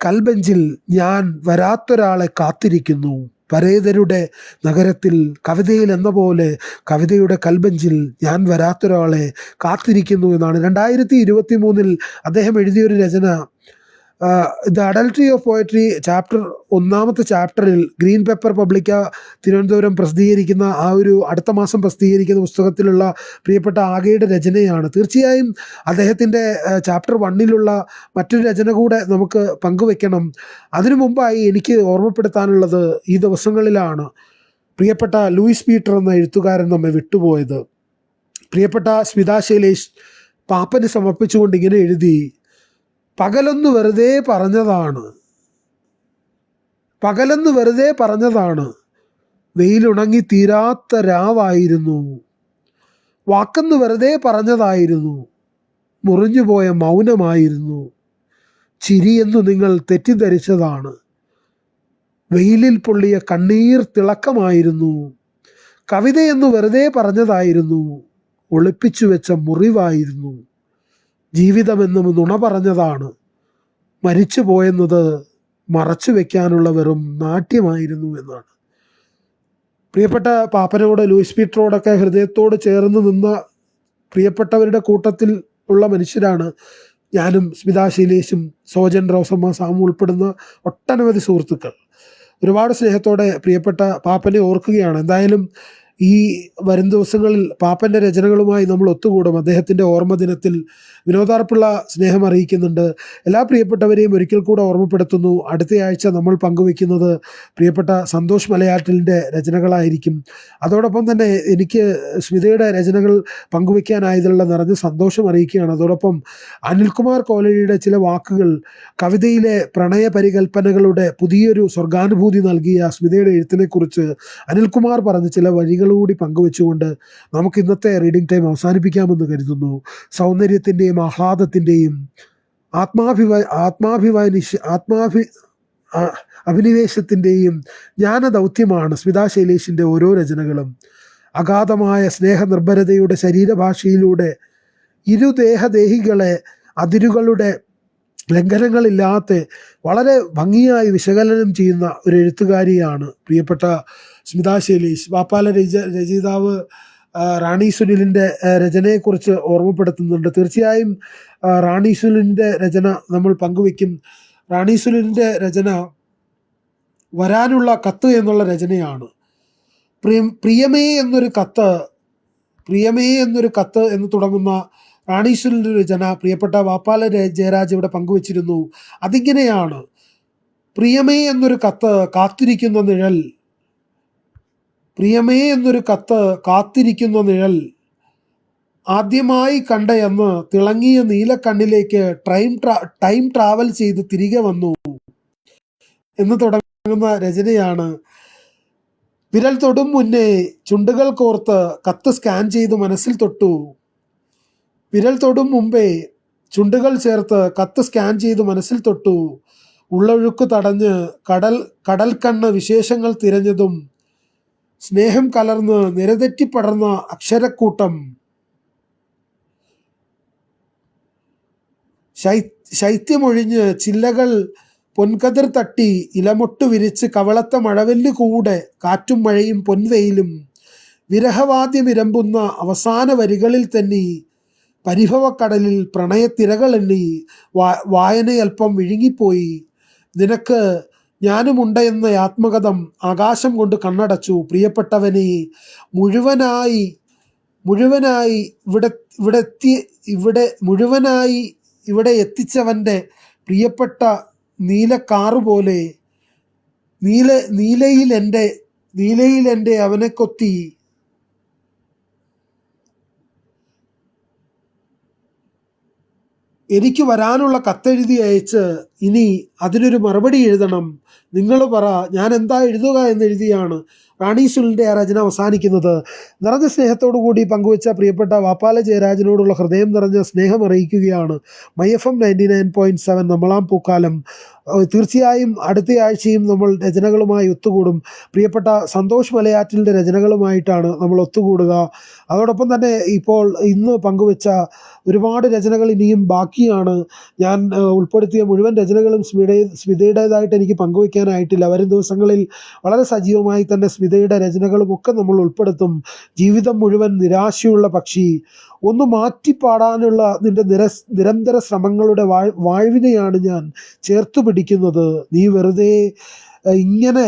കൽബെഞ്ചിൽ ഞാൻ വരാത്തൊരാളെ കാത്തിരിക്കുന്നു. പരേതരുടെ നഗരത്തിൽ കവിതയിൽ എന്ന പോലെ കവിതയുടെ കൽബെഞ്ചിൽ ഞാൻ വരാത്തൊരാളെ കാത്തിരിക്കുന്നു എന്നാണ് 2023 അദ്ദേഹം എഴുതിയൊരു രചന. The adultery of poetry chapter 1ാമത്തെ ചാപ്റ്ററിൽ ഗ്രീൻ പെപ്പർ പബ്ലിക്ക തിരുവനന്തപുരം പ്രസിദ്ധീകരിക്കുന്ന ആ ഒരു അടുത്ത മാസം പ്രസിദ്ധീകരിക്കുന്ന പുസ്തകത്തിലുള്ള പ്രിയപ്പെട്ട ആകയുടെ രചനയാണ്. തീർച്ചയായും അദ്ദേഹത്തിൻ്റെ ചാപ്റ്റർ 1ലുള്ള മറ്റൊരു രചന കൂടെ നമുക്ക് പങ്കുവെക്കണം. അതിനു മുമ്പായി എനിക്ക് ഓർമ്മപ്പെടുത്താനുള്ളത് ഈ ദിവസങ്ങളിലാണ് പ്രിയപ്പെട്ട ലൂയിസ് പീറ്റർ എന്ന എഴുത്തുകാരൻ നമ്മെ വിട്ടുപോയത്. പ്രിയപ്പെട്ട സ്മിത ശൈലേഷ് പാപ്പന് സമർപ്പിച്ചുകൊണ്ട് ഇങ്ങനെ എഴുതി: പകലൊന്ന് വെറുതെ പറഞ്ഞതാണ്, വെയിലുണങ്ങി തീരാത്ത രാവായിരുന്നു. വാക്കെന്ന് വെറുതെ പറഞ്ഞതായിരുന്നു, മുറിഞ്ഞുപോയ മൗനമായിരുന്നു. ചിരിയെന്നു നിങ്ങൾ തെറ്റിദ്ധരിച്ചതാണ്, വെയിലിൽ പൊള്ളിയ കണ്ണീർ തിളക്കമായിരുന്നു. കവിതയെന്നു വെറുതെ പറഞ്ഞതായിരുന്നു, ഒളിപ്പിച്ചു വെച്ച മുറിവായിരുന്നു. ജീവിതമെന്നും നുണ പറഞ്ഞതാണ്, മരിച്ചു പോയെന്നത് മറച്ചു വെക്കാനുള്ള വെറും നാട്യമായിരുന്നു എന്നാണ്. പ്രിയപ്പെട്ട പാപ്പനോട് ലൂയിസ് പീറ്ററോടൊക്കെ ഹൃദയത്തോട് ചേർന്ന് നിന്ന പ്രിയപ്പെട്ടവരുടെ കൂട്ടത്തിൽ ഉള്ള മനുഷ്യരാണ് ഞാനും സ്മിത ശൈലേഷും സോജൻ റോസമ്മ സാമു ഉൾപ്പെടുന്ന ഒട്ടനവധി സുഹൃത്തുക്കൾ. ഒരുപാട് സ്നേഹത്തോടെ പ്രിയപ്പെട്ട പാപ്പനെ ഓർക്കുകയാണ്. എന്തായാലും ഈ വരും ദിവസങ്ങളിൽ പാപ്പൻ്റെ രചനകളുമായി നമ്മൾ ഒത്തുകൂടും. അദ്ദേഹത്തിൻ്റെ ഓർമ്മ ദിനത്തിൽ വിനോദാർപ്പുള്ള സ്നേഹം അറിയിക്കുന്നുണ്ട്. എല്ലാ പ്രിയപ്പെട്ടവരെയും ഒരിക്കൽ കൂടെ ഓർമ്മപ്പെടുത്തുന്നു. അടുത്തയാഴ്ച നമ്മൾ പങ്കുവെക്കുന്നത് പ്രിയപ്പെട്ട സന്തോഷ് മലയാറ്റിലിൻ്റെ രചനകളായിരിക്കും. അതോടൊപ്പം തന്നെ എനിക്ക് സ്മിതയുടെ രചനകൾ പങ്കുവെക്കാനായതിലുള്ള നിറഞ്ഞ സന്തോഷം അറിയിക്കുകയാണ്. അതോടൊപ്പം അനിൽകുമാർ കോലഴിയുടെ ചില വാക്കുകൾ കവിതയിലെ പ്രണയ പരികൽപ്പനകളുടെ പുതിയൊരു സ്വർഗാനുഭൂതി നൽകിയ സ്മിതയുടെ എഴുത്തിനെക്കുറിച്ച് അനിൽകുമാർ പറഞ്ഞ ചില വഴികളൂടി പങ്കുവെച്ചുകൊണ്ട് നമുക്ക് ഇന്നത്തെ റീഡിംഗ് ടൈം അവസാനിപ്പിക്കാമെന്ന് കരുതുന്നു. സൗന്ദര്യത്തിൻ്റെയും ആഹ്ലാദത്തിൻ്റെയും അഭിനിവേശത്തിൻ്റെയും ജ്ഞാനദൗത്യമാണ് സ്മിതാ ശൈലേഷിൻ്റെ ഓരോ രചനകളും. അഗാധമായ സ്നേഹനിർഭരതയുടെ ശരീരഭാഷയിലൂടെ ഇരുദേഹദേഹികളെ അതിരുകളുടെ ലംഘനങ്ങളില്ലാത്ത വളരെ ഭംഗിയായി വിശകലനം ചെയ്യുന്ന ഒരു എഴുത്തുകാരിയാണ് പ്രിയപ്പെട്ട സ്മിതാ ശൈലേഷ്. വാപ്പാല രചയിതാവ് റാണി സുനിലിൻ്റെ രചനയെക്കുറിച്ച് ഓർമ്മപ്പെടുത്തുന്നുണ്ട്. തീർച്ചയായും റാണി സുനിലിൻ്റെ രചന നമ്മൾ പങ്കുവയ്ക്കും. റാണി സുനിലിൻ്റെ രചന വരാനുള്ള കത്ത് എന്നുള്ള രചനയാണ്. പ്രിയമേ എന്നൊരു കത്ത് എന്ന് തുടങ്ങുന്ന റാണി സുനിലിൻ്റെ രചന പ്രിയപ്പെട്ട വാപ്പാല ജയരാജ് ഇവിടെ പങ്കുവച്ചിരുന്നു. അതിങ്ങനെയാണ്: പ്രിയമേ എന്നൊരു കത്ത് കാത്തിരിക്കുന്ന നിഴൽ, പ്രിയമേ എന്നൊരു കത്ത് കാത്തിരിക്കുന്ന നിഴൽ, ആദ്യമായി കണ്ടയെന്ന് തിളങ്ങിയ നീലക്കണ്ണിലേക്ക് ടൈം ട്രാവൽ ചെയ്ത് തിരികെ വന്നു എന്ന് തുടങ്ങുന്ന രചനയാണ്. വിരൽ തൊടും മുന്നേ ചുണ്ടുകൾ കോർത്ത് കത്ത് സ്കാൻ ചെയ്ത് മനസ്സിൽ തൊട്ടു, വിരൽ തൊടും മുമ്പേ ചുണ്ടുകൾ ചേർത്ത് കത്ത് സ്കാൻ ചെയ്ത് മനസ്സിൽ തൊട്ടു, ഉള്ളൊഴുക്ക് തടഞ്ഞ് കടൽ കണ്ണ് വിശേഷങ്ങൾ തിരഞ്ഞതും സ്നേഹം കലർന്ന് നിരതെറ്റിപ്പടർന്ന അക്ഷരക്കൂട്ടം, ശൈത്യമൊഴിഞ്ഞ് ചില്ലകൾ പൊൻകതിർ തട്ടി ഇലമൊട്ട് വിരിച്ച് കവളത്ത മഴവെല്ല് കൂടെ കാറ്റും മഴയും പൊൻവെയിലും, വിരഹവാദ്യമിരമ്പുന്ന അവസാന വരികളിൽ തന്നെ പരിഭവക്കടലിൽ പ്രണയത്തിരകളെണ്ണി വായനയൽപ്പം വിഴുങ്ങിപ്പോയി, നിനക്ക് ഞാനുമുണ്ട് എന്ന ആത്മകഥം ആകാശം കൊണ്ട് കണ്ണടച്ചു, പ്രിയപ്പെട്ടവനെ ഇവിടെ എത്തിച്ചവൻ്റെ പ്രിയപ്പെട്ട നീലക്കാറ് പോലെ നീലയിൽ എൻ്റെ അവനെ കൊത്തി, എനിക്ക് വരാനുള്ള കത്തെഴുതി അയച്ച് ഇനി അതിനൊരു മറുപടി എഴുതണം. നിങ്ങൾ പറ, ഞാൻ എന്താ എഴുതുക എന്നെഴുതിയാണ് റാണി സുനിലിൻ്റെ ആ രചന അവസാനിക്കുന്നത്. നിറഞ്ഞ സ്നേഹത്തോടു കൂടി പങ്കുവച്ച പ്രിയപ്പെട്ട വാപ്പാല ജയരാജനോടുള്ള ഹൃദയം നിറഞ്ഞ സ്നേഹം അറിയിക്കുകയാണ്. MyFM 99.7 നമ്മളാം പൂക്കാലം. തീർച്ചയായും അടുത്ത ആഴ്ചയും നമ്മൾ രചനകളുമായി ഒത്തുകൂടും. പ്രിയപ്പെട്ട സന്തോഷ് മലയാറ്റിലിൻ്റെ രചനകളുമായിട്ടാണ് നമ്മൾ ഒത്തുകൂടുക. അതോടൊപ്പം തന്നെ ഇന്ന് പങ്കുവച്ച ഒരുപാട് രചനകൾ ഇനിയും ബാക്കിയാണ്. ഞാൻ ഉൾപ്പെടുത്തിയ മുഴുവൻ രചനകളും സ്മിതയുടേതായിട്ട് എനിക്ക് പങ്കുവയ്ക്കാനായിട്ടില്ല. വരും ദിവസങ്ങളിൽ വളരെ സജീവമായി തന്നെ സ്മിതയുടെ രചനകളും ഒക്കെ നമ്മൾ ഉൾപ്പെടുത്തും. ജീവിതം മുഴുവൻ നിരാശയുള്ള പക്ഷി, ഒന്ന് മാറ്റിപ്പാടാനുള്ള നിന്റെ നിരന്തര ശ്രമങ്ങളുടെ വാഴ്വിനെയാണ് ഞാൻ ചേർത്തു പിടിക്കുന്നത്. നീ വെറുതെ ഇങ്ങനെ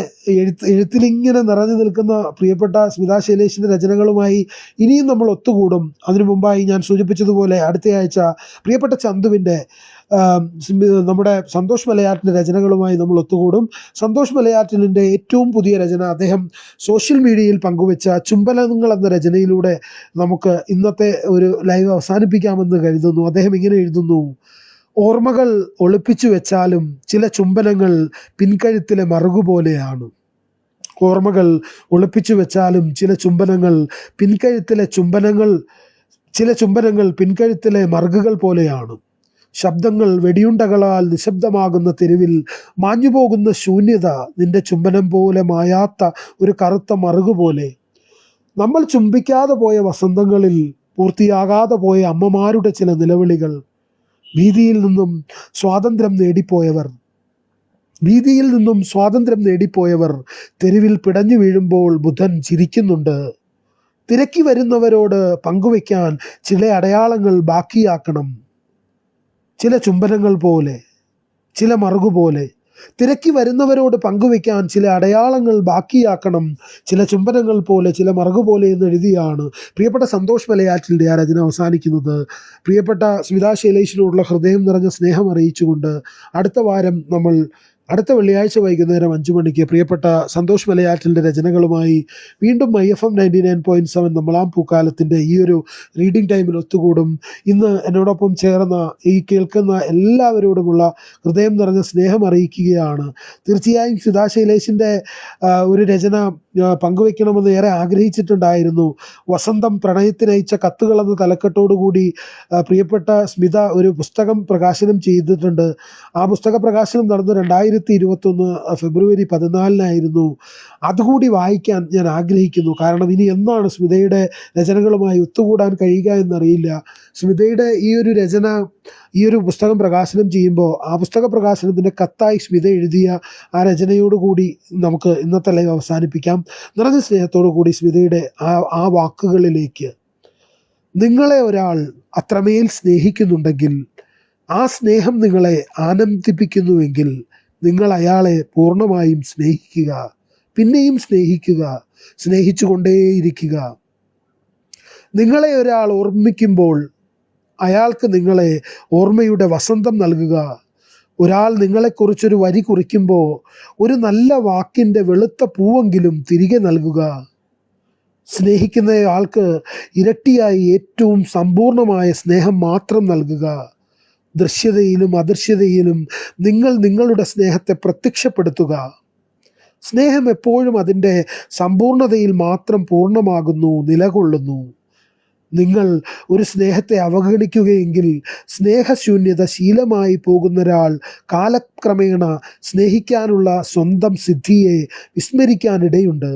എഴുത്തിലിങ്ങനെ നിറഞ്ഞു നിൽക്കുന്ന പ്രിയപ്പെട്ട സ്മിതാ ശൈലേഷിൻ്റെ രചനകളുമായി ഇനിയും നമ്മൾ ഒത്തുകൂടും. അതിനു മുമ്പായി ഞാൻ സൂചിപ്പിച്ചതുപോലെ അടുത്തയാഴ്ച പ്രിയപ്പെട്ട ചന്തുവിൻ്റെ നമ്മുടെ സന്തോഷ് മലയാറ്റിൻ്റെ രചനകളുമായി നമ്മൾ ഒത്തുകൂടും. സന്തോഷ് മലയാറ്റിലിൻ്റെ ഏറ്റവും പുതിയ രചന അദ്ദേഹം സോഷ്യൽ മീഡിയയിൽ പങ്കുവെച്ച ചുംബനങ്ങൾ എന്ന രചനയിലൂടെ നമുക്ക് ഇന്നത്തെ ഒരു ലൈവ് അവസാനിപ്പിക്കാമെന്ന് കരുതുന്നു. അദ്ദേഹം ഇങ്ങനെ എഴുതുന്നു: ഓർമ്മകൾ ഒളിപ്പിച്ചു വെച്ചാലും ചില ചുംബനങ്ങൾ പിൻകഴുത്തിലെ മറുകുപോലെയാണ്. ഓർമ്മകൾ ഒളിപ്പിച്ചു വെച്ചാലും ചില ചുംബനങ്ങൾ പിൻകഴുത്തിലെ മറുകുകൾ പോലെയാണ്. ശബ്ദങ്ങൾ വെടിയുണ്ടകളാൽ നിശബ്ദമാകുന്ന തെരുവിൽ മാഞ്ഞുപോകുന്ന ശൂന്യത നിന്റെ ചുംബനം പോലെ മായാത്ത ഒരു കറുത്ത മറുകുപോലെ. നമ്മൾ ചുംബിക്കാതെ പോയ വസന്തങ്ങളിൽ പൂർത്തിയാകാതെ പോയ അമ്മമാരുടെ ചില നിലവിളികൾ. ഭീതിയിൽ നിന്നും സ്വാതന്ത്ര്യം നേടിപ്പോയവർ തെരുവിൽ പിടഞ്ഞു വീഴുമ്പോൾ ബുധൻ ചിരിക്കുന്നുണ്ട്. തിരക്കി വരുന്നവരോട് പങ്കുവയ്ക്കാൻ ചില അടയാളങ്ങൾ ബാക്കിയാക്കണം. ചില ചുംബനങ്ങൾ പോലെ, ചില മറുകുപോലെ, തിരക്കി വരുന്നവരോട് പങ്കുവയ്ക്കാൻ ചില അടയാളങ്ങൾ ബാക്കിയാക്കണം, ചില ചുംബനങ്ങൾ പോലെ, ചില മറുകു പോലെ എന്ന് എഴുതിയാണ് പ്രിയപ്പെട്ട സന്തോഷ് മലയാറ്റിൻ്റെ ആ രചന അവസാനിക്കുന്നത്. പ്രിയപ്പെട്ട സ്മിത ശൈലേഷിനോടുള്ള ഹൃദയം നിറഞ്ഞ സ്നേഹം അറിയിച്ചുകൊണ്ട് അടുത്ത വെള്ളിയാഴ്ച വൈകുന്നേരം 5 മണിക്ക് പ്രിയപ്പെട്ട സന്തോഷ് മലയാറ്റിൻ്റെ രചനകളുമായി വീണ്ടും IFM 99.7 നമ്മളാം പൂക്കാലത്തിൻ്റെ ഈ ഒരു റീഡിംഗ് ടൈമിൽ ഒത്തുകൂടും. ഇന്ന് എന്നോടൊപ്പം ചേർന്ന ഈ കേൾക്കുന്ന എല്ലാവരോടുമുള്ള ഹൃദയം നിറഞ്ഞ സ്നേഹം അറിയിക്കുകയാണ്. തീർച്ചയായും സ്മിത ശൈലേഷിൻ്റെ ഒരു രചന പങ്കുവെക്കണമെന്ന് ഏറെ ആഗ്രഹിച്ചിട്ടുണ്ടായിരുന്നു. വസന്തം പ്രണയത്തിനയച്ച കത്തുകൾ എന്ന തലക്കെട്ടോടുകൂടി പ്രിയപ്പെട്ട സ്മിത ഒരു പുസ്തകം പ്രകാശനം ചെയ്തിട്ടുണ്ട്. ആ പുസ്തക പ്രകാശനം നടന്ന് 2021 ഫെബ്രുവരി 14 അതുകൂടി വായിക്കാൻ ഞാൻ ആഗ്രഹിക്കുന്നു. കാരണം ഇനി എന്നാണ് സ്മിതയുടെ രചനകളുമായി ഒത്തുകൂടാൻ കഴിയുക എന്നറിയില്ല. സ്മിതയുടെ ഈ ഒരു പുസ്തകം പ്രകാശനം ചെയ്യുമ്പോൾ ആ പുസ്തക പ്രകാശനത്തിൻ്റെ കത്തായി സ്മിത എഴുതിയ ആ രചനയോടുകൂടി നമുക്ക് ഇന്നത്തെ ലൈവ് അവസാനിപ്പിക്കാം. നിറഞ്ഞ സ്നേഹത്തോടു കൂടി സ്മിതയുടെ ആ വാക്കുകളിലേക്ക്. നിങ്ങളെ ഒരാൾ അത്രമേൽ സ്നേഹിക്കുന്നുണ്ടെങ്കിൽ, ആ സ്നേഹം നിങ്ങളെ ആനന്ദിപ്പിക്കുന്നുവെങ്കിൽ, നിങ്ങൾ അയാളെ പൂർണ്ണമായും സ്നേഹിക്കുക, പിന്നെയും സ്നേഹിക്കുക, സ്നേഹിച്ചുകൊണ്ടേയിരിക്കുക. നിങ്ങളെ ഒരാൾ ഓർമ്മിക്കുമ്പോൾ അയാൾക്ക് നിങ്ങളെ ഓർമ്മയുടെ വസന്തം നൽകുക. ഒരാൾ നിങ്ങളെക്കുറിച്ചൊരു വരി കുറിക്കുമ്പോൾ ഒരു നല്ല വാക്കിൻ്റെ വെളുത്ത പൂവെങ്കിലും തിരികെ നൽകുക. സ്നേഹിക്കുന്നയാൾക്ക് ഇരട്ടിയായി ഏറ്റവും സമ്പൂർണമായ സ്നേഹം മാത്രം നൽകുക. ദൃശ്യതയിലും അദൃശ്യതയിലും നിങ്ങൾ നിങ്ങളുടെ സ്നേഹത്തെ പ്രത്യക്ഷപ്പെടുത്തുക. സ്നേഹം എപ്പോഴും അതിൻ്റെ സമ്പൂർണതയിൽ മാത്രം പൂർണ്ണമാകുന്നു, നിലകൊള്ളുന്നു. നിങ്ങൾ ഒരു സ്നേഹത്തെ അവഗണിക്കുകയെങ്കിൽ സ്നേഹശൂന്യത ശീലമായി പോകുന്നൊരാൾ കാലക്രമേണ സ്നേഹിക്കാനുള്ള സ്വന്തം സിദ്ധിയെ വിസ്മരിക്കാനിടയുണ്ട്.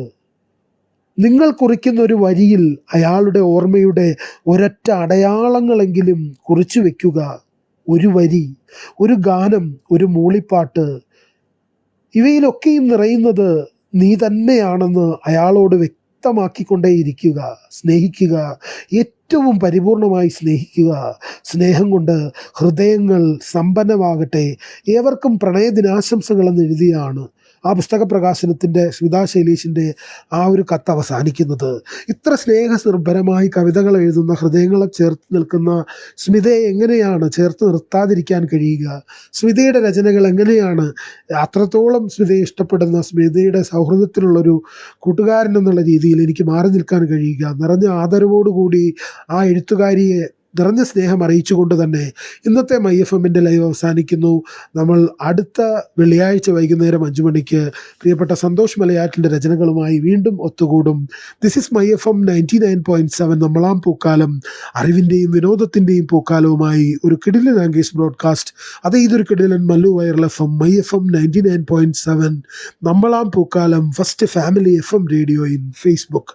നിങ്ങൾ കുറിക്കുന്ന ഒരു വരിയിൽ അയാളുടെ ഓർമ്മയുടെ ഒരൊറ്റ അടയാളങ്ങളെങ്കിലും കുറിച്ചു വയ്ക്കുക. ഒരു വരി, ഒരു ഗാനം, ഒരു മൂളിപ്പാട്ട്, ഇവയിലൊക്കെയും നിറയുന്നത് നീ തന്നെയാണെന്ന് അയാളോട് വ്യക്തമാക്കിക്കൊണ്ടേയിരിക്കുക. സ്നേഹിക്കുക, ഏറ്റവും പരിപൂർണമായി സ്നേഹിക്കുക. സ്നേഹം കൊണ്ട് ഹൃദയങ്ങൾ സമ്പന്നമാകട്ടെ. ഏവർക്കും പ്രണയദിനാശംസകളെന്ന് എഴുതിയാണ് ആ പുസ്തക പ്രകാശനത്തിൻ്റെ സ്മിത ശൈലേഷിൻ്റെ ആ ഒരു കത്ത് അവസാനിക്കുന്നത്. ഇത്ര സ്നേഹനിർഭരമായി കവിതകൾ എഴുതുന്ന, ഹൃദയങ്ങളെ ചേർത്ത് നിൽക്കുന്ന സ്മിതയെ എങ്ങനെയാണ് ചേർത്ത് നിർത്താതിരിക്കാൻ കഴിയുക? സ്മിതയുടെ രചനകൾ എങ്ങനെയാണ് അത്രത്തോളം സ്മിതയെ ഇഷ്ടപ്പെടുന്ന, സ്മിതയുടെ സൗഹൃദത്തിലുള്ളൊരു കൂട്ടുകാരൻ എന്നുള്ള രീതിയിൽ എനിക്ക് മാറി നിൽക്കാൻ കഴിയുക? നിറഞ്ഞ ആദരവോടുകൂടി ആ എഴുത്തുകാരിയെ നിറഞ്ഞ സ്നേഹം അറിയിച്ചുകൊണ്ട് തന്നെ ഇന്നത്തെ MyFMൻ്റെ ലൈവ് അവസാനിക്കുന്നു. നമ്മൾ അടുത്ത വെള്ളിയാഴ്ച വൈകുന്നേരം 5 മണിക്ക് പ്രിയപ്പെട്ട സന്തോഷ് മലയാറ്റിൻ്റെ രചനകളുമായി വീണ്ടും ഒത്തുകൂടും. ദിസ് ഈസ് MyFM 99.7 നമ്മളാം പൂക്കാലം, അറിവിൻ്റെയും വിനോദത്തിൻ്റെയും പൂക്കാലവുമായി ഒരു കിടിലൻ ലാംഗ്വേജ് ബ്രോഡ്കാസ്റ്റ്. ഇതൊരു കിടിലൻ Mallu viral FM MyFM 99.7 നമ്മളാം Pookkaalam, first family FM radio in Facebook.